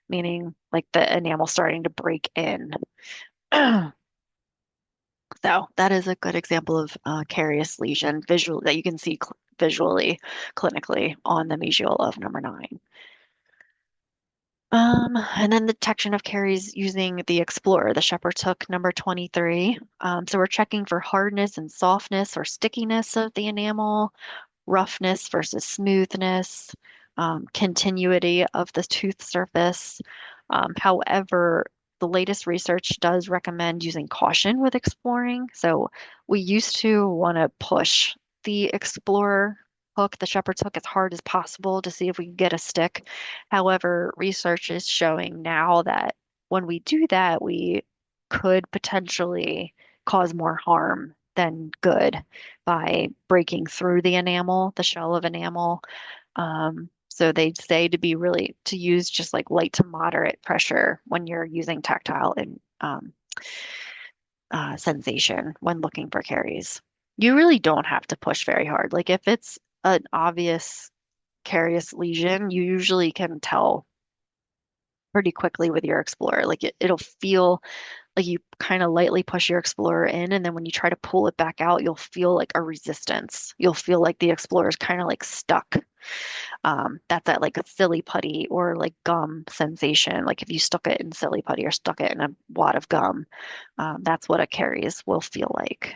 meaning like the enamel starting to break in. So that is a good example of carious lesion visual that you can see visually, clinically on the mesial of number 9. And then the detection of caries using the Explorer, the Shepherd took number 23. So we're checking for hardness and softness or stickiness of the enamel, roughness versus smoothness, continuity of the tooth surface. However, the latest research does recommend using caution with exploring. So we used to want to push the Explorer hook, the shepherd's hook, as hard as possible to see if we could get a stick. However, research is showing now that when we do that, we could potentially cause more harm than good by breaking through the enamel, the shell of enamel. So they say to use just like light to moderate pressure when you're using tactile and sensation when looking for caries. You really don't have to push very hard. Like if it's an obvious carious lesion, you usually can tell pretty quickly with your Explorer. Like it'll feel like you kind of lightly push your Explorer in, and then when you try to pull it back out, you'll feel like a resistance. You'll feel like the Explorer is kind of like stuck. That's that like a silly putty or like gum sensation. Like if you stuck it in silly putty or stuck it in a wad of gum, that's what a caries will feel like.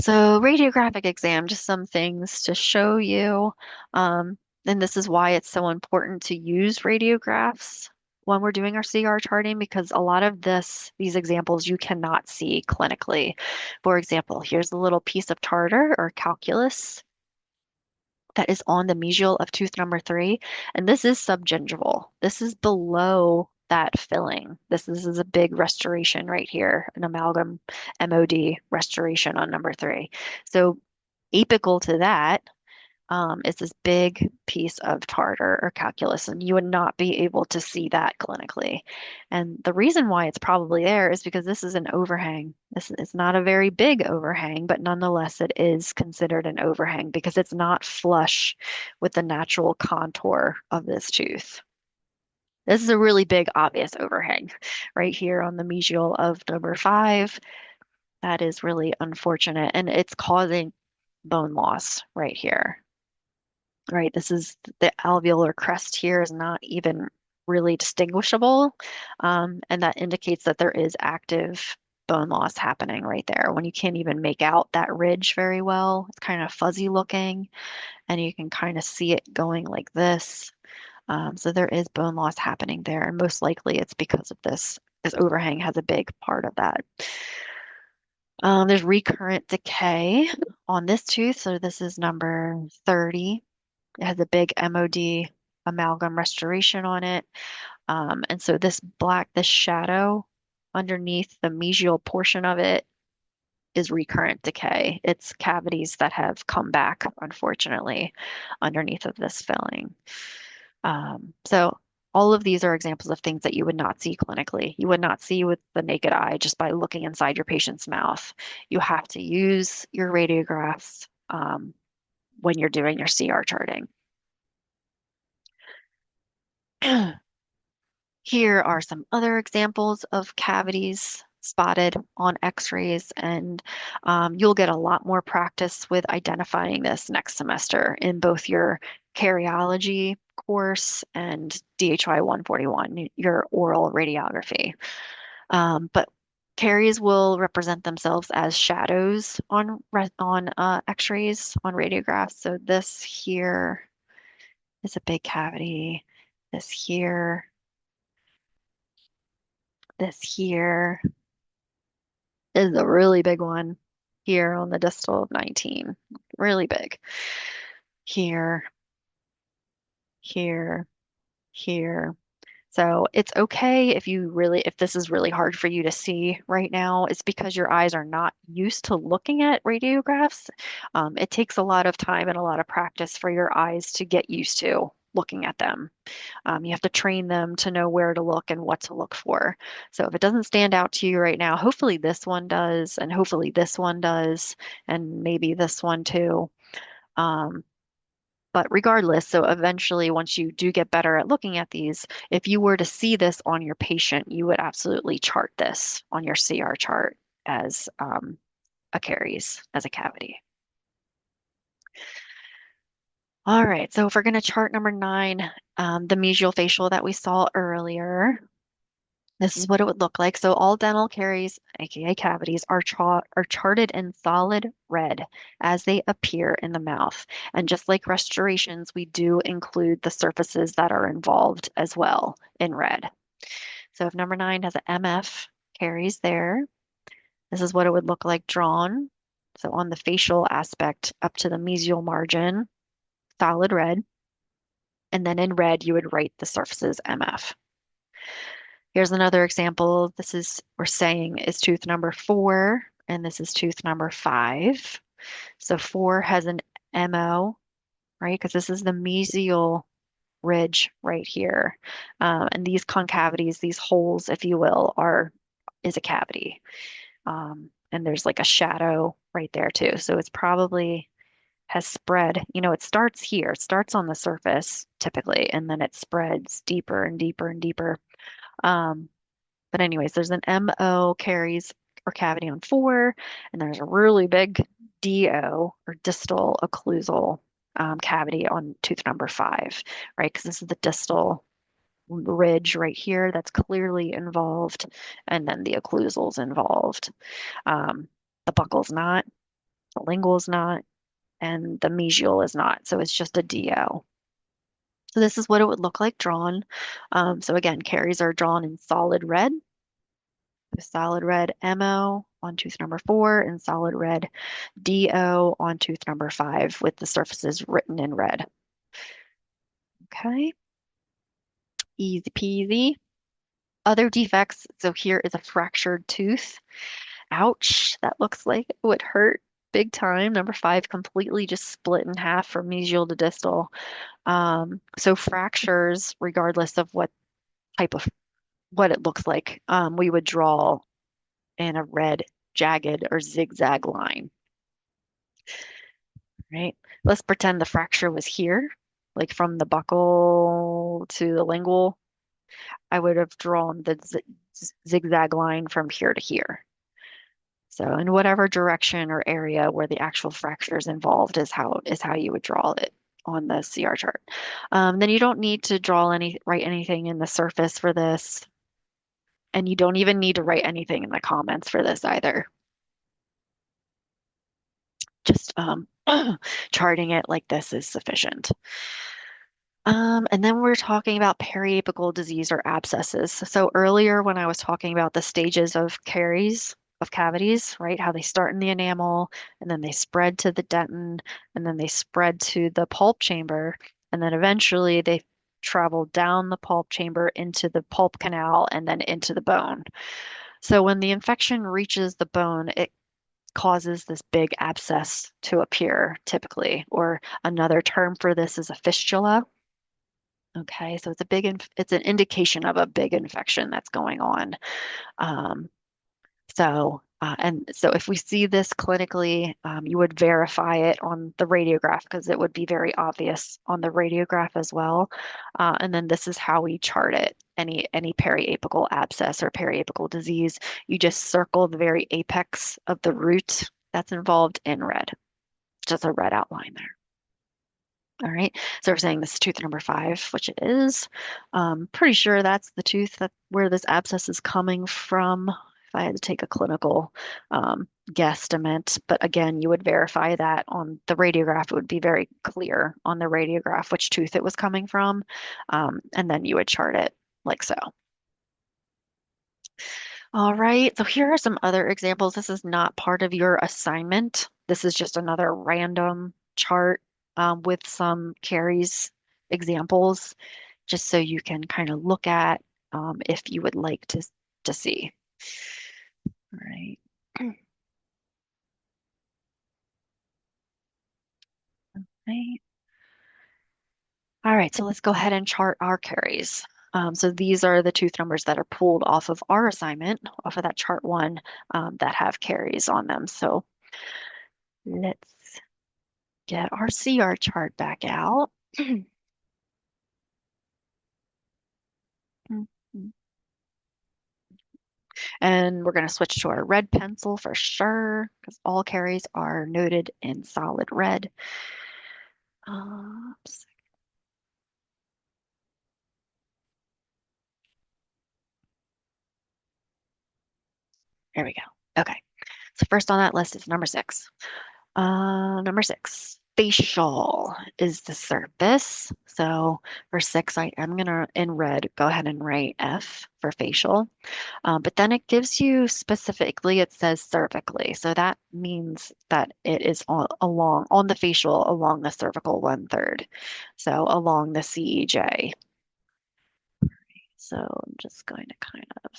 So radiographic exam, just some things to show you. Um, and this is why it's so important to use radiographs when we're doing our CR charting because a lot of these examples you cannot see clinically. For example, here's a little piece of tartar or calculus that is on the mesial of tooth number 3, and this is subgingival. This is below that filling. This is a big restoration right here, an amalgam MOD restoration on number 3. So apical to that is this big piece of tartar or calculus, and you would not be able to see that clinically. And the reason why it's probably there is because this is an overhang. This is not a very big overhang, but nonetheless, it is considered an overhang because it's not flush with the natural contour of this tooth. This is a really big, obvious overhang right here on the mesial of number 5. That is really unfortunate, and it's causing bone loss right here. Right, this is the alveolar crest here is not even really distinguishable, and that indicates that there is active bone loss happening right there when you can't even make out that ridge very well. It's kind of fuzzy looking, and you can kind of see it going like this. So there is bone loss happening there, and most likely it's because of this. This overhang has a big part of that. There's recurrent decay on this tooth, so this is number 30. It has a big MOD amalgam restoration on it. And so this shadow underneath the mesial portion of it is recurrent decay. It's cavities that have come back, unfortunately, underneath of this filling. So all of these are examples of things that you would not see clinically. You would not see with the naked eye just by looking inside your patient's mouth. You have to use your radiographs when you're doing your CR charting. Here are some other examples of cavities spotted on x-rays, and you'll get a lot more practice with identifying this next semester in both your cariology course and DHY 141, your oral radiography. But caries will represent themselves as shadows on x-rays, on radiographs. So this here is a big cavity. This here. This here is a really big one here on the distal of 19. Really big. Here, here, here. So it's okay if this is really hard for you to see right now. It's because your eyes are not used to looking at radiographs. It takes a lot of time and a lot of practice for your eyes to get used to looking at them. You have to train them to know where to look and what to look for. So if it doesn't stand out to you right now, hopefully this one does, and hopefully this one does, and maybe this one too. Um, but regardless, so eventually, once you do get better at looking at these, if you were to see this on your patient, you would absolutely chart this on your CR chart as a caries, as a cavity. All right, so if we're going to chart number 9, the mesial facial that we saw earlier, this is what it would look like. So all dental caries, aka cavities, are charted in solid red as they appear in the mouth. And just like restorations, we do include the surfaces that are involved as well in red. So if number 9 has an MF caries there, this is what it would look like drawn. So on the facial aspect up to the mesial margin, solid red. And then in red, you would write the surfaces MF. Here's another example. This is, we're saying, is tooth number 4, and this is tooth number 5. So 4 has an MO, right? Because this is the mesial ridge right here. And these concavities, these holes, if you will, is a cavity. And there's like a shadow right there too. So it's probably has spread. It starts here. It starts on the surface typically, and then it spreads deeper and deeper and deeper. Um, But anyways, there's an MO caries or cavity on 4, and there's a really big DO or distal occlusal cavity on tooth number 5, right? Because this is the distal ridge right here that's clearly involved, and then the occlusal's involved. Um, the buccal's not, the lingual's not, and the mesial is not. So it's just a DO. So this is what it would look like drawn. So again, caries are drawn in solid red, the solid red MO on tooth number 4 and solid red DO on tooth number 5 with the surfaces written in red. Okay, easy peasy. Other defects, so here is a fractured tooth. Ouch, that looks like it would hurt big time. Number 5 completely just split in half from mesial to distal. So fractures, regardless of type of what it looks like, we would draw in a red jagged or zigzag line. Right? Let's pretend the fracture was here, like from the buccal to the lingual. I would have drawn the zigzag line from here to here. So in whatever direction or area where the actual fracture is involved is how you would draw it on the CR chart. Then you don't need to write anything in the surface for this, and you don't even need to write anything in the comments for this either. Just charting it like this is sufficient. And then we're talking about periapical disease or abscesses. So earlier when I was talking about the stages of caries, of cavities, right? How they start in the enamel and then they spread to the dentin and then they spread to the pulp chamber and then eventually they travel down the pulp chamber into the pulp canal and then into the bone. So when the infection reaches the bone, it causes this big abscess to appear typically, or another term for this is a fistula. Okay, so it's an indication of a big infection that's going on. Um, and so if we see this clinically, you would verify it on the radiograph because it would be very obvious on the radiograph as well. And then this is how we chart it. Any periapical abscess or periapical disease, you just circle the very apex of the root that's involved in red, just a red outline there. All right, so we're saying this is tooth number 5, which it is. Pretty sure that's the tooth where this abscess is coming from. If I had to take a clinical guesstimate, but again, you would verify that on the radiograph. It would be very clear on the radiograph which tooth it was coming from, and then you would chart it like so. All right, so here are some other examples. This is not part of your assignment. This is just another random chart with some caries examples, just so you can kind of look at if you would like to see. All right. Right. All right, so let's go ahead and chart our caries. So these are the tooth numbers that are pulled off of our assignment, off of that chart one, that have caries on them. So let's get our CR chart back out. And we're going to switch to our red pencil for sure, because all caries are noted in solid red. Oops. There we go. Okay. So first on that list is number six. Number six, facial is the surface. So for six, I am gonna, in red, go ahead and write F for facial. But then it gives you specifically, it says cervically. So that means that it is along, on the facial, along the cervical one third. So along the CEJ. So I'm just going to kind of,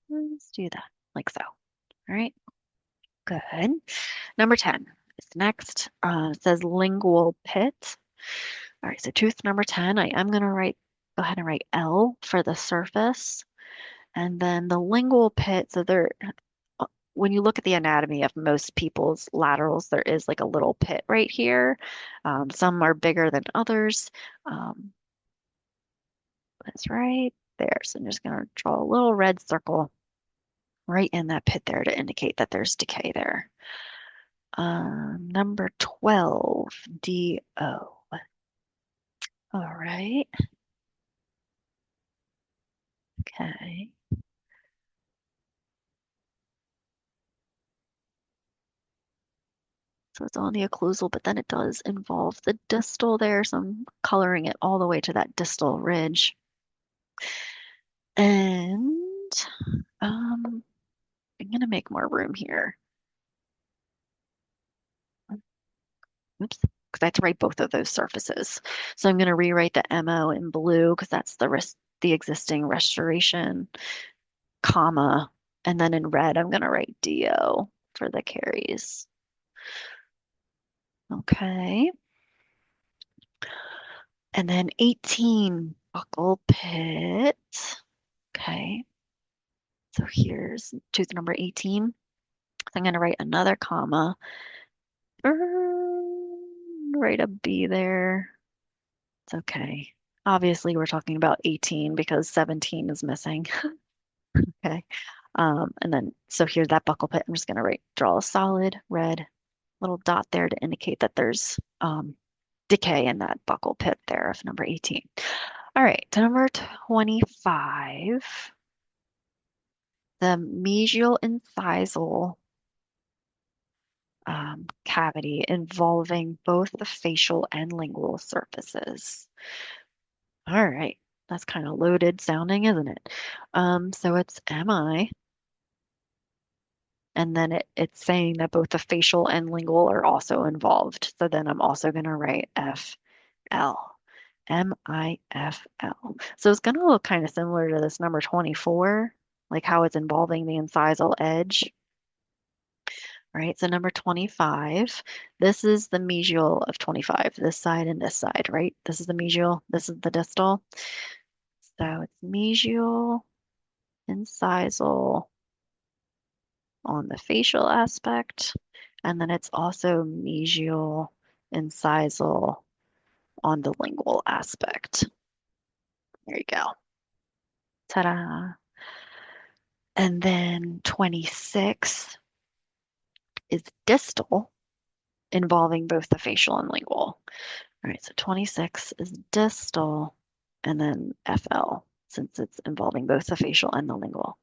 let's do that like so. All right, good. Number 10 is next. It says lingual pit. All right, so tooth number 10, I am going to go ahead and write L for the surface. And then the lingual pit, so when you look at the anatomy of most people's laterals, there is like a little pit right here. Some are bigger than others. Um, that's right there. So I'm just going to draw a little red circle right in that pit there to indicate that there's decay there. Number 12, DO. All right. Okay. So it's on the occlusal, but then it does involve the distal there. So I'm coloring it all the way to that distal ridge. And I'm going to make more room here. Oops, because I have to write both of those surfaces. So I'm going to rewrite the MO in blue because that's the existing restoration, comma, and then in red I'm going to write DO for the caries. Okay. And then 18, buccal pit. Okay. So here's tooth number 18. I'm going to write another comma. Write a B there. It's okay. Obviously, we're talking about 18 because 17 is missing. Okay. And then, so here's that buccal pit. I'm just going to draw a solid red little dot there to indicate that there's decay in that buccal pit there of number 18. All right, to number 25, the mesial incisal cavity involving both the facial and lingual surfaces. All right, that's kind of loaded sounding, isn't it? So it's MI, and then it's saying that both the facial and lingual are also involved. So then I'm also going to write FL. MIFL. So it's going to look kind of similar to this number 24, like how it's involving the incisal edge. Right, so number 25, this is the mesial of 25, this side and this side, right? This is the mesial, this is the distal. So it's mesial, incisal on the facial aspect, and then it's also mesial, incisal on the lingual aspect. There you go. Ta-da. And then 26 is distal, involving both the facial and lingual. All right, so 26 is distal, and then FL, since it's involving both the facial and the lingual.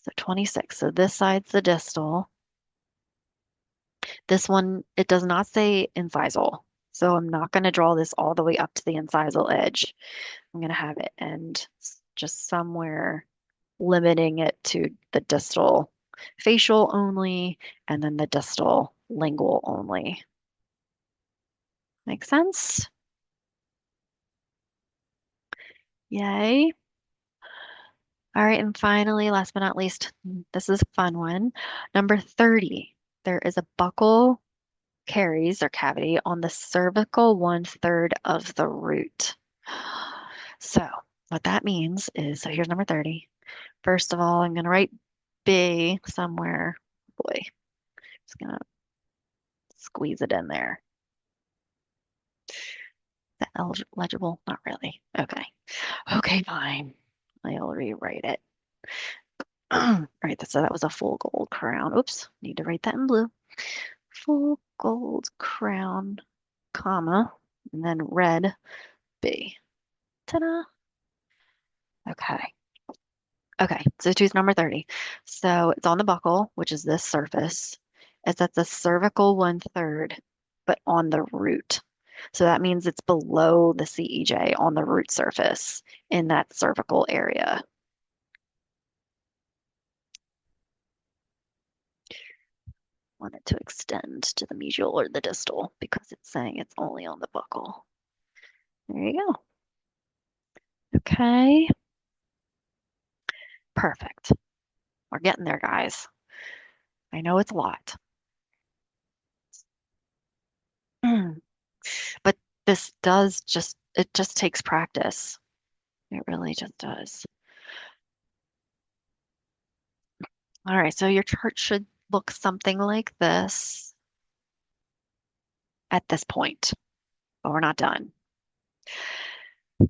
So 26. So this side's the distal. This one, it does not say incisal. So I'm not going to draw this all the way up to the incisal edge. I'm going to have it end just somewhere, limiting it to the distal facial only, and then the distal lingual only. Make sense? Yay. All right, and finally, last but not least, this is a fun one. Number 30, there is a buccal caries or cavity on the cervical one-third of the root. So what that means is, so here's number 30. First of all, I'm going to write B somewhere. Boy, just going to squeeze it in there. Is that legible? Not really. Okay. Okay, fine. I'll rewrite it. Right, so that was a full gold crown. Oops, need to write that in blue. Full gold crown, comma, and then red B. Ta-da. Okay. Okay, so tooth number 30. So it's on the buckle, which is this surface. It's at the cervical one-third, but on the root. So that means it's below the CEJ on the root surface in that cervical area. Want it to extend to the medial or the distal because it's saying it's only on the buckle. There you go. Okay, perfect. We're getting there, guys. I know it's a lot. But this does it just takes practice. It really just does. All right, so your chart should look something like this at this point, but we're not done.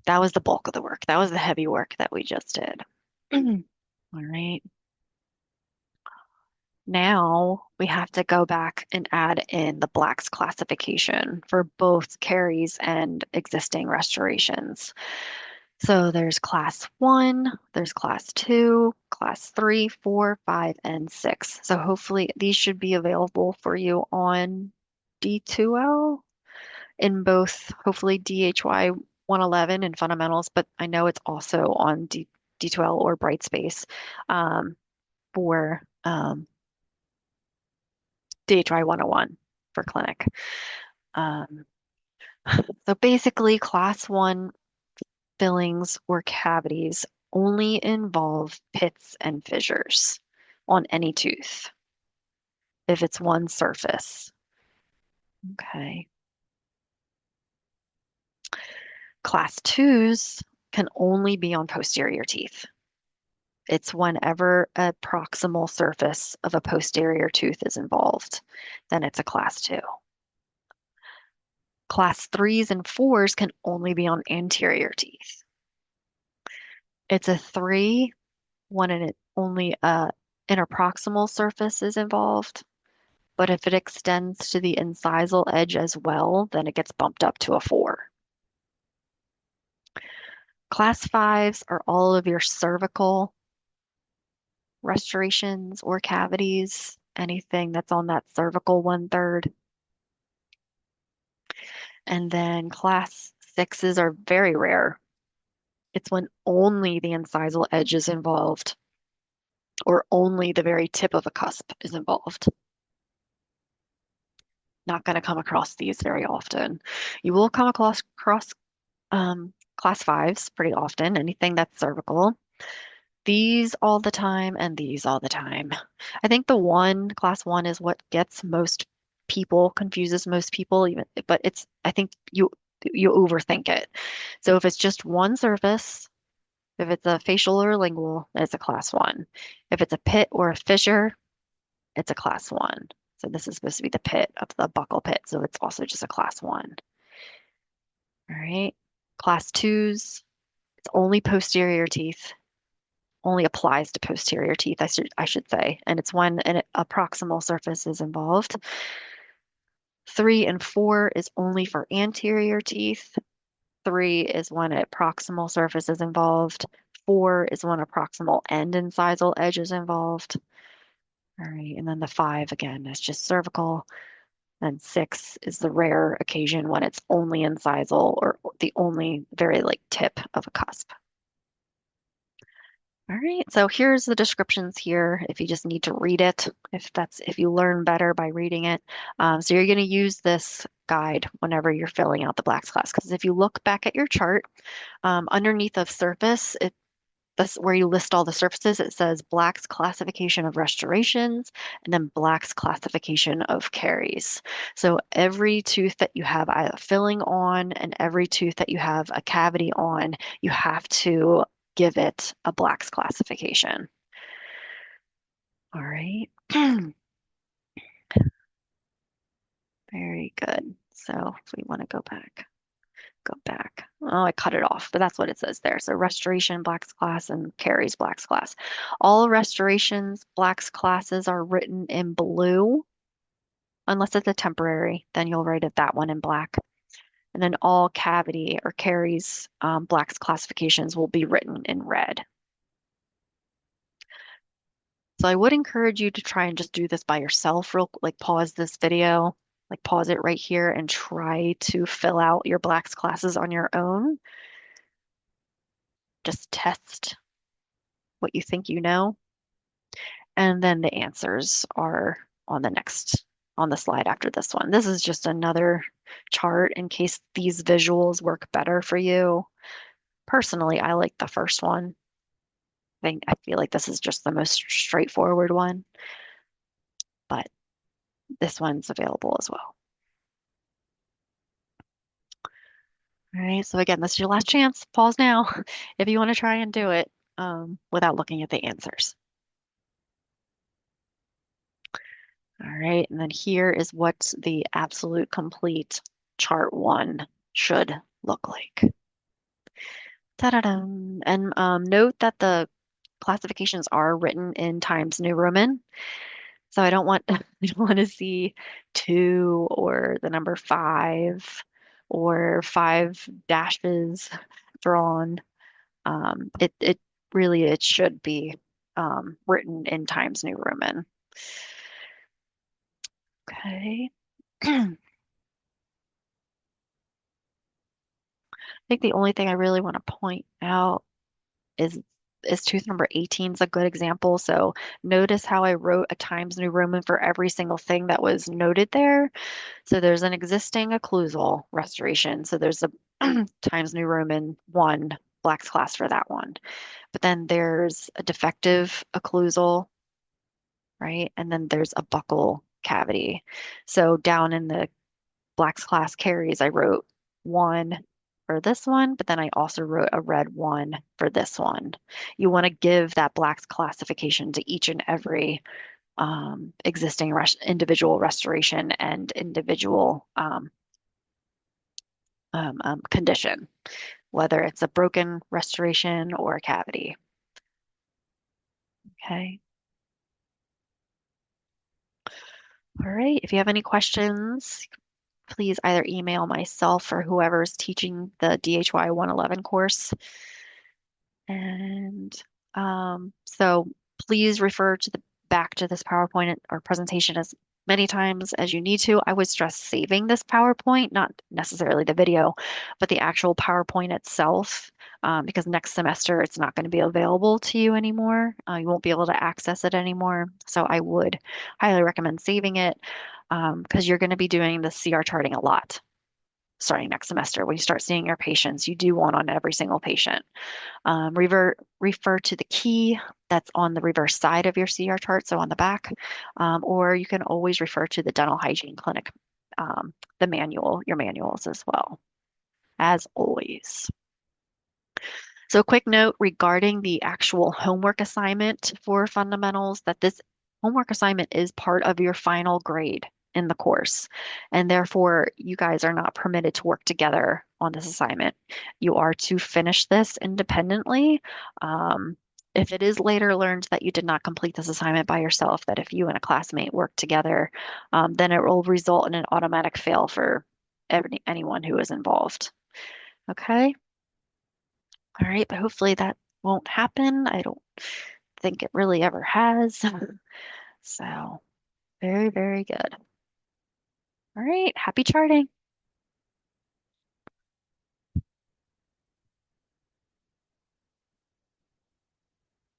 That was the bulk of the work. That was the heavy work that we just did. All right. Now we have to go back and add in the Black's classification for both carries and existing restorations. So there's class one, there's class two, class three, four, five, and six. So hopefully these should be available for you on D2L in both, hopefully DHY 111 and fundamentals, but I know it's also on D2L or Brightspace for DHY 101 for clinic. Um, so basically, class one fillings or cavities only involve pits and fissures on any tooth if it's one surface. Okay. Class twos can only be on posterior teeth. It's whenever a proximal surface of a posterior tooth is involved, then it's a class two. Class threes and fours can only be on anterior teeth. It's a three when only a interproximal surface is involved, but if it extends to the incisal edge as well, then it gets bumped up to a four. Class fives are all of your cervical restorations or cavities, anything that's on that cervical one-third. And then class sixes are very rare. It's when only the incisal edge is involved or only the very tip of a cusp is involved. Not going to come across these very often. You will come across class fives pretty often, anything that's cervical. These all the time and these all the time. I think the one, class one, is what gets most people, confuses most people, even, but I think you overthink it. So if it's just one surface, if it's a facial or lingual, it's a class one. If it's a pit or a fissure, it's a class one. So this is supposed to be the pit of the buccal pit, so it's also just a class one. All right. Class twos, it's only posterior teeth, only applies to posterior teeth, I should say. And it's when a proximal surface is involved. Three and four is only for anterior teeth. Three is when a proximal surface is involved. Four is when a proximal and incisal edge is involved. All right, and then the five again is just cervical. And six is the rare occasion when it's only incisal or the only very like tip of a cusp. All right, so here's the descriptions here if you just need to read it, if you learn better by reading it. So you're going to use this guide whenever you're filling out the Black's class, because if you look back at your chart, underneath of surface, this where you list all the surfaces, it says Black's classification of restorations and then Black's classification of caries. So every tooth that you have a filling on and every tooth that you have a cavity on, you have to give it a Black's classification. All right. Very good. So if we want to go back. Oh, I cut it off, but that's what it says there. So restoration, Black's class, and caries Black's class. All restorations, Black's classes are written in blue, unless it's a temporary, then you'll write it that one in black. And then all cavity or caries Black's classifications will be written in red. So I would encourage you to try and just do this by yourself, like pause this video, like pause it right here and try to fill out your Black's classes on your own. Just test what you think you know. And then the answers are on on the slide after this one. This is just another chart in case these visuals work better for you. Personally, I like the first one. I feel like this is just the most straightforward one, but this one's available as well. All right, so again, this is your last chance. Pause now if you want to try and do it without looking at the answers. All right, and then here is what the absolute complete chart one should look like. Ta-da-da. And note that the classifications are written in Times New Roman. So I don't want I don't want to see two or the number five or five dashes drawn. It really it should be written in Times New Roman. Okay. I think the only thing I really want to point out is tooth number 18 is a good example. So notice how I wrote a Times New Roman for every single thing that was noted there. So there's an existing occlusal restoration. So there's a Times New Roman 1 Black's class for that one. But then there's a defective occlusal, right? And then there's a buccal cavity. So down in the Black's class caries, I wrote 1 for this one, but then I also wrote a red 1 for this one. You want to give that Black's classification to each and every existing individual restoration and individual condition, whether it's a broken restoration or a cavity. Okay. All right. If you have any questions, please either email myself or whoever's teaching the DHY 111 course. And so please refer to the back to this PowerPoint or presentation as many times as you need to. I would stress saving this PowerPoint, not necessarily the video, but the actual PowerPoint itself, because next semester it's not going to be available to you anymore. You won't be able to access it anymore. So I would highly recommend saving it because you're going to be doing the CR charting a lot starting next semester. When you start seeing your patients, you do one on every single patient. Refer to the key that's on the reverse side of your CR chart, so on the back, or you can always refer to the dental hygiene clinic, the manual, your manuals as well, as always. So, a quick note regarding the actual homework assignment for fundamentals, that this homework assignment is part of your final grade in the course. And therefore, you guys are not permitted to work together on this assignment. You are to finish this independently. If it is later learned that you did not complete this assignment by yourself, that if you and a classmate work together, then it will result in an automatic fail for anyone who is involved. Okay? All right, but hopefully that won't happen. I don't think it really ever has. So, very, very good. All right, happy charting.